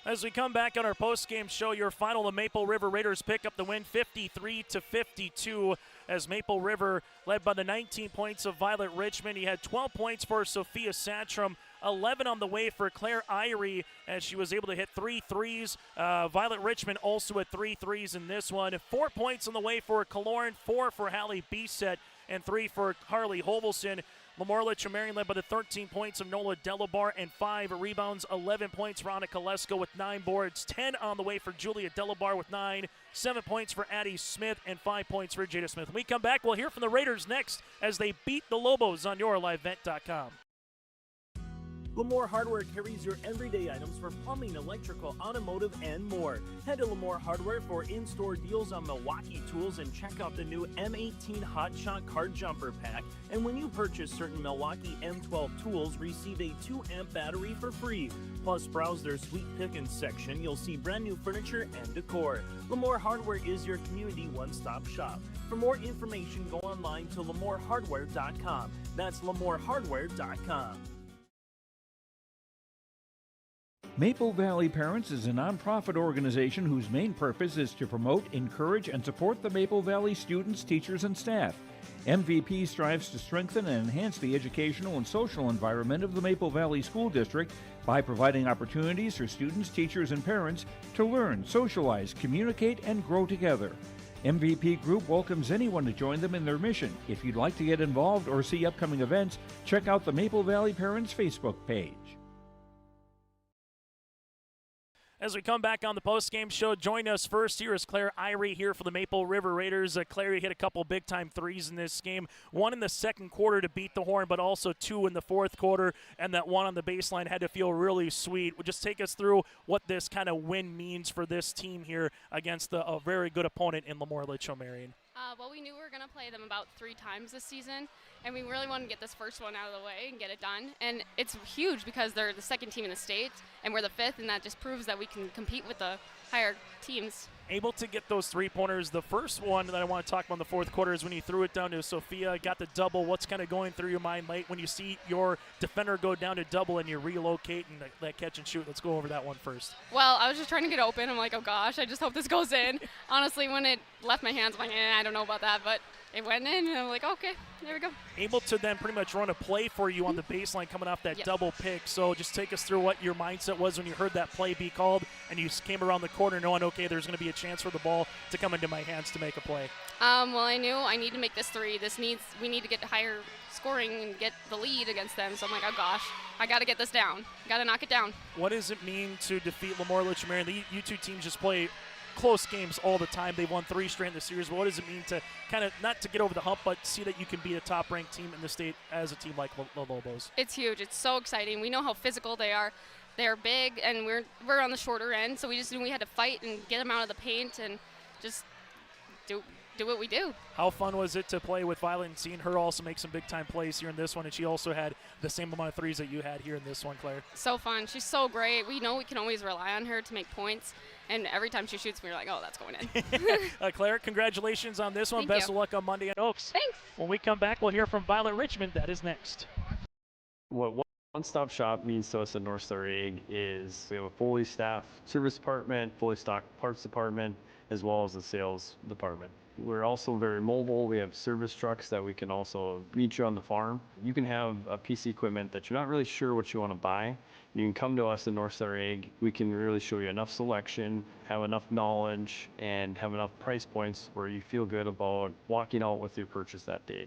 As we come back on our post-game show, your final, the Maple River Raiders pick up the win 53-52 as Maple River led by the 19 points of Violet Richmond. He had 12 points for Sophia Satcham, 11 on the way for Claire Irie as she was able to hit 3 threes. Violet Richmond also had 3 threes in this one. 4 points on the way for Kaloran, 4 for Hallie B-set, and 3 for Harley Hovelson. LaMoure-Litchville Marion led by the 13 points of Nola Delabar and 5 rebounds, 11 points for Anna Kolesko with 9 boards, 10 on the way for Julia Delabar with 9, 7 points for Addie Smith, and 5 points for Jada Smith. When we come back, we'll hear from the Raiders next as they beat the Lobos on YourLiveVent.com. LaMoure Hardware carries your everyday items for plumbing, electrical, automotive, and more. Head to LaMoure Hardware for in-store deals on Milwaukee tools and check out the new M18 Hot Shot Card Jumper Pack. And when you purchase certain Milwaukee M12 tools, receive a 2-amp battery for free. Plus, browse their sweet pickings section. You'll see brand new furniture and decor. LaMoure Hardware is your community one-stop shop. For more information, go online to LaMoureHardware.com. That's LaMoureHardware.com. Maple Valley Parents is a nonprofit organization whose main purpose is to promote, encourage, and support the Maple Valley students, teachers, and staff. MVP strives to strengthen and enhance the educational and social environment of the Maple Valley School District by providing opportunities for students, teachers, and parents to learn, socialize, communicate, and grow together. MVP Group welcomes anyone to join them in their mission. If you'd like to get involved or see upcoming events, check out the Maple Valley Parents Facebook page. As we come back on the postgame show, join us first. Here is Claire Irie here for the Maple River Raiders. Claire hit a couple big-time threes in this game. One in the second quarter to beat the horn, but also 2 in the fourth quarter, and that one on the baseline had to feel really sweet. Just take us through what this kind of win means for this team here against a very good opponent in LaMoure-Litchville Marion. Well, we knew we were going to play them about 3 times this season, and we really wanted to get this first one out of the way and get it done. And it's huge because they're the second team in the state, and we're the 5th, and that just proves that we can compete with the higher teams. Able to get those 3-pointers. The first one that I want to talk about in the fourth quarter is when you threw it down to Sophia, got the double. What's kind of going through your mind late when you see your defender go down to double and you relocate and that catch and shoot? Let's go over that one first. Well, I was just trying to get open. I'm like, oh gosh, I just hope this goes in. Honestly, when it left my hands, I'm like, I don't know about that, but it went in, and I'm like, okay, there we go. Able to then pretty much run a play for you on the baseline coming off that double pick. So just take us through what your mindset was when you heard that play be called and you came around the corner knowing, okay, there's going to be a chance for the ball to come into my hands to make a play. Well, I knew I need to make this 3. We need to get higher scoring and get the lead against them. So I'm like, oh gosh, I got to get this down. Got to knock it down. What does it mean to defeat LaMoure-Litchville Marion? You two teams just play close games all the time. They've won 3 straight in the series. But what does it mean to kind of not to get over the hump, but see that you can be a top-ranked team in the state as a team like the Lobos? It's huge. It's so exciting. We know how physical they are. They're big, and we're on the shorter end, so we just knew we had to fight and get them out of the paint and just do what we do. How fun was it to play with Violet and seeing her also make some big-time plays here in this one, and she also had the same amount of threes that you had here in this one, Claire? So fun. She's so great. We know we can always rely on her to make points, and every time she shoots, we're like, oh, that's going in. Claire, congratulations on this one. Thank Best you. of luck on Monday at Oaks. Thanks. When we come back, we'll hear from Violet Richmond. That is next. What one-stop shop means to us at North Star Egg is we have a fully staffed service department, fully stocked parts department, as well as a sales department. We're also very mobile. We have service trucks that we can also meet you on the farm. You can have a piece of equipment that you're not really sure what you want to buy. You can come to us at North Star Egg. We can really show you enough selection, have enough knowledge, and have enough price points where you feel good about walking out with your purchase that day.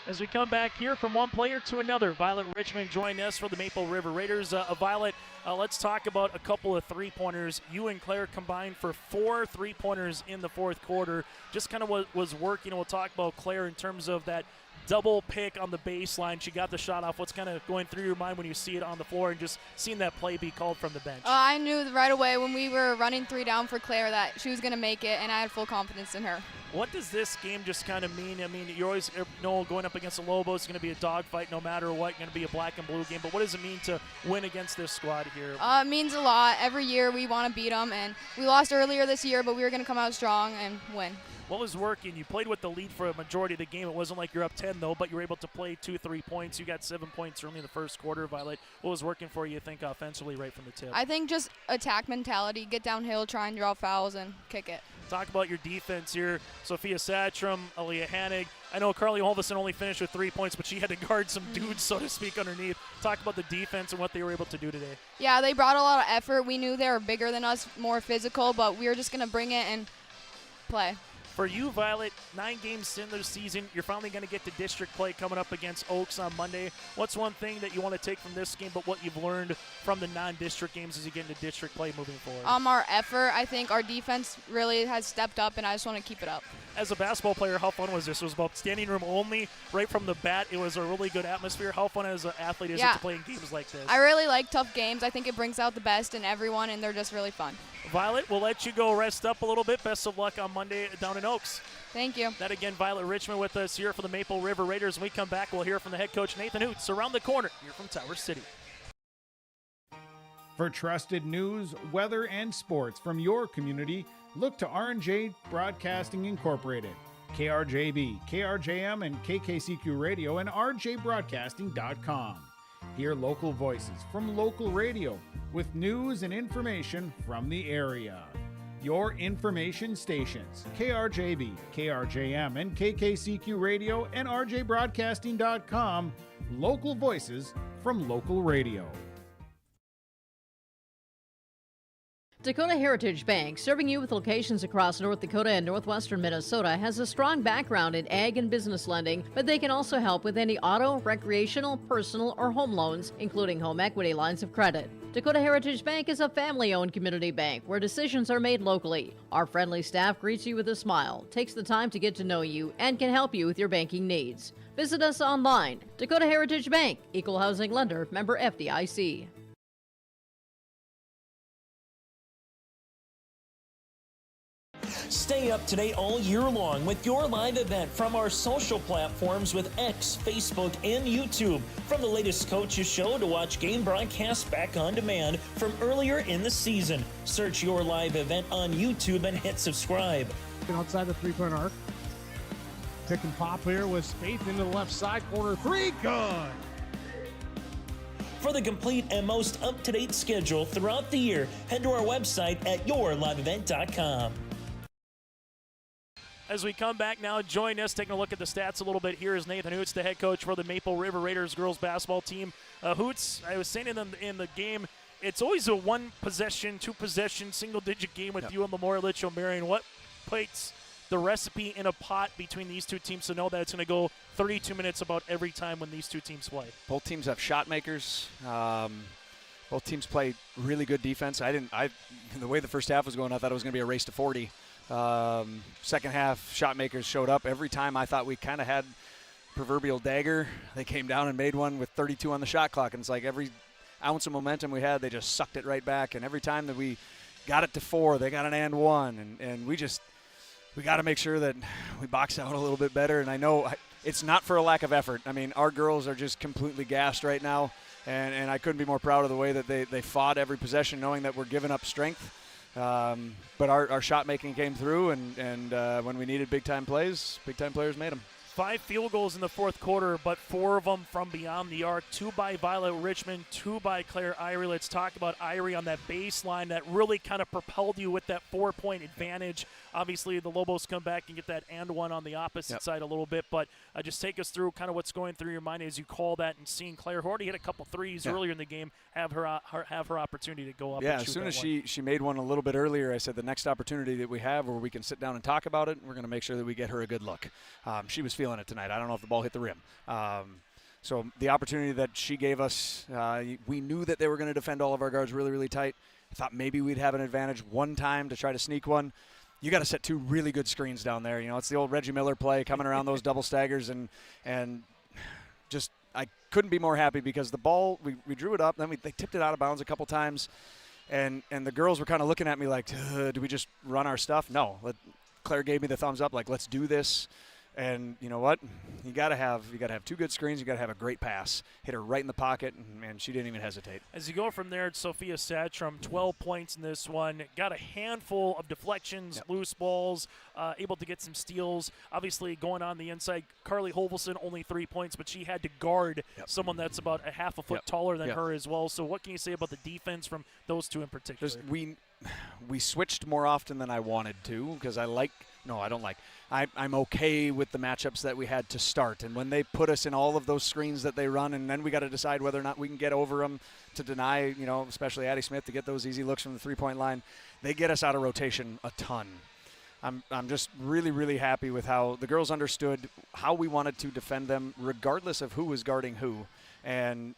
As we come back here from one player to another, Violet Richmond joined us for the Maple River Raiders. Violet, let's talk about a couple of three-pointers. You and Claire combined for 4 three-pointers in the fourth quarter. Just kind of was working. We'll talk about Claire in terms of that double pick on the baseline. She got the shot off. What's kind of going through your mind when you see it on the floor and just seeing that play be called from the bench? I knew right away when we were running 3 down for Claire that she was going to make it, and I had full confidence in her. What does this game just kind of mean? I mean, you always know going up against the Lobos is going to be a dogfight no matter what, going to be a black and blue game. But what does it mean to win against this squad here? It means a lot. Every year we want to beat them, and we lost earlier this year, but we were going to come out strong and win. What was working? You played with the lead for a majority of the game. It wasn't like you're up 10, though, but you were able to play 2-3 points. You got 7 points early in the first quarter, Violet. What was working for you, think, offensively right from the tip? I think just attack mentality, get downhill, try and draw fouls, and kick it. Talk about your defense here. Sophia Satcham, Aaliyah Hanig. I know Carly Holvison only finished with 3 points, but she had to guard some dudes, so to speak, underneath. Talk about the defense and what they were able to do today. Yeah, they brought a lot of effort. We knew they were bigger than us, more physical, but we were just going to bring it and play. For you, Violet, 9 games into the season, you're finally going to get to district play coming up against Oaks on Monday. What's one thing that you want to take from this game, but what you've learned from the non-district games as you get into district play moving forward? Our effort, I think our defense really has stepped up, and I just want to keep it up. As a basketball player, how fun was this? It was about standing room only, right from the bat. It was a really good atmosphere. How fun as an athlete is it to play in games like this? I really like tough games. I think it brings out the best in everyone, and they're just really fun. Violet, we'll let you go rest up a little bit. Best of luck on Monday down in Oaks. Thank you. That again, Violet Richmond with us here for the Maple River Raiders. When we come back, we'll hear from the head coach, Nathan Hoots, around the corner here from Tower City. For trusted news, weather, and sports from your community, look to R&J Broadcasting Incorporated. KRJB, KRJM, and KKCQ Radio and rjbroadcasting.com. Hear local voices from local radio with news and information from the area. Your information stations, KRJB, KRJM, and KKCQ Radio and rjbroadcasting.com. Local voices from local radio. Dakota Heritage Bank, serving you with locations across North Dakota and northwestern Minnesota, has a strong background in ag and business lending, but they can also help with any auto, recreational, personal, or home loans, including home equity lines of credit. Dakota Heritage Bank is a family-owned community bank where decisions are made locally. Our friendly staff greets you with a smile, takes the time to get to know you, and can help you with your banking needs. Visit us online. Dakota Heritage Bank, Equal Housing Lender, member FDIC. Stay up to date all year long with your live event from our social platforms with X, Facebook, and YouTube. From the latest coaches show to watch game broadcasts back on demand from earlier in the season. Search your live event on YouTube and hit subscribe. Outside the three-point arc. Pick and pop here with Spaeth into the left side corner. 3, good. For the complete and most up-to-date schedule throughout the year, head to our website at yourliveevent.com. As we come back now, join us, taking a look at the stats a little bit. Here is Nathan Hoots, the head coach for the Maple River Raiders girls basketball team. Hoots, I was saying in the game, it's always a one-possession, two-possession, single-digit game with you and LaMoure-Litchville Marion. What puts the recipe in a pot between these two teams to know that it's going to go 32 minutes about every time when these two teams play? Both teams have shot makers. Both teams play really good defense. The way the first half was going, I thought it was going to be a race to 40. Second half, shot makers showed up. Every time I thought we kind of had proverbial dagger, they came down and made one with 32 on the shot clock. And it's like every ounce of momentum we had, they just sucked it right back. And every time that we got it to 4, they got an and one. And we got to make sure that we box out a little bit better. And I know it's not for a lack of effort. I mean, our girls are just completely gassed right now. And I couldn't be more proud of the way that they fought every possession, knowing that we're giving up strength. But our shot making came through, and when we needed big time players made them. 5 field goals in the fourth quarter, but 4 of them from beyond the arc. 2 by Violet Richmond, 2 by Claire Irie. Let's talk about Irie on that baseline that really kind of propelled you with that 4-point advantage. Obviously, the Lobos come back and get that and one on the opposite side a little bit, but just take us through kind of what's going through your mind as you call that and seeing Claire, who already hit a couple threes earlier in the game, have her opportunity to go up. Yeah, and as shoot soon as one. she made one a little bit earlier, I said the next opportunity that we have where we can sit down and talk about it, we're going to make sure that we get her a good look. She was feeling it tonight. I don't know if the ball hit the rim. So the opportunity that she gave us, we knew that they were going to defend all of our guards really, really tight. I thought maybe we'd have an advantage one time to try to sneak one. You got to set 2 really good screens down there. You know, it's the old Reggie Miller play, coming around those double staggers, and just I couldn't be more happy because the ball, we drew it up, then they tipped it out of bounds a couple times, and the girls were kind of looking at me like, do we just run our stuff? No. Claire gave me the thumbs up, like, let's do this. And you know what? You got to have 2 good screens. You got to have a great pass. Hit her right in the pocket, and she didn't even hesitate. As you go from there, Sophia Satchram, 12 points in this one. Got a handful of deflections, loose balls, able to get some steals. Obviously, going on the inside, Carly Holvelson, only 3 points, but she had to guard someone that's about a half a foot taller than her as well. So what can you say about the defense from those 2 in particular? We switched more often than I wanted to because I'm okay with the matchups that we had to start. And when they put us in all of those screens that they run, and then we got to decide whether or not we can get over them to deny, especially Addie Smith to get those easy looks from the 3-point line, they get us out of rotation a ton. I'm just really, really happy with how the girls understood how we wanted to defend them, regardless of who was guarding who. And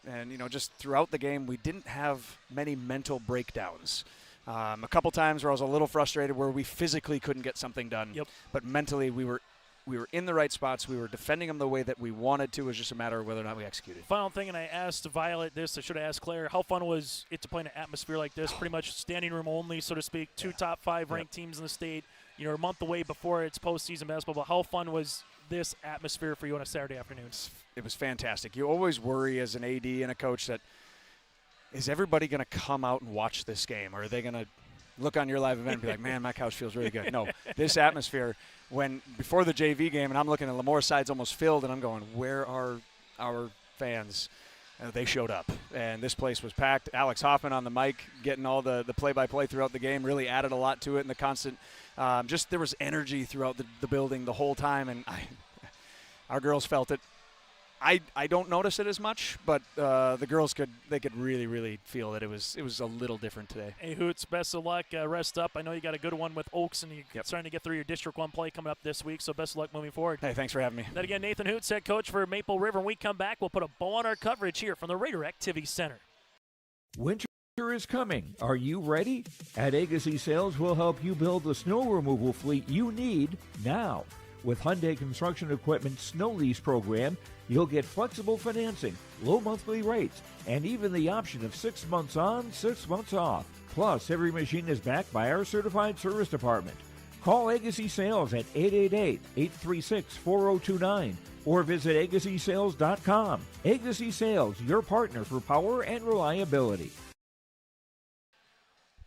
just throughout the game, we didn't have many mental breakdowns. A couple times where I was a little frustrated where we physically couldn't get something done. Yep. But mentally, we were in the right spots. We were defending them the way that we wanted to. It was just a matter of whether or not we executed. Final thing, and I asked Violet this. I should have asked Claire. How fun was it to play in an atmosphere like this? Pretty much standing room only, so to speak. Two top 5 ranked teams in the state. You're a month away before it's postseason basketball. But how fun was this atmosphere for you on a Saturday afternoon? It was fantastic. You always worry as an AD and a coach that is everybody going to come out and watch this game? Or are they going to look on your live event and be like, man, my couch feels really good? No, this atmosphere, before the JV game, and I'm looking at LaMoure side's almost filled, and I'm going, where are our fans? They showed up, and this place was packed. Alex Hoffman on the mic, getting all the play-by-play throughout the game, really added a lot to it, and the constant there was energy throughout the building the whole time, and our girls felt it. I don't notice it as much, but the girls could really, really feel that it was a little different today. Hey, Hoots, best of luck. Rest up. I know you got a good one with Oaks, and you're starting to get through your District 1 play coming up this week, so best of luck moving forward. Hey, thanks for having me. Then again, Nathan Hoots, head coach for Maple River. When we come back, we'll put a bow on our coverage here from the Raider Activity Center. Winter is coming. Are you ready? At Agassi Sales, we'll help you build the snow removal fleet you need now. With Hyundai Construction Equipment Snow Lease Program, you'll get flexible financing, low monthly rates, and even the option of 6 months on, 6 months off. Plus, every machine is backed by our certified service department. Call Agassi Sales at 888-836-4029 or visit agassisales.com. Agassi Sales, your partner for power and reliability.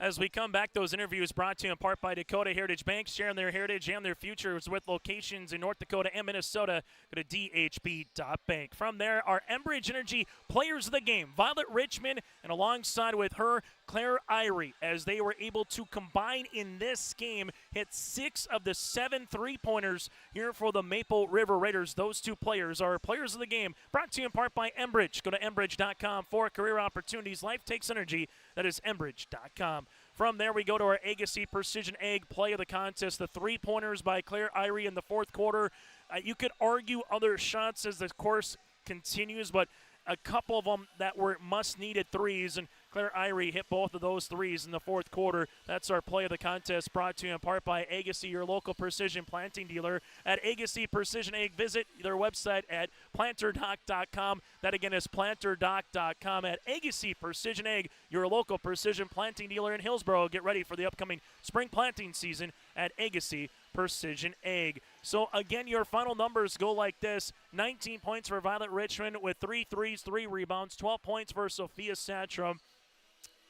As we come back, those interviews brought to you in part by Dakota Heritage Bank, sharing their heritage and their futures with locations in North Dakota and Minnesota. Go to dhb.bank. From there, our Enbridge Energy Players of the Game, Violet Richmond, and alongside with her, Claire Irie, as they were able to combine in this game, hit 6 of the 7 3-pointers here for the Maple River Raiders. Those two players are Players of the Game, brought to you in part by Enbridge. Go to enbridge.com for career opportunities. Life takes energy. That is enbridge.com. From there, we go to our Agassi Precision Egg play of the contest. The 3-pointers by Claire Irie in the fourth quarter. You could argue other shots as the course continues, but a couple of them that were must-needed threes, and Claire Irie hit both of those threes in the fourth quarter. That's our play of the contest, brought to you in part by Agassi, your local precision planting dealer. At Agassi Precision Egg, visit their website at planterdoc.com. That again is planterdoc.com. At Agassi Precision Egg, your local precision planting dealer in Hillsboro. Get ready for the upcoming spring planting season at Agassi Precision Egg. So again, your final numbers go like this: 19 points for Violet Richmond with 3 threes, 3 rebounds, 12 points for Sophia Satcham.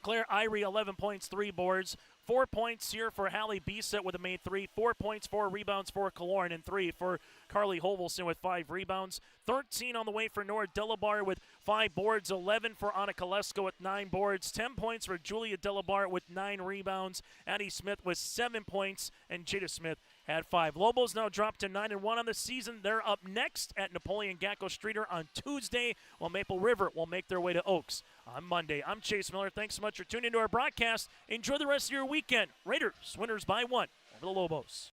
Claire Irie, 11 points, 3 boards. 4 points here for Hallie Bisset with a made 3. 4 points, 4 rebounds for Kaloran, and 3 for Carly Hovelson with 5 rebounds. 13 on the way for Nora Delabar with 5 boards. 11 for Anna Kolesko with 9 boards. 10 points for Julia Delabar with 9 rebounds. Addie Smith with 7 points, and Jada Smith had 5. Lobos now dropped to 9-1 on the season. They're up next at Napoleon Gacko Streeter on Tuesday, while Maple River will make their way to Oaks on Monday. I'm Chase Miller. Thanks so much for tuning into our broadcast. Enjoy the rest of your weekend. Raiders, winners by 1 over the Lobos.